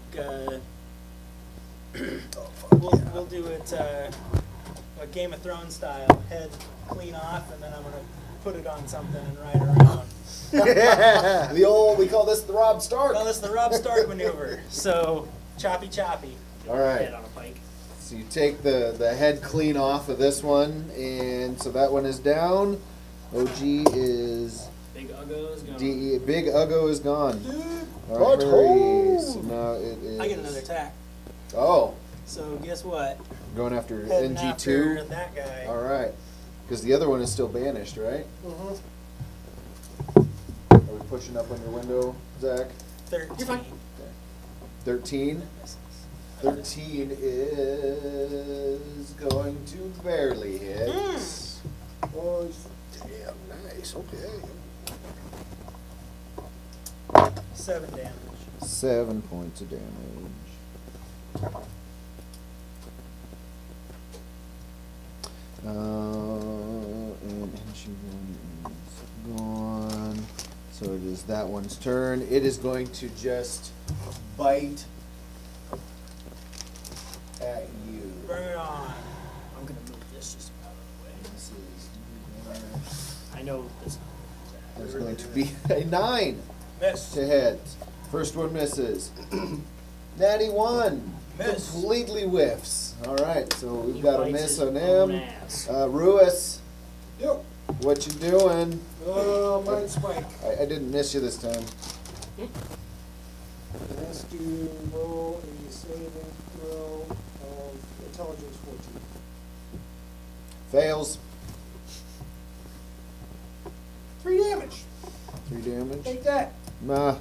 we'll do it a Game of Thrones style. Head clean off, and then I'm gonna put it on something and ride around. The old, we call this the Rob Stark. Well, this is the Rob Stark maneuver. So choppy. All right. Head on a pike. So you take the head clean off of this one, and so that one is down. OG is Big Uggo is gone. DE. Big Uggo is gone. All right, But Hurry. So now it is. I get another attack. Oh, So guess what? going after Heading after NG2. that guy. All right, because the other one is still banished, right? Mm-hmm. Are we pushing up on your window, Zach? 13. 13. 13 is going to barely hit. Oh, damn, nice, okay. 7 damage. 7 points of damage. And she is gone. So it is that one's turn. It is going to just bite at you. Bring it on. I'm gonna move this just out of the way. This is I know this. There's going to be a 9 Miss. to hit. First one misses. Natty 1. Miss. Completely whiffs. All right, so we've He got a bites miss his on own him. ass. Ruis, Yep. what you doing? Mine spike. I didn't miss you this time. Has to roll a saving throw of intelligence 14. Fails. 3 damage. 3 damage. Take that. Nah,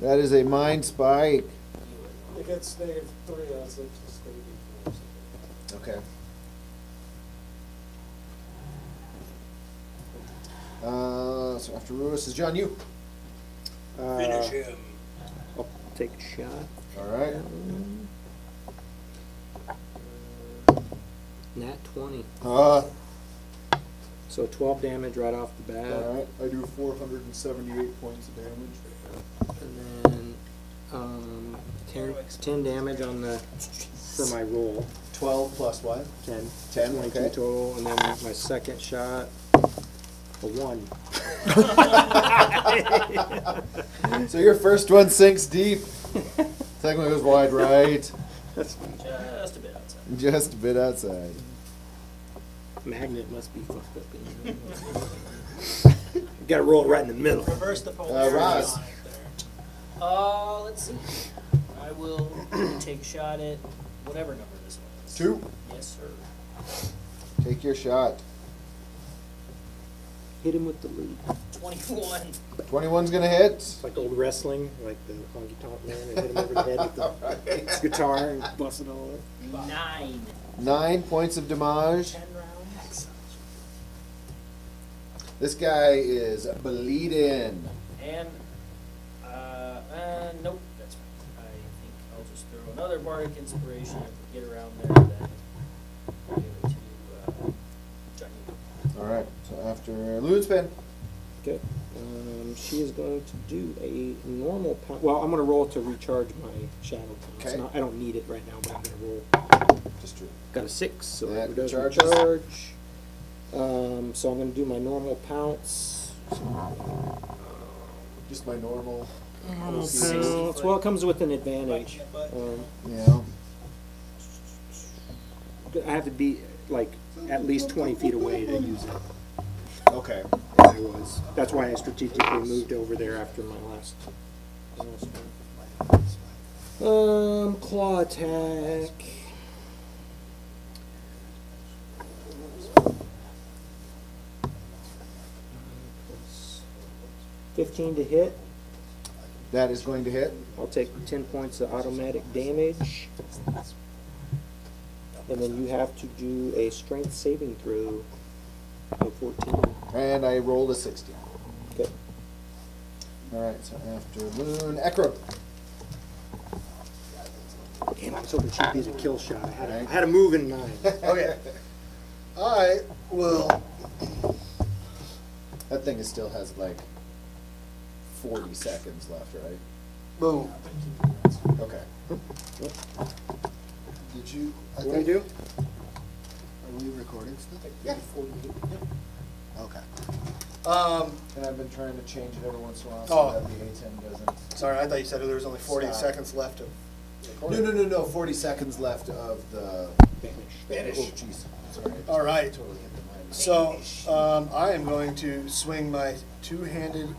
that is a mind spike. It gets -3 on 6 to stay before. Okay. So after Ruis is John, you. Finish him. I'll take a shot. All right. Nat 20. Uh, So 12 damage right off the bat. all right. I do 478 points of damage. And then 10 damage on the for my roll. 12 plus what? 10. 10, 22 okay. total. And then my second shot, a 1. So your first one sinks deep. Second one goes wide right. Just a bit outside. Just a bit outside. Magnet must be fucked up in here. Gotta roll it right in the middle. Reverse the polarity Roz. on it there. Let's see. I will take a shot at whatever number this one is. 2. Yes, sir. Take your shot. Hit him with the lead. 21. 21's gonna hit. It's like old wrestling, like the honky tonk man, and hit him over the head with the guitar and bust it all up. 9. 9 points of damage. 10 rounds. This guy is bleeding. And, nope, that's fine. I think I'll just throw another bardic inspiration if we get around there, then I'll give it to, Johnny. All right. So after Loonspin. Okay. She is going to do a normal pound. Well, I'm going to roll to recharge my shadow pounds. Okay. I don't need it right now, but I'm going to roll. Just true. Got a 6, so That it does recharges. recharge. So I'm going to do my normal pounce. Just my normal. Normal 60 pounce. foot. Well, it comes with an advantage. Biting the butt. Yeah. I have to be like at least 20 feet away to use it. Okay. I was. That's why I strategically moved over there after my last. Claw attack. 15 to hit. That is going to hit. I'll take 10 points of automatic damage. And then you have to do a strength saving throw of 14. And I rolled a 16. Okay. Alright, so after Loon, Ekrub. Damn, I was hoping she'd be the kill shot. I Right. had a move in mind. Okay. I will, That thing is still has like 40 seconds left, right? boom. Okay. Did you? I What do we think- do? Are we recording stuff? Yeah. Okay. And I've been trying to change it every once in a while Oh. so that the A10 doesn't. Sorry, I thought you said there was only 40 Stop. seconds left of No, recording. no, 40 seconds left of the. Banish. Oh, jeez. Sorry. I just All right. Totally hit the mind. So, I am going to swing my two-handed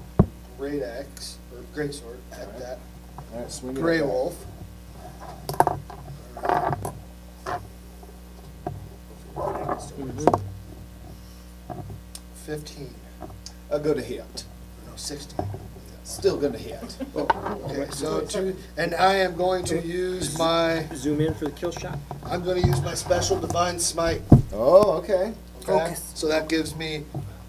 great axe, or great sword, at Alright. that Alright, swing it gray back. wolf. 15. I'll go to hit. No, 16. Still gonna hit. Okay, so and I am going to use my, Zoom in for the kill shot. I'm going to use my special divine smite. Oh, okay. Okay? So that gives me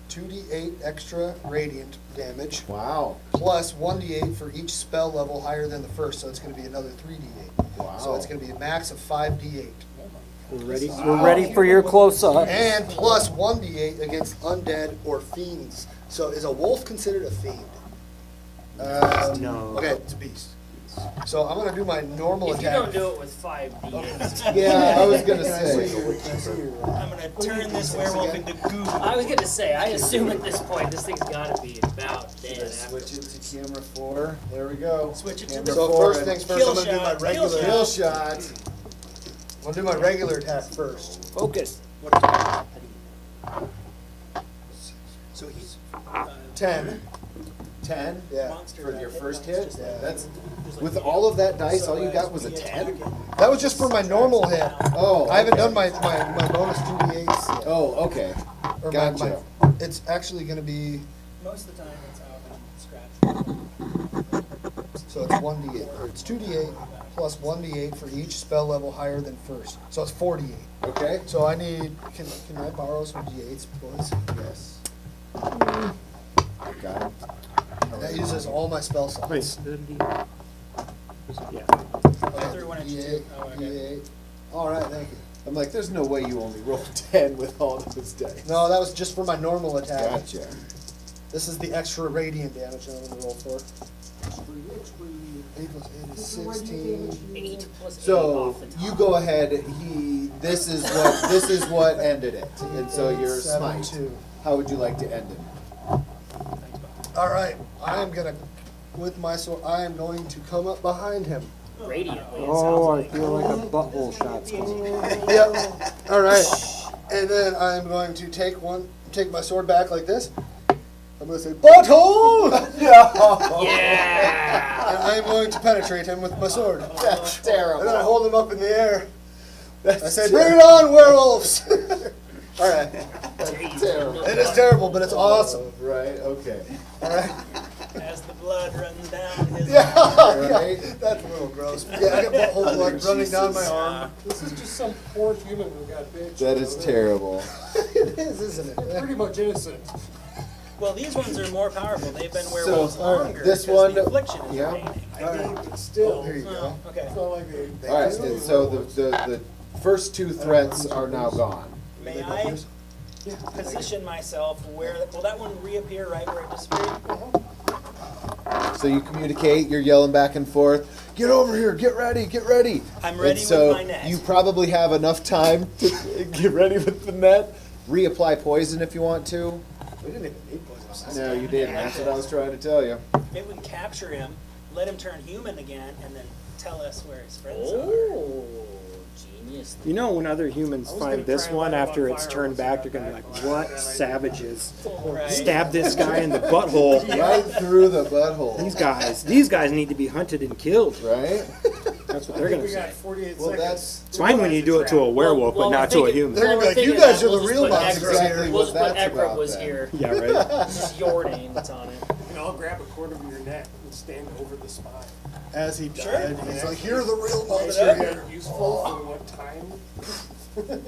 2d8 extra radiant damage, Wow. plus 1d8 for each spell level higher than the first, so it's going to be another 3d8. Wow. So it's going to be a max of 5d8. We're ready. We're ready for your close up. And plus 1d8 against undead or fiends. So is a wolf considered a fiend? No. Okay, it's a beast. So I'm going to do my normal If you attack. don't do it with 5 d8s. Yeah, I was gonna Can I see say. your- can I see your, I'm gonna turn this werewolf into goo. I was gonna say, I assume at this point this thing's gotta be about dead. Let's switch it to camera 4. There we go. Switch it to Camera the- So 4 first and things first, Kill I'm going to do my shot, regular. Kill shot. I'll do my regular attack first. Focus. So he's 10. 10. Yeah. monster. For your first hit. Yeah. That's with all of that dice. All you got was a 10. That was just for my normal hit. Oh, I haven't okay. done my bonus 2d8s yet. Oh, okay. Or Gotcha. it's actually going to be, Most of the time it's out and scratch. so it's 1d8, or it's 2d8 plus 1d8 for each spell level higher than first. So it's 48. Okay. So I need, can I borrow some d8s, boys? Yes. Got it. That uses all my spell slots. Wait. Yeah. Okay, threw one at you D8, too. Oh, okay. D8. All right, thank you. I'm like, there's no way you only rolled 10 with all those dice. No, that was just for my normal attack. Gotcha. This is the extra radiant damage that I'm going to roll for. 8 plus 8 is 16. 8 plus 8 So off the top. you go ahead. This is what ended it, and so your 7, smite. 2. How would you like to end it? All right, I am gonna, with my sword, I am going to come up behind him. Radiantly, it Oh, I sounds like. feel like a butthole shot's coming. Yep. All right, and then I am going to take my sword back like this. I'm going to say butthole, Yeah! and I am going to penetrate him with my sword. That's terrible. And then I hold him up in the air. That's I say, "Bring it on, werewolves!" All right, terrible. it is terrible, but it's awesome. Right. Okay. All right. As the blood runs down his Yeah, Right. yeah, that's a little gross. Yeah, I got butthole blood running down my arm. This is just some poor human who got bitched. That is terrible. It is, isn't it? Pretty much innocent. Well, these ones are more powerful. They've been werewolves all right, longer. this because one- the affliction is yeah. remaining. I think, but still, Here you go. Oh, okay. it's not like they. All right. And so the first 2 threats are now gone. May I position myself where, will that one reappear right where it disappeared? So you communicate, you're yelling back and forth, get over here, get ready, get ready. I'm ready And so with my net. you probably have enough time to get ready with the net. Reapply poison if you want to. We didn't even need poison. No, you didn't. That's what I was trying to tell you. Maybe we can capture him, let him turn human again, and then tell us where his friends Oh, genius. You know, when other humans I was find gonna this try and one light him after on it's fire turned once I back, got they're gonna be back, like, but what then I savages? are. Right. Stab this guy in the butthole. Right through the butthole. These guys need to be hunted and killed. Right? That's what I they're think gonna we got say. 48 Well, seconds. It's fine when you do it to a werewolf, Well, but not we're to a thinking- human. They're gonna be we're like, you thinking guys that are the we'll real just put monsters Ekrub- here. We'll just put That's Ekrub about was then. here. Yeah, right. This is your name that's on it. And I'll grab a cord of your neck and stand over the spine. As he Sure. died, he's like, you're the real Hold it monster up. here. Useful for what time?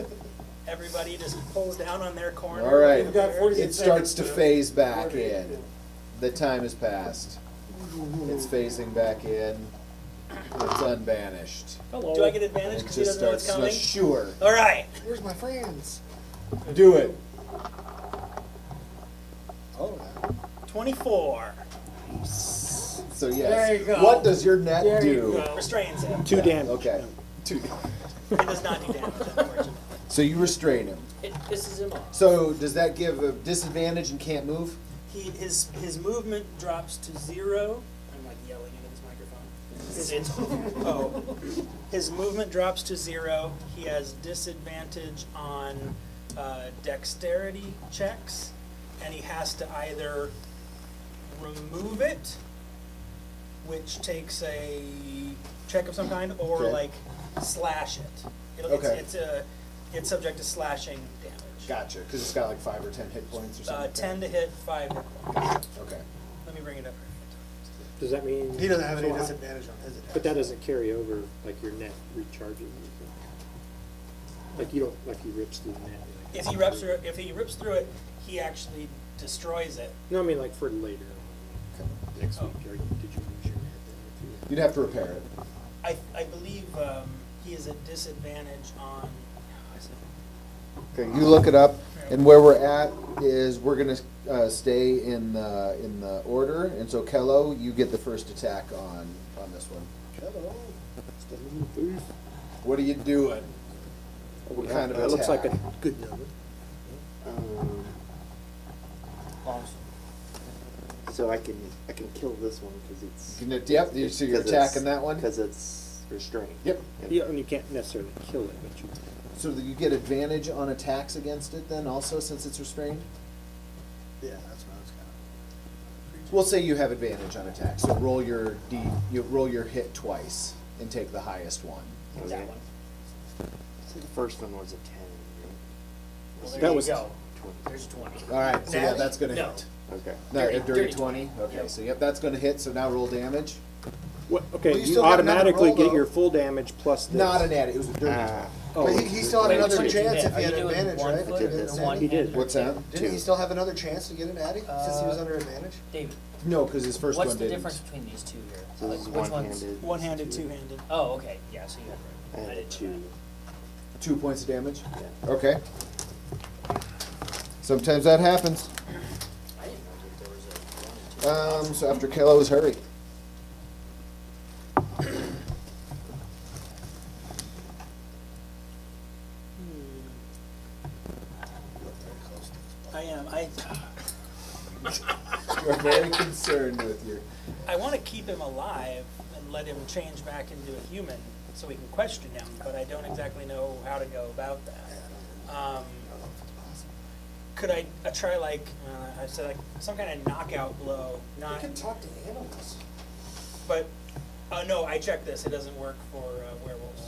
Everybody just pulls down on their corner. All right. We've got 48 It starts to seconds phase back coordinate. in. The time has passed. It's phasing back in. It's unbanished. Hello. Do I get advantage It because he just doesn't know it's starts. coming? Sure. All right. Where's my friends? Do it. Oh, 24. So yes. There you go. What does your net There you do? go. Restrains him. 2 damage. Okay. It does not do damage, unfortunately. So you restrain him. It pisses him off. So does that give a disadvantage and can't move? His movement drops to 0. I'm like yelling into this microphone. Oh. His movement drops to 0. He has disadvantage on dexterity checks, and he has to either remove it, which takes a check of some kind, or Okay. like slash it. Okay. It's subject to slashing damage. Gotcha. Because it's got like 5 or 10 hit points or something. 10 to hit, 5 hit points. Okay. Let me bring it up. Does that mean? he doesn't have any so I- disadvantage on his attack. But that doesn't carry over, like your net recharges. Like you don't, like he rips through the net. If he rips through it, he actually destroys it. No, I mean like for later on, next week. Or did you lose your net then? You'd have to repair it. I believe he is at disadvantage on. Okay, you look it up, and where we're at is we're gonna stay in the order, and so Kello, you get the first attack on this one. Hello. What are you doing? What kind of That looks like a attack? good number. So I can kill this one because it's. Yep, so you're attacking that one? Because it's restrained. Yep. Yeah, and you can't necessarily kill it, but you. So that you get advantage on attacks against it then also, since it's restrained? Yeah, that's what I was kind We'll say you have advantage on attacks, so roll your you roll your hit twice and take the highest one. Okay. That one. So the first one was a 10. Well, That there you was go. 20. There's 20. All right, so yeah, Natty? that's gonna No. hit. Okay. No, Dirty- a dirty dirty 20? 20. Okay, Yep. so yep, that's gonna hit, so now roll damage. What, okay, Well, you you still got another automatically roll, get though. your full damage plus this. Not an add, it was a dirty 20. of. Oh, But he still had Wait, another which one did you chance hit? if he Are had you doing advantage, one right? foot If he or had the advantage. one He did. handed? What's that? Didn't he still have another chance to get an addy since he was under advantage? David, No, because his first what's one the didn't. difference between these two here? So Like, this is which one's? one-handed. One-handed, two-handed. Oh, okay. Yeah, so you have right. I And didn't know 2. 2 points of damage? Yeah. Okay. Sometimes that happens. that. I didn't know that there was a one and two. So after Kello's Hurey. I am. You're very concerned with your. I want to keep him alive and let him change back into a human so we can question him, but I don't exactly know how to go about that. Could I try like I said like some kind of knockout blow? You Not, can talk to animals. but no, I checked this. It doesn't work for werewolves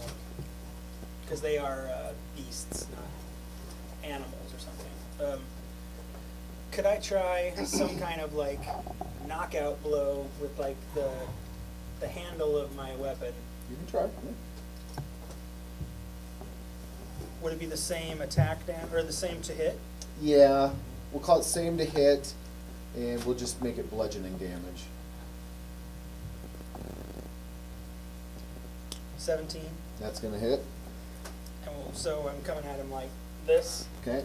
because they are beasts, not animals or something. Could I try some kind of like knockout blow with like the handle of my weapon? You can try. Would it be the same attack or the same to hit? Yeah, we'll call it same to hit, and we'll just make it bludgeoning damage. 17. That's gonna hit. And so I'm coming at him like this. Okay.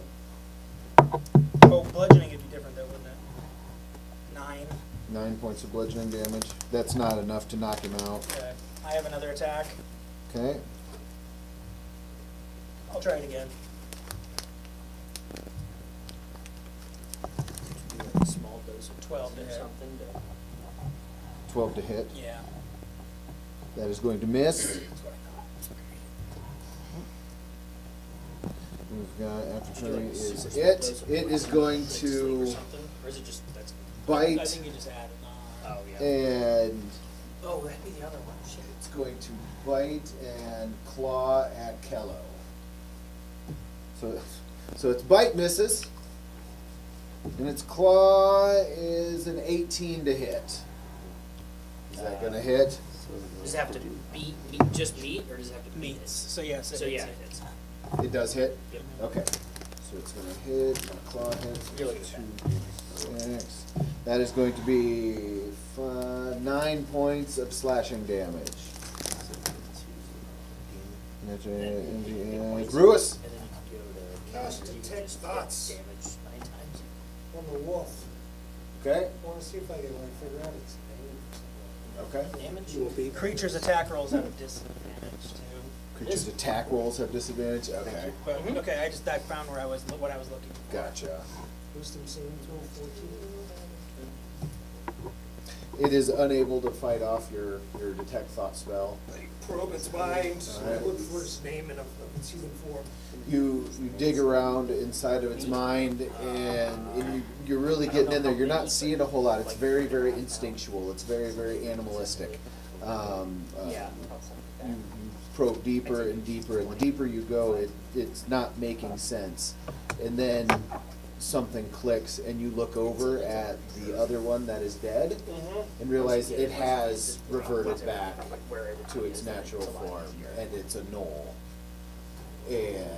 Oh, bludgeoning would be different though, wouldn't it? 9. 9 points of bludgeoning damage. That's not enough to knock him out. Okay. I have another attack. Okay. I'll try it again. Do like a small dose of 12 to or hit. something to. 12 to hit. Yeah. That is going to miss. That's what I thought. We've got after Do you turning like a is super small it. dose of It is like going sleep or to something? Or is it just that's? I bite think you just added on. Oh yeah. and Oh, that'd be the other one. Shit. it's going to bite and claw at Kello. So its bite misses, and its claw is an 18 to hit. Is that gonna hit? Does it have to beat just meat, or does it have to beat Meats. So yes, it So hits yeah, it. it's. It does hit? Yep. Okay. So it's gonna hit, my claw hits. You're looking at 2d6. That is going to be 9 points of slashing damage. And that's Brewis. And then you can go to. Cast you can detect just thoughts. get damage 9 times. On the wolf. Okay. I wanna see if I can like figure out its name. Okay. Damage. Will be. Creatures' attack rolls have a disadvantage too. Creatures' attack rolls have disadvantage. Okay. But okay, I found what I was looking for. Gotcha. Wisdom saving throw 14. It is unable to fight off your detect thought spell. I probe its mind, Alright. look for its name of its human form. You dig around inside of its mind, and you're really getting in there. You're not seeing a whole lot. It's very, very instinctual. It's very, very animalistic. Yeah. You probe deeper and deeper, and the deeper you go, it's not making sense. And then something clicks, and you look over at the other one that is dead, and realize it has reverted back to its natural form, and it's a gnoll. And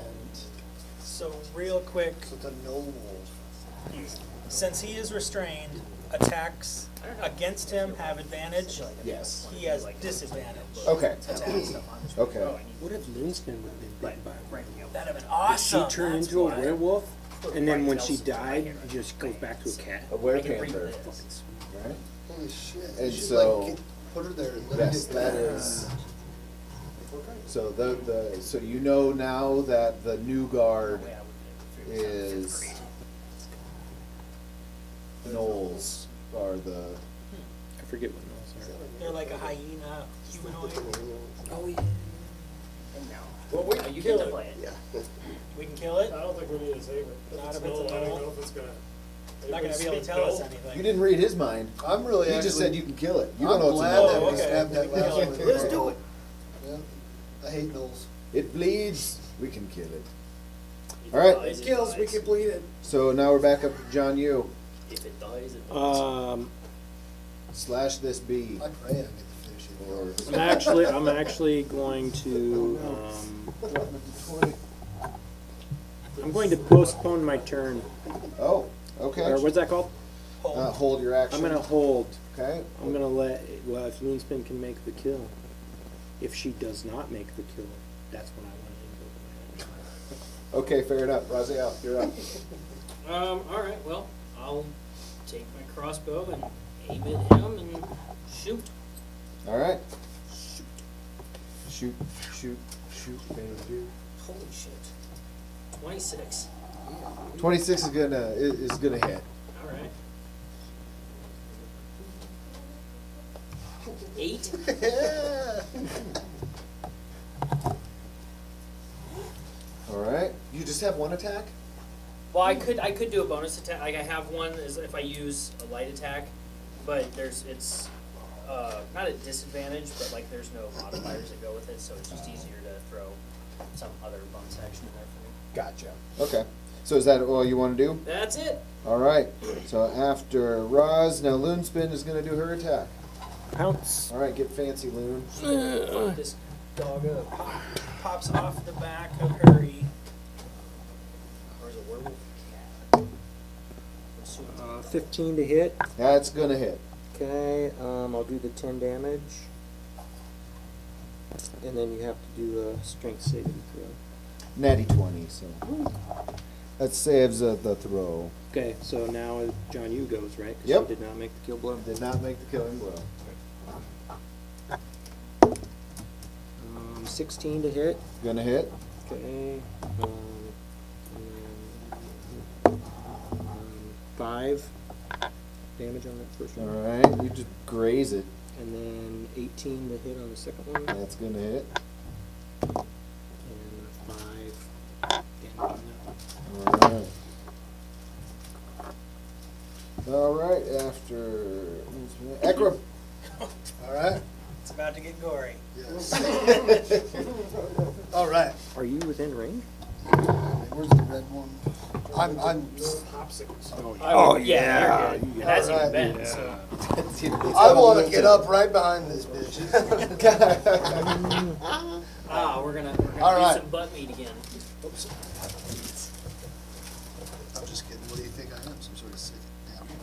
So real quick, So it's a no wolf. since he is restrained, attacks against him have advantage. yes, He has disadvantage. okay, Attacks. okay. What if Loonskin would have been bitten by a werewolf? That'd have been Does she awesome. turn That's into a why. werewolf, and then when she died, it just goes back to a cat? A werepanther, right? Holy shit. And You should, so- like, put her there and let her Yes, get that better. is. Okay. So so you know now that the new guard is gnolls are the. I forget what those are. They're like a hyena humanoid. Oh yeah. Well, we You can get kill to it. play it. Yeah. We can kill it. I don't think we need to save it. Not if no, it's a I don't no. know if it's gonna. Not gonna be able to Speak tell us no. anything. You didn't read his mind. I'm really He actually. just said you can kill it. You I'm don't know glad what's that in we it. stabbed that We can last kill one. it. Let's do it. Yeah. I hate gnolls. It bleeds. We can kill it. If All right. dies, It kills, we dies. can bleed it. So now we're back up to John Yu. If it dies, it dies. Slash this bee. I pray I get to finish it. Or I'm actually going to, I'm going to postpone my turn. oh, okay. Or what's that called? Hold. Hold your action. I'm gonna hold. Okay. I'm gonna if Loonspin can make the kill. If she does not make the kill, that's when I want to invoke my action. Okay, fair enough. Raziel, you're up. All right. Well, I'll take my crossbow and aim at him and shoot. All right. Shoot, shoot, baby. Holy shit. 26. 26 is gonna hit. All right. 8. Yeah. All right. You just have one attack? Well, I could do a bonus attack. Like I have one is if I use a light attack, but it's not a disadvantage, but like there's no modifiers that go with it, so it's just easier to throw some other bonus action in there for me. Gotcha. Okay. So is that all you want to do? That's it. All right. So after Roz, now Loonspin is going to do her attack. Pounce. All right, get fancy, Loon. Fuck this dog up. Pops off the back of Hurey. Or is a werewolf cat? 15 to hit. That's going to hit. Okay, I'll do the 10 damage. And then you have to do a strength saving throw. Natty 20, so. That saves the throw. Okay, so now John, you goes, right? 'Cause Yep. you did not make the kill blow. Did not make the killing blow. 16 to hit. Gonna hit. Okay. And then, 5 damage on that first one. Alright, you just graze it. And then 18 to hit on the second one. That's gonna hit. And 5 damage on that one. Alright, after Ekrub. All right. It's about to get gory. Yes. All right. Are you within range? Where's the red one? I'm. Oh, yeah. You're good. It hasn't Alright. even been, so. I want to get up right behind this bitch. We're gonna All do right. some butt meat again. Oops. I'm just kidding. What do you think I am? Some sort of sick animal.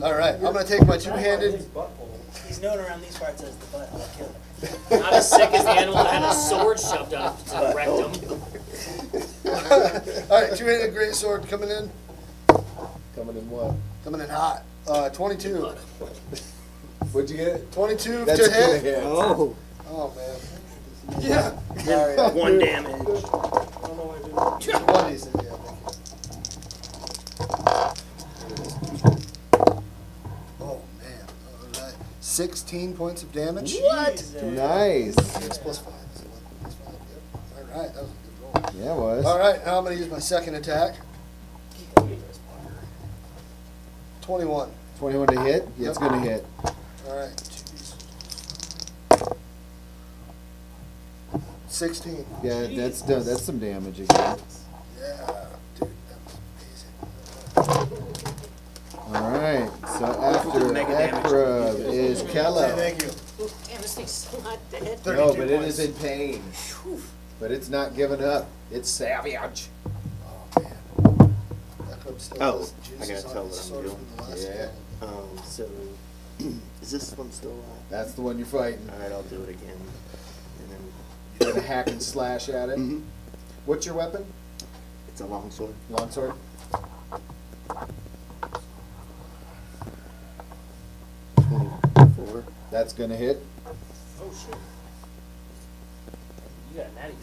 All right. I'm gonna take my two-handed. He's known around these parts as the butthole killer. Not as sick as the animal that had a sword shoved up to the rectum. All right, two-handed great sword coming in. Coming in what? Coming in hot. 22. What'd you get? 22 That's to gonna hit. hit. Oh, Oh man. Yeah. Sorry. 1 damage. One decent. Yeah. Thank you. Oh man. All right. 16 points of damage. Jesus. Nice. 6 plus 5. So 1 plus 5. Yep. All right. That was a good roll. Yeah, it was. All right. Now I'm gonna use my second attack. 21. 21 to hit? Yeah, it's gonna hit. All right. 16. Yeah, that's some damage again. Yeah, dude, that was amazing. Alright, so after Mega damage. Ekrub is Kella. Thank you. Damn, this thing's still not dead. No, 32 but it points. is in pain. But it's not giving up. It's savage. Oh man. Ekrub still Oh, has I juices gotta on tell his what I'm sword doing. from the last Yeah. battle. So, is this one still alive? That's the one you're fighting. Alright, I'll do it again. And then, You're gonna hack and slash at it. Mhm. What's your weapon? it's a long sword. Longsword? 24. That's gonna hit. Oh, shit. You got a natty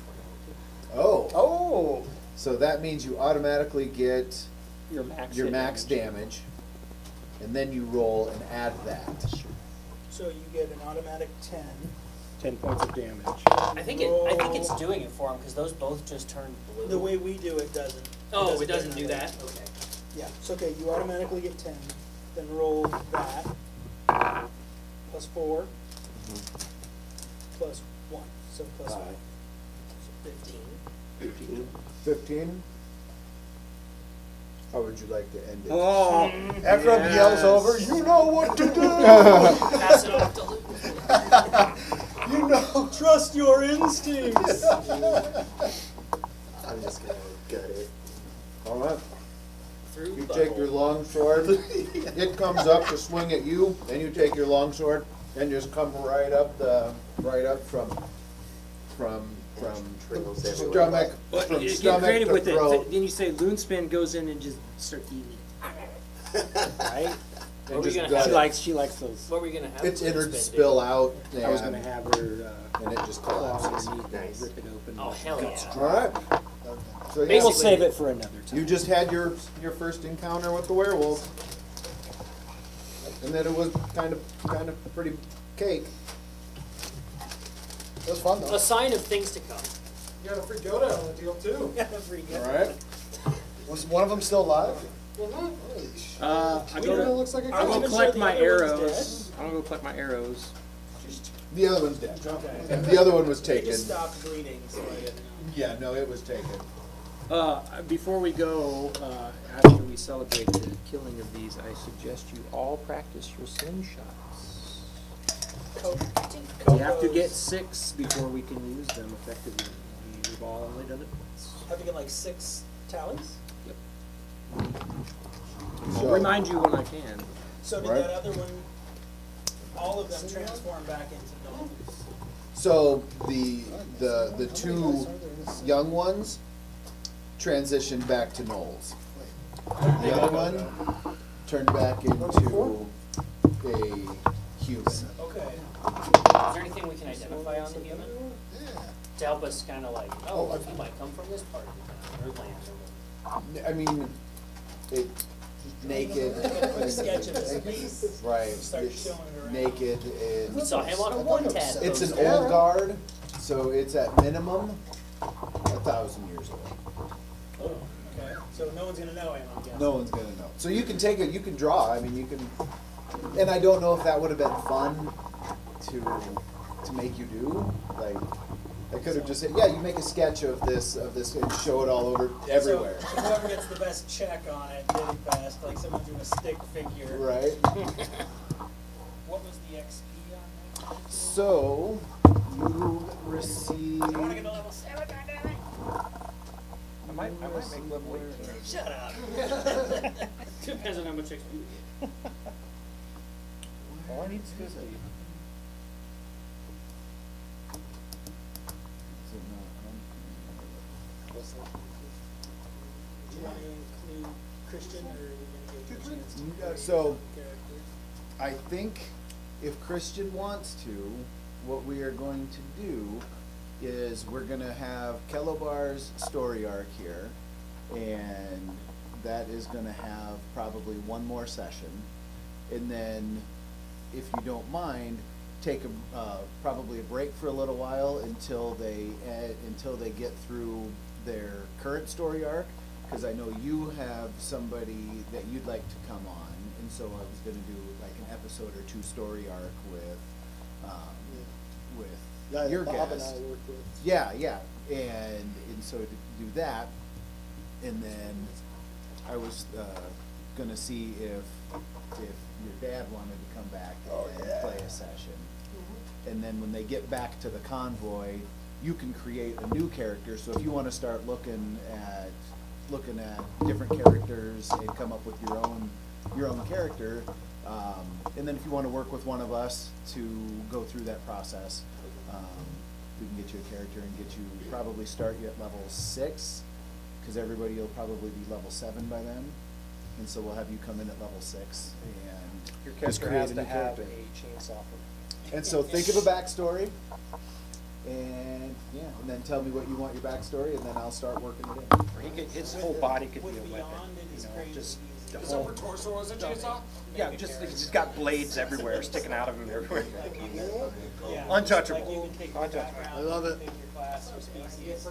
20. Oh. Oh! So that means you automatically get Your max your hit max damage. And then you roll and add that. So you get an automatic 10. 10 points of damage. I think it's doing it for him because those both just turned blue. The way we do it doesn't. Oh, it doesn't get do another- that? Okay. Yeah, so okay, you automatically get 10, then roll that, plus 4, plus 1, so plus 5. So 15. 15? How would you like to end it? Oh, Ekrub yells over, you know what to do! Pass it off to Luke. You know! Trust your instincts! I'm just gonna gut it. Alright. Through You butthole. take your long sword, it comes up to swing at you, then you take your long sword and just come right up from Trails the everywhere. stomach, But from you get stomach creative to with it. throat. Then you say loon spin goes in and just start eating it. Right? What were you gonna gut have? it. She likes those. What were you gonna have? Its Luke innards spin do? spill out I was and, gonna have her and it just claw collapses. underneath and Nice. rip it open. Oh, let the hell guts yeah. drop. Alright, so yeah, We'll save it for another time. you just had your first encounter with the werewolf. And then it was kind of pretty cake. It was fun though. A sign of things to come. You got a free Yoda on the deal too. Pretty good. Alright? Was one of them still alive? Mhm. Holy shit. I Yoda go looks like a to, Are I'll we go even collect sure my the other one's arrows. I'm gonna go collect my arrows. The other one's dead. Okay. The other one was It taken. just stopped bleeding, so I didn't know. Yeah, no, it was taken. Before we go, after we celebrate the killing of these, I suggest you all practice your slingshots. You have to get 6 before we can use them effectively. We've all only done it once. Have to get like 6 tallies? I'll remind you when I can. So did Right. that other one, all of them transform back into dolphins? So the two young ones transitioned back to gnolls. The other one turned back into a human. Okay. Is there anything we can identify on the human Yeah. to help us kind of like, Oh, oh, he might come from this part of the land or I mean, it naked. Quick sketch of his face. Right. Start It's showing it around. naked and We saw him on a one tab. it's an poster. old guard, so it's at minimum 1,000 years old. Oh, okay. So no one's gonna know him, I'm guessing. No one's gonna know. So you can take it. You can draw. I mean, you can. And I don't know if that would have been fun to make you do. Like, I could have just said, yeah, you make a sketch of this, and show it all over everywhere. So whoever gets the best check on it did it best, like someone doing a stick figure. Right. What was the XP on that? So you receive. I wanna get to level 7, goddammit. I might make level 18. Shut up. Depends on how much XP we get. All I need is 50. Do you want to include Christian, or are we gonna give you a chance to create So- characters? I think if Christian wants to, what we are going to do is we're gonna have Kelobar's story arc here, and that is gonna have probably one more session. And then, if you don't mind, take probably a break for a little while until they get through their current story arc, because I know you have somebody that you'd like to come on, and so I was gonna do like an episode or two story arc with Yeah, your Bob and guest. I worked with. Yeah, yeah, and so to do that, and then I was gonna see if your dad wanted to come back and play a session. And then when they get back to the convoy, you can create a new character. So if you want to start looking at different characters and come up with your own character, and then if you want to work with one of us to go through that process, we can get you a character and get you probably start you at level 6, because everybody will probably be level 7 by then. And so we'll have you come in at level 6 and Your just character create has a to new have character. a chainsaw for And so think of a backstory, and yeah, and then tell me what you want your backstory, and then I'll start working it in. Or he could, his whole body could be With a weapon, Beyond, it is you know, crazy just easy. the His whole. upper torso is a chainsaw? Yeah, just, he's got blades everywhere, sticking out of him everywhere. Yeah, Untouchable. Like you can take your Untouchable. background, I love it. pick your class or species.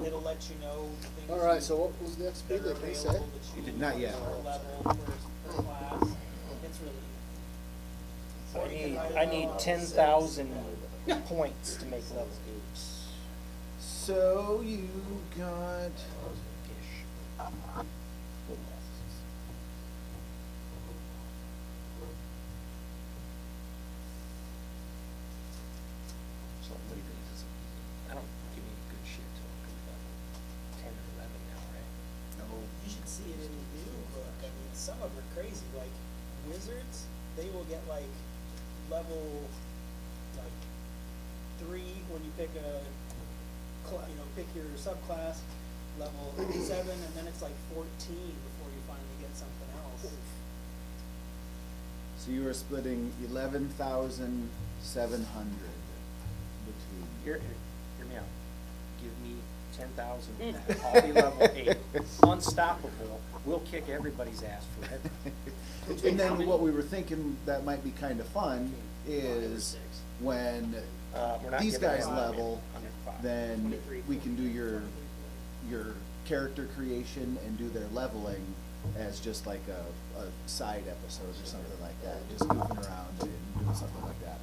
It'll let you know things. All right, so what was the XP that are that they said? available that you Not yet. per level, per class. It's really I need 10,000 points to make level 8. So you got. I don't give me good shit till I'm about 10 or 11 now, right? You should see it in the new book. I mean, some of them are crazy. Like wizards, they will get like level like 3 when you pick pick your subclass. Level 7, and then it's like 14 before you finally get something else. So you were splitting 11,700 between. Hear me out. Give me 10,000 of that. I'll be level 8. Unstoppable. We'll kick everybody's ass for it. And then what we were thinking that might be kind of fun is when We're not these giving guys away level, 105. then we can do your character creation and do their leveling as just like a side episode or something like that, just goofing around and doing something like that.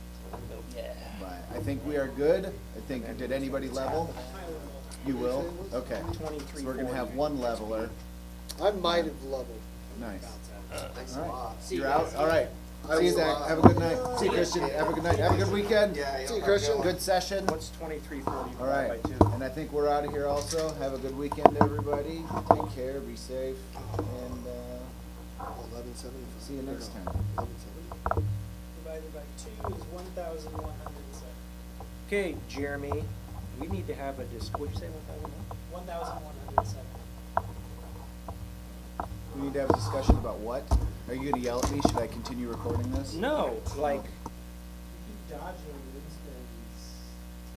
Yeah. But I think we are good. I think, did anybody level? You will? Okay. 23, So we're gonna have 40. one leveler. I might have leveled. Nice. Thanks All a right. lot. You're out? All right. I See you, will, Zach. Have a good night. See you, Christian. Have a good night. Have a good weekend. See you, Christian. Good session. What's 2340 All right. by 2? And I think we're out of here also. Have a good weekend, everybody. Take care. Be safe. And 1170. see you next time. 1170. Divided by 2 is 1,107. Okay, Jeremy, we need to have a what'd you say, 1,000? 1,107. need to have a discussion about what? Are you gonna yell at me? Should I continue recording this? No, like, You keep dodging